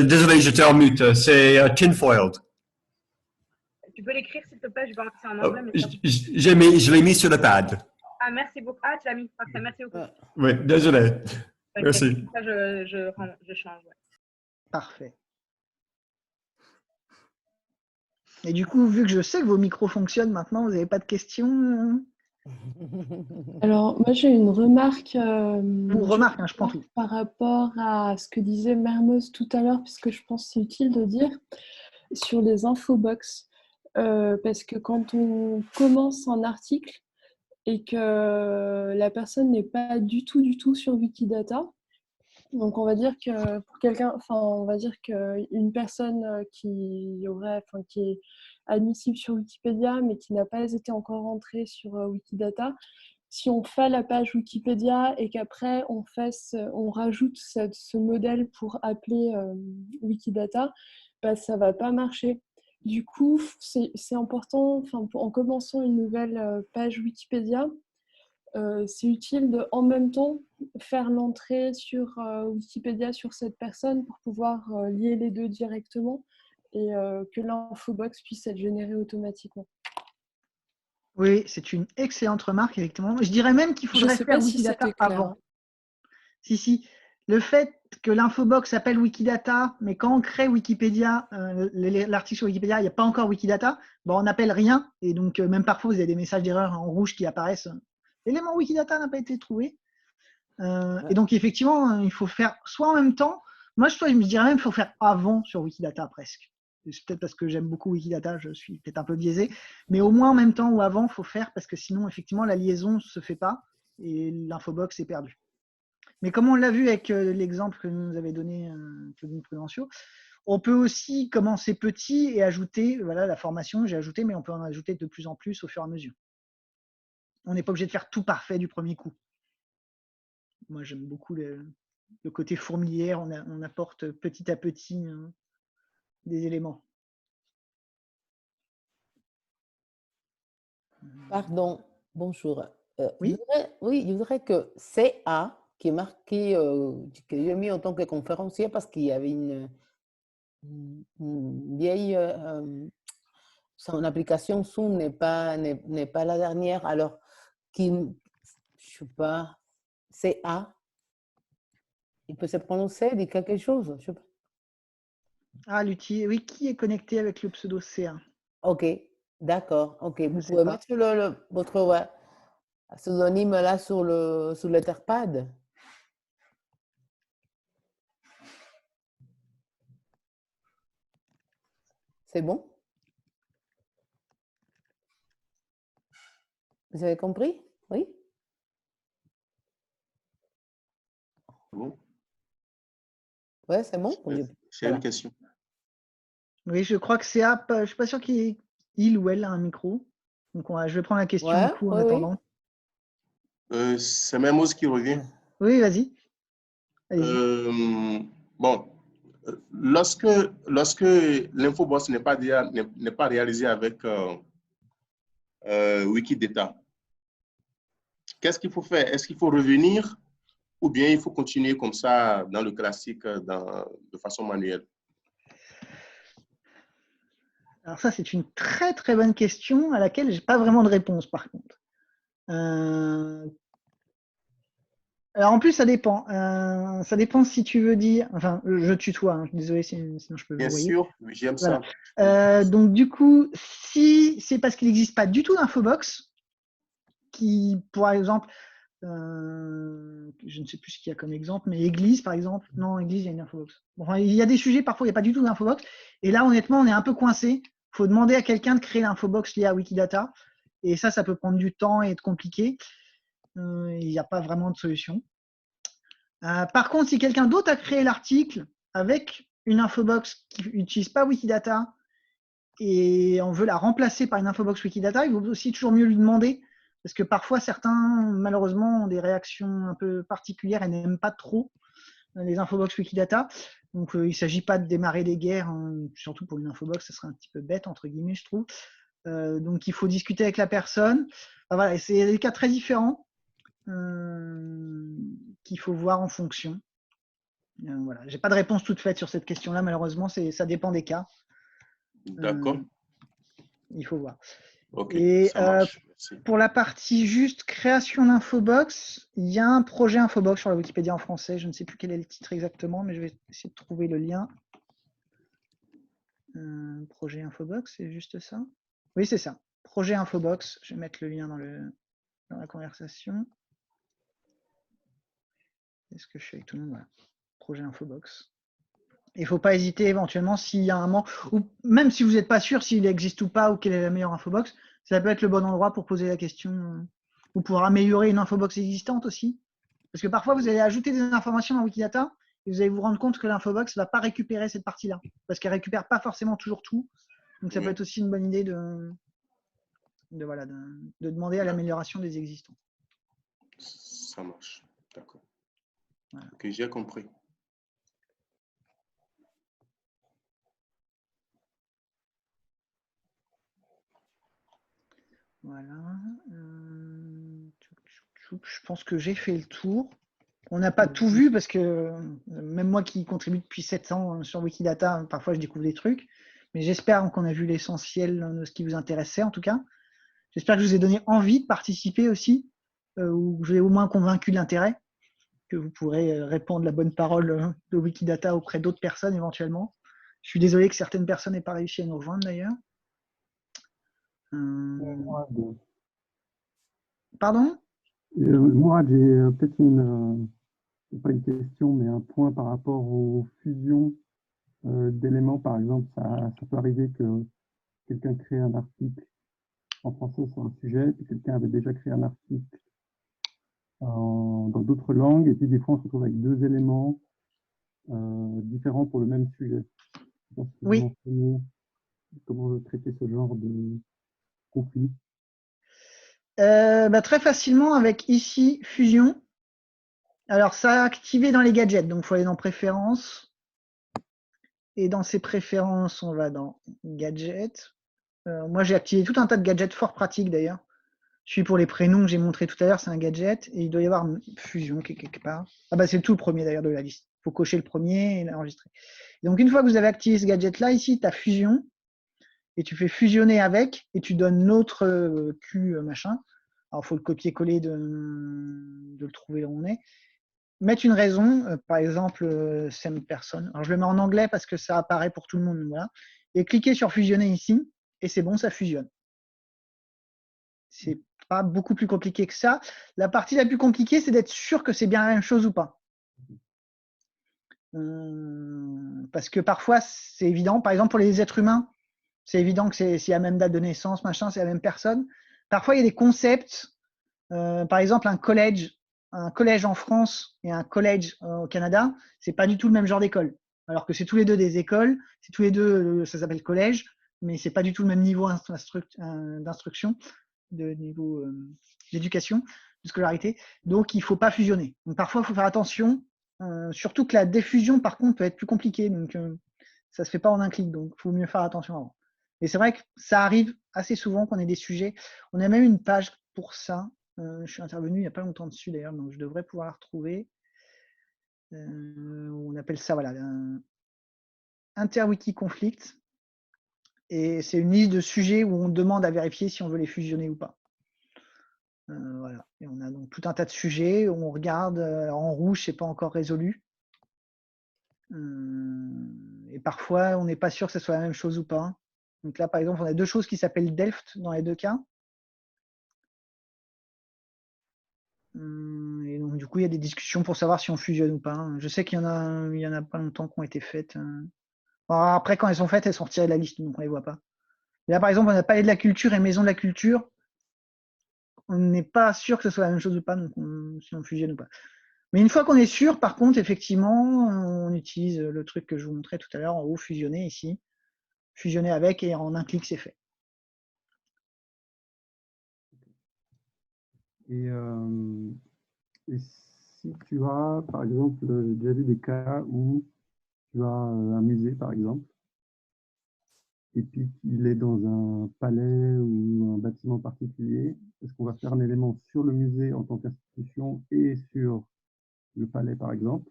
désolé, j'étais en mute. C'est tinfoiled. Tu peux l'écrire, s'il te plaît, je vais en c'est en anglais. Mais ça... Je l'ai mis sur le pad. Ah, merci beaucoup. Ah, tu l'as mis. Parfait, merci beaucoup. Oui, désolé. Merci. Ça, je change. Ouais. Parfait. Et du coup, vu que je sais que vos micros fonctionnent maintenant, vous n'avez pas de questions Alors, moi, j'ai une remarque, je prends tout. par rapport à ce que disait Mermoz tout à l'heure, puisque je pense que c'est utile de dire, sur les infobox. Parce que quand on commence un article et que la personne n'est pas du tout sur Wikidata, donc on va dire que pour quelqu'un, on va dire qu'une personne qui est admissible sur Wikipédia mais qui n'a pas été encore entrée sur Wikidata, si on fait la page Wikipédia et qu'après on rajoute ce modèle pour appeler Wikidata, bah, ça va pas marcher. Du coup, c'est important, en commençant une nouvelle page Wikipédia, c'est utile de, en même temps, faire l'entrée sur Wikipédia sur cette personne pour pouvoir lier les deux directement et que l'infobox puisse être générée automatiquement. Oui, c'est une excellente remarque, effectivement. Je dirais même qu'il faudrait faire Wikidata avant. Si. Le fait que l'infobox s'appelle Wikidata, mais quand on crée Wikipédia, l'article sur Wikipédia, il n'y a pas encore Wikidata, bon, on n'appelle rien. Et donc, même parfois, vous avez des messages d'erreur en rouge qui apparaissent. L'élément Wikidata n'a pas été trouvé. Et donc, effectivement, il faut faire soit en même temps. Moi, je dirais même qu'il faut faire avant sur Wikidata, presque. C'est peut-être parce que j'aime beaucoup Wikidata, je suis peut-être un peu biaisé. Mais au moins en même temps ou avant, il faut faire parce que sinon, effectivement, la liaison ne se fait pas et l'infobox est perdue. Mais comme on l'a vu avec l'exemple que nous avait donné Claudine Prudencio, on peut aussi commencer petit et ajouter, voilà, la formation, j'ai ajouté, mais on peut en ajouter de plus en plus au fur et à mesure. On n'est pas obligé de faire tout parfait du premier coup. Moi, j'aime beaucoup le côté fourmilière, on apporte petit à petit des éléments. Pardon, bonjour. Oui, je voudrais que CA, qui est marqué, que j'ai mis en tant que conférencier parce qu'il y avait une vieille, son application Zoom n'est pas la dernière, alors je sais pas, CA, il peut se prononcer, dire quelque chose, je sais pas. Ah, l'outil, oui, qui est connecté avec le pseudo C1? Ok, d'accord, ok, vous pouvez mettre votre pseudonyme là sur l'Etherpad. C'est bon? Vous avez compris? Oui? Bon. Ouais, c'est bon? J'ai une question. Oui, je crois que CA, je ne suis pas sûr qu'il ou elle a un micro. Donc, je vais prendre la question en attendant. C'est Mermoz qui revient. Oui, vas-y. Bon, lorsque l'infobox n'est pas réalisé avec Wikidata, qu'est-ce qu'il faut faire? Est-ce qu'il faut revenir ou bien il faut continuer comme ça dans le classique de façon manuelle? Alors ça, c'est une très très bonne question à laquelle je n'ai pas vraiment de réponse par contre. Alors en plus, ça dépend. Ça dépend si tu veux dire… Enfin, je tutoie, hein, désolé, sinon je peux Bien sûr, j'aime ça. Donc du coup, si c'est parce qu'il n'existe pas du tout d'infobox, qui, par exemple, je ne sais plus ce qu'il y a comme exemple, mais Église, par exemple. Non, Église, il y a une infobox. Bon, enfin, il y a des sujets, parfois, il n'y a pas du tout d'infobox. Et là, honnêtement, on est un peu coincé. Il faut demander à quelqu'un de créer l'infobox liée à Wikidata. Et ça peut prendre du temps et être compliqué. Il n'y a pas vraiment de solution. Par contre, si quelqu'un d'autre a créé l'article avec une infobox qui n'utilise pas Wikidata et on veut la remplacer par une infobox Wikidata, il vaut aussi toujours mieux lui demander, parce que parfois certains, malheureusement, ont des réactions un peu particulières et n'aiment pas trop les infobox Wikidata. Donc, il ne s'agit pas de démarrer des guerres, hein, surtout pour une infobox, ça serait un petit peu bête, entre guillemets, je trouve. Donc, il faut discuter avec la personne. Enfin, voilà, c'est des cas très différents qu'il faut voir en fonction. Voilà. Je n'ai pas de réponse toute faite sur cette question-là, malheureusement, ça dépend des cas. D'accord. Il faut voir. Ok, et ça marche. Merci. pour la partie juste création d'infobox, il y a un projet infobox sur la Wikipédia en français. Je ne sais plus quel est le titre exactement, mais je vais essayer de trouver le lien. Projet infobox, c'est juste ça? Oui, c'est ça. Projet infobox. Je vais mettre le lien dans la conversation. Est-ce que je suis avec tout le monde? Voilà. Projet infobox. Il ne faut pas hésiter éventuellement s'il y a un moment, ou même si vous n'êtes pas sûr s'il existe ou pas, ou quelle est la meilleure infobox, ça peut être le bon endroit pour poser la question, ou pour améliorer une infobox existante aussi. Parce que parfois, vous allez ajouter des informations dans Wikidata, et vous allez vous rendre compte que l'infobox ne va pas récupérer cette partie-là, parce qu'elle ne récupère pas forcément toujours tout. Donc ça peut être aussi une bonne idée de demander à l'amélioration des existants. Ça marche, d'accord. Voilà. Ok, j'ai compris. Voilà. Je pense que j'ai fait le tour. On n'a pas tout vu parce que même moi qui contribue depuis 7 ans sur Wikidata, parfois je découvre des trucs. Mais j'espère qu'on a vu l'essentiel de ce qui vous intéressait en tout cas. J'espère que je vous ai donné envie de participer aussi, ou que je vous ai au moins convaincu de l'intérêt, que vous pourrez répandre la bonne parole de Wikidata auprès d'autres personnes éventuellement. Je suis désolé que certaines personnes n'aient pas réussi à nous rejoindre d'ailleurs. Pardon? Moi, j'ai peut-être pas une question, mais un point par rapport aux fusions d'éléments. Par exemple, ça peut arriver que quelqu'un crée un article en français sur un sujet, puis quelqu'un avait déjà créé un article dans d'autres langues, et puis des fois, on se retrouve avec deux éléments différents pour le même sujet. Je pense que vous mentionnez comment traiter ce genre de conflit. Très facilement avec ici Fusion. Alors ça a activé dans les gadgets, donc il faut aller dans Préférences. Et dans ces préférences, on va dans Gadgets. Moi, j'ai activé tout un tas de gadgets fort pratiques d'ailleurs. Je suis pour les prénoms que j'ai montré tout à l'heure, c'est un gadget. Et il doit y avoir Fusion quelque part. Ah bah c'est tout le premier d'ailleurs de la liste. Il faut cocher le premier et l'enregistrer. Donc une fois que vous avez activé ce gadget-là, ici, tu as Fusion. Et tu fais fusionner avec, et tu donnes notre Q machin. Alors, il faut le copier-coller de le trouver là où on est. Mettre une raison, par exemple, same person. Alors, je le mets en anglais parce que ça apparaît pour tout le monde. Voilà. Et cliquez sur fusionner ici, et c'est bon, ça fusionne. C'est pas beaucoup plus compliqué que ça. La partie la plus compliquée, c'est d'être sûr que c'est bien la même chose ou pas. Parce que parfois, c'est évident. Par exemple, pour les êtres humains, c'est évident que c'est la même date de naissance, machin, c'est la même personne. Parfois, il y a des concepts. Par exemple, un collège en France et un collège au Canada, c'est pas du tout le même genre d'école. Alors que c'est tous les deux des écoles, c'est tous les deux, ça s'appelle collège, mais c'est pas du tout le même niveau d'instruction, de niveau d'éducation, de scolarité. Donc, il faut pas fusionner. Donc, parfois, il faut faire attention. Surtout que la diffusion, par contre, peut être plus compliquée. Donc, ça se fait pas en un clic. Donc, il faut mieux faire attention avant. Et c'est vrai que ça arrive assez souvent qu'on ait des sujets. On a même une page pour ça. Je suis intervenu il n'y a pas longtemps dessus d'ailleurs, donc je devrais pouvoir la retrouver. On appelle ça voilà, Interwiki Conflict. Et c'est une liste de sujets où on demande à vérifier si on veut les fusionner ou pas. Voilà. Et on a donc tout un tas de sujets. On regarde, en rouge, c'est pas encore résolu. Et parfois, on n'est pas sûr que ce soit la même chose ou pas. Donc là, par exemple, on a deux choses qui s'appellent Delft dans les deux cas. Et donc, du coup, coup, il y a des discussions pour savoir si on fusionne ou pas, hein. Je sais qu'il y en a pas longtemps qui ont été faites. Bon, après, quand elles sont faites, elles sont retirées de la liste, donc on les voit pas. Et là, par exemple, on a Palais de la Culture et Maison de la Culture. On n'est pas sûr que ce soit la même chose ou pas, donc si on fusionne ou pas. Mais une fois qu'on est sûr, par contre, effectivement, on utilise le truc que je vous montrais tout à l'heure en haut, fusionner ici. Fusionner avec et en un clic, c'est fait. Et si tu as, par exemple, j'ai déjà vu des cas où tu as un musée, par exemple, et puis il est dans un palais ou un bâtiment particulier, est-ce qu'on va faire un élément sur le musée en tant qu'institution et sur le palais, par exemple,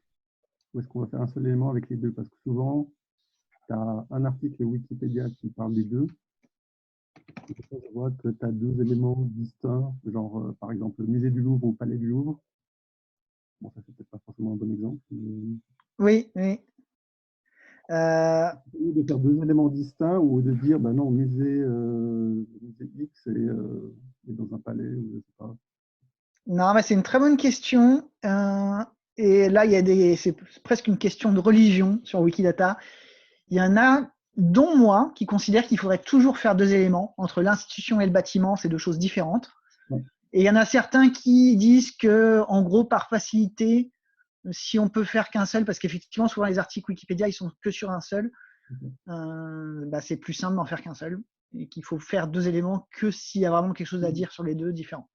ou est-ce qu'on va faire un seul élément avec les deux? Parce que souvent, tu as un article Wikipédia qui parle des deux. Et ça, je vois que tu as deux éléments distincts, genre, par exemple, le musée du Louvre ou le palais du Louvre. Bon, ça, c'est peut-être pas forcément un bon exemple. Oui, oui. De faire deux éléments distincts ou de dire, bah non, musée X est dans un palais, ou je sais pas. Non, mais c'est une très bonne question. Et là, c'est presque une question de religion sur Wikidata. Il y en a, dont moi, qui considèrent qu'il faudrait toujours faire deux éléments entre l'institution et le bâtiment, c'est deux choses différentes. Ouais. Et il y en a certains qui disent que, en gros, par facilité, si on peut faire qu'un seul, parce qu'effectivement, souvent les articles Wikipédia, ils sont que sur un seul, bah, c'est plus simple d'en faire qu'un seul. Et qu'il faut faire deux éléments que s'il y a vraiment quelque chose à dire sur les deux différents.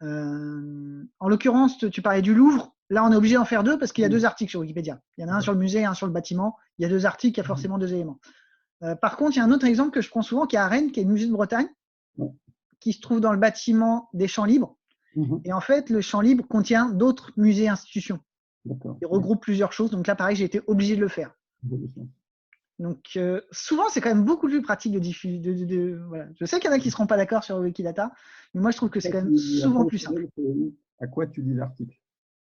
En l'occurrence, tu parlais du Louvre. Là, on est obligé d'en faire deux parce qu'il y a deux articles sur Wikipédia. Il y en a un sur le musée et un sur le bâtiment. Il y a deux articles, il y a forcément deux éléments. Par contre, il y a un autre exemple que je prends souvent qui est à Rennes, qui est le musée de Bretagne, qui se trouve dans le bâtiment des Champs Libres. Et en fait, le Champ Libre contient d'autres musées et institutions. Il regroupe plusieurs choses. Donc là, pareil, j'ai été obligé de le faire. Donc souvent, c'est quand même beaucoup plus pratique de diffuser. Voilà. Je sais qu'il y en a qui ne seront pas d'accord sur Wikidata, mais moi, je trouve que c'est quand même souvent plus simple. À quoi tu lis l'article?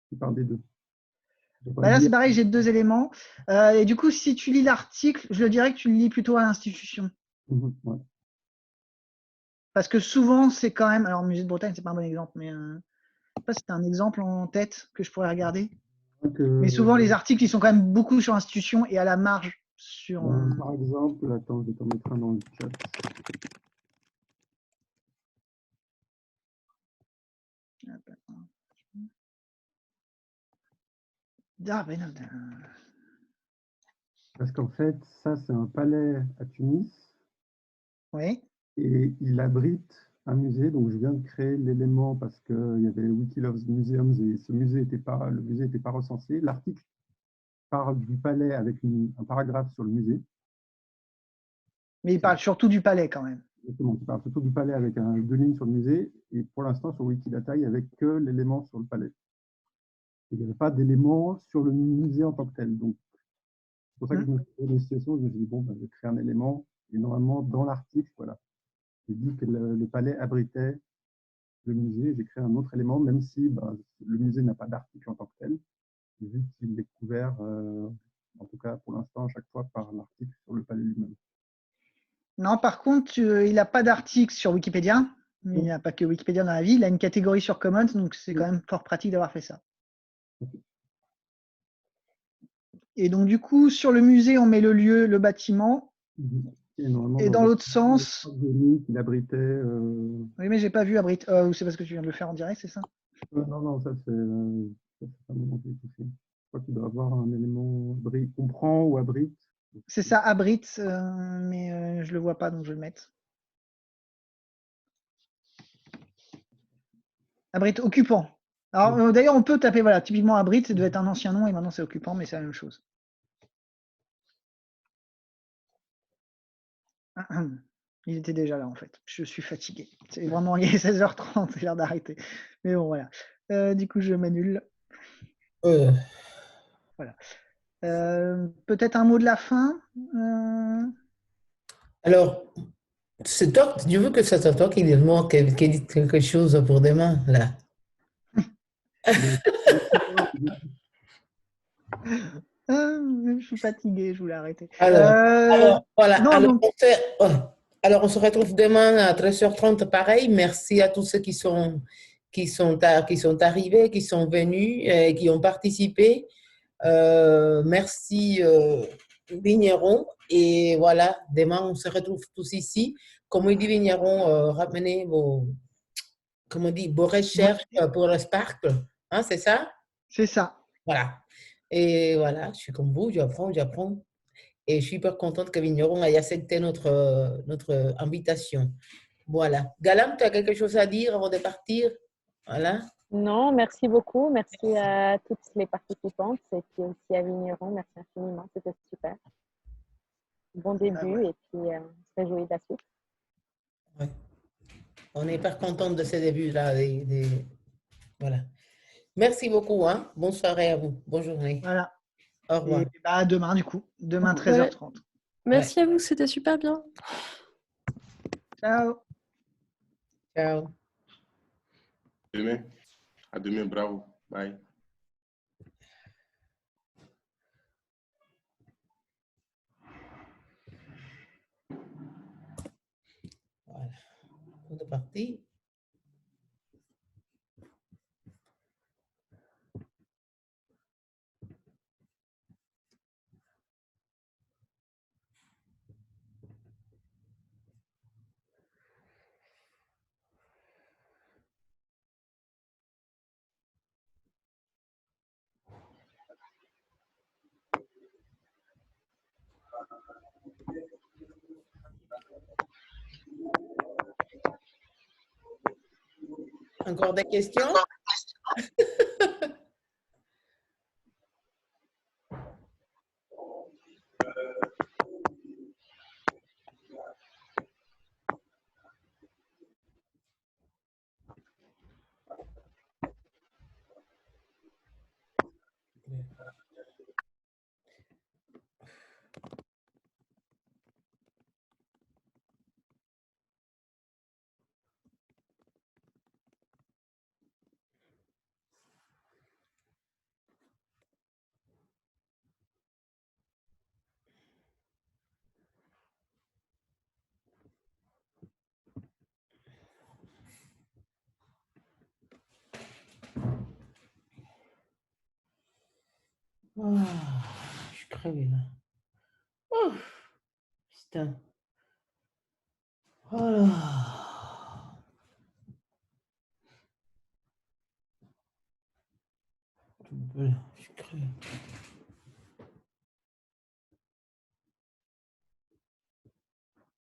Tu parles des deux. Bah là, c'est pareil, j'ai deux éléments. Et du coup, si tu lis l'article, je le dirais que tu le lis plutôt à l'institution. Ouais. Parce que souvent, c'est quand même. Alors, musée de Bretagne, c'est pas un bon exemple, mais je sais pas si tu as un exemple en tête que je pourrais regarder. Mais souvent, les articles, ils sont quand même beaucoup sur l'institution et à la marge sur. Par exemple, attends, je vais t'en mettre un dans le chat. Ah, ben non. Parce qu'en fait, ça, c'est un palais à Tunis. Oui. Et il abrite un musée. Donc, je viens de créer l'élément parce qu'il y avait Wikiloves Museums et le musée n'était pas recensé. L'article parle du palais avec un paragraphe sur le musée. Mais il parle surtout du palais quand même. Exactement, il parle surtout du palais avec deux lignes sur le musée. Et pour l'instant, sur Wikidata, il n'y avait que l'élément sur le palais. Il n'y avait pas d'élément sur le musée en tant que tel. Donc, c'est pour ça que je me suis trouvé dans une situation où je me suis dit, bon, ben, je vais créer un élément. Et normalement, dans l'article, voilà, j'ai dit que le palais abritait le musée. J'ai créé un autre élément, même si le musée n'a pas d'article en tant que tel, vu qu'il est couvert, en tout cas pour l'instant, à chaque fois, par l'article sur le palais lui-même. Non, par contre, il n'a pas d'article sur Wikipédia. Il n'y a pas que Wikipédia dans la vie. Il a une catégorie sur Commons, donc c'est quand même fort pratique d'avoir fait ça. Et donc, du coup, sur le musée, on met le lieu, le bâtiment. Et dans l'autre sens. Il abritait. Oui, mais j'ai pas vu abrite. C'est parce que tu viens de le faire en direct, c'est ça? Non, ça c'est un moment qui est touché. Je crois qu'il doit avoir un élément comprend ou abrite. C'est ça, abrite, mais je le vois pas, donc je vais le mettre. Abrite occupant. Alors d'ailleurs, on peut taper, voilà, typiquement abrite, ça doit être un ancien nom et maintenant c'est occupant, mais c'est la même chose. Il était déjà là en fait. Je suis fatigué. C'est vraiment, il est 16h30, c'est l'heure d'arrêter. Mais bon, voilà. Du coup, je m'annule. Voilà. Peut-être un mot de la fin. Alors, c'est toi, je veux que ce soit toi qui dit quelque chose pour demain, là. Je suis fatigué, je voulais arrêter. Alors, voilà. Non, Alors, donc... alors, on se retrouve demain à 13h30, pareil. Merci à tous ceux qui sont qui sont arrivés, qui sont venus, qui ont participé. Merci, Vigneron. Et voilà, demain, on se retrouve tous ici. Comme il dit Vigneron, ramenez vos, comment on dit, vos recherches pour le Sparkle. Hein, c'est ça? C'est ça. Voilà. Et voilà, je suis comme vous, j'apprends. Et je suis hyper contente que Vigneron ait accepté notre invitation. Voilà. Galam, tu as quelque chose à dire avant de partir? Voilà. Non, merci beaucoup. Merci à toutes les participantes et puis aussi à Vigneron. Merci infiniment. C'était super. Bon début et puis on se réjouit de la suite. Ouais. On est hyper contente de ces débuts-là. Voilà. Merci beaucoup. Hein. Bonne soirée à vous. Bonne journée. Voilà. Au revoir. Et bah, demain, du coup. Demain, Ouais. 13h30. Merci à vous, c'était super bien. Ciao. Ciao. Demain. À demain, bravo. Bye. Voilà. On est parti. Encore des questions? Je suis crevée là. Oh, putain. Oh là. Je suis crevé.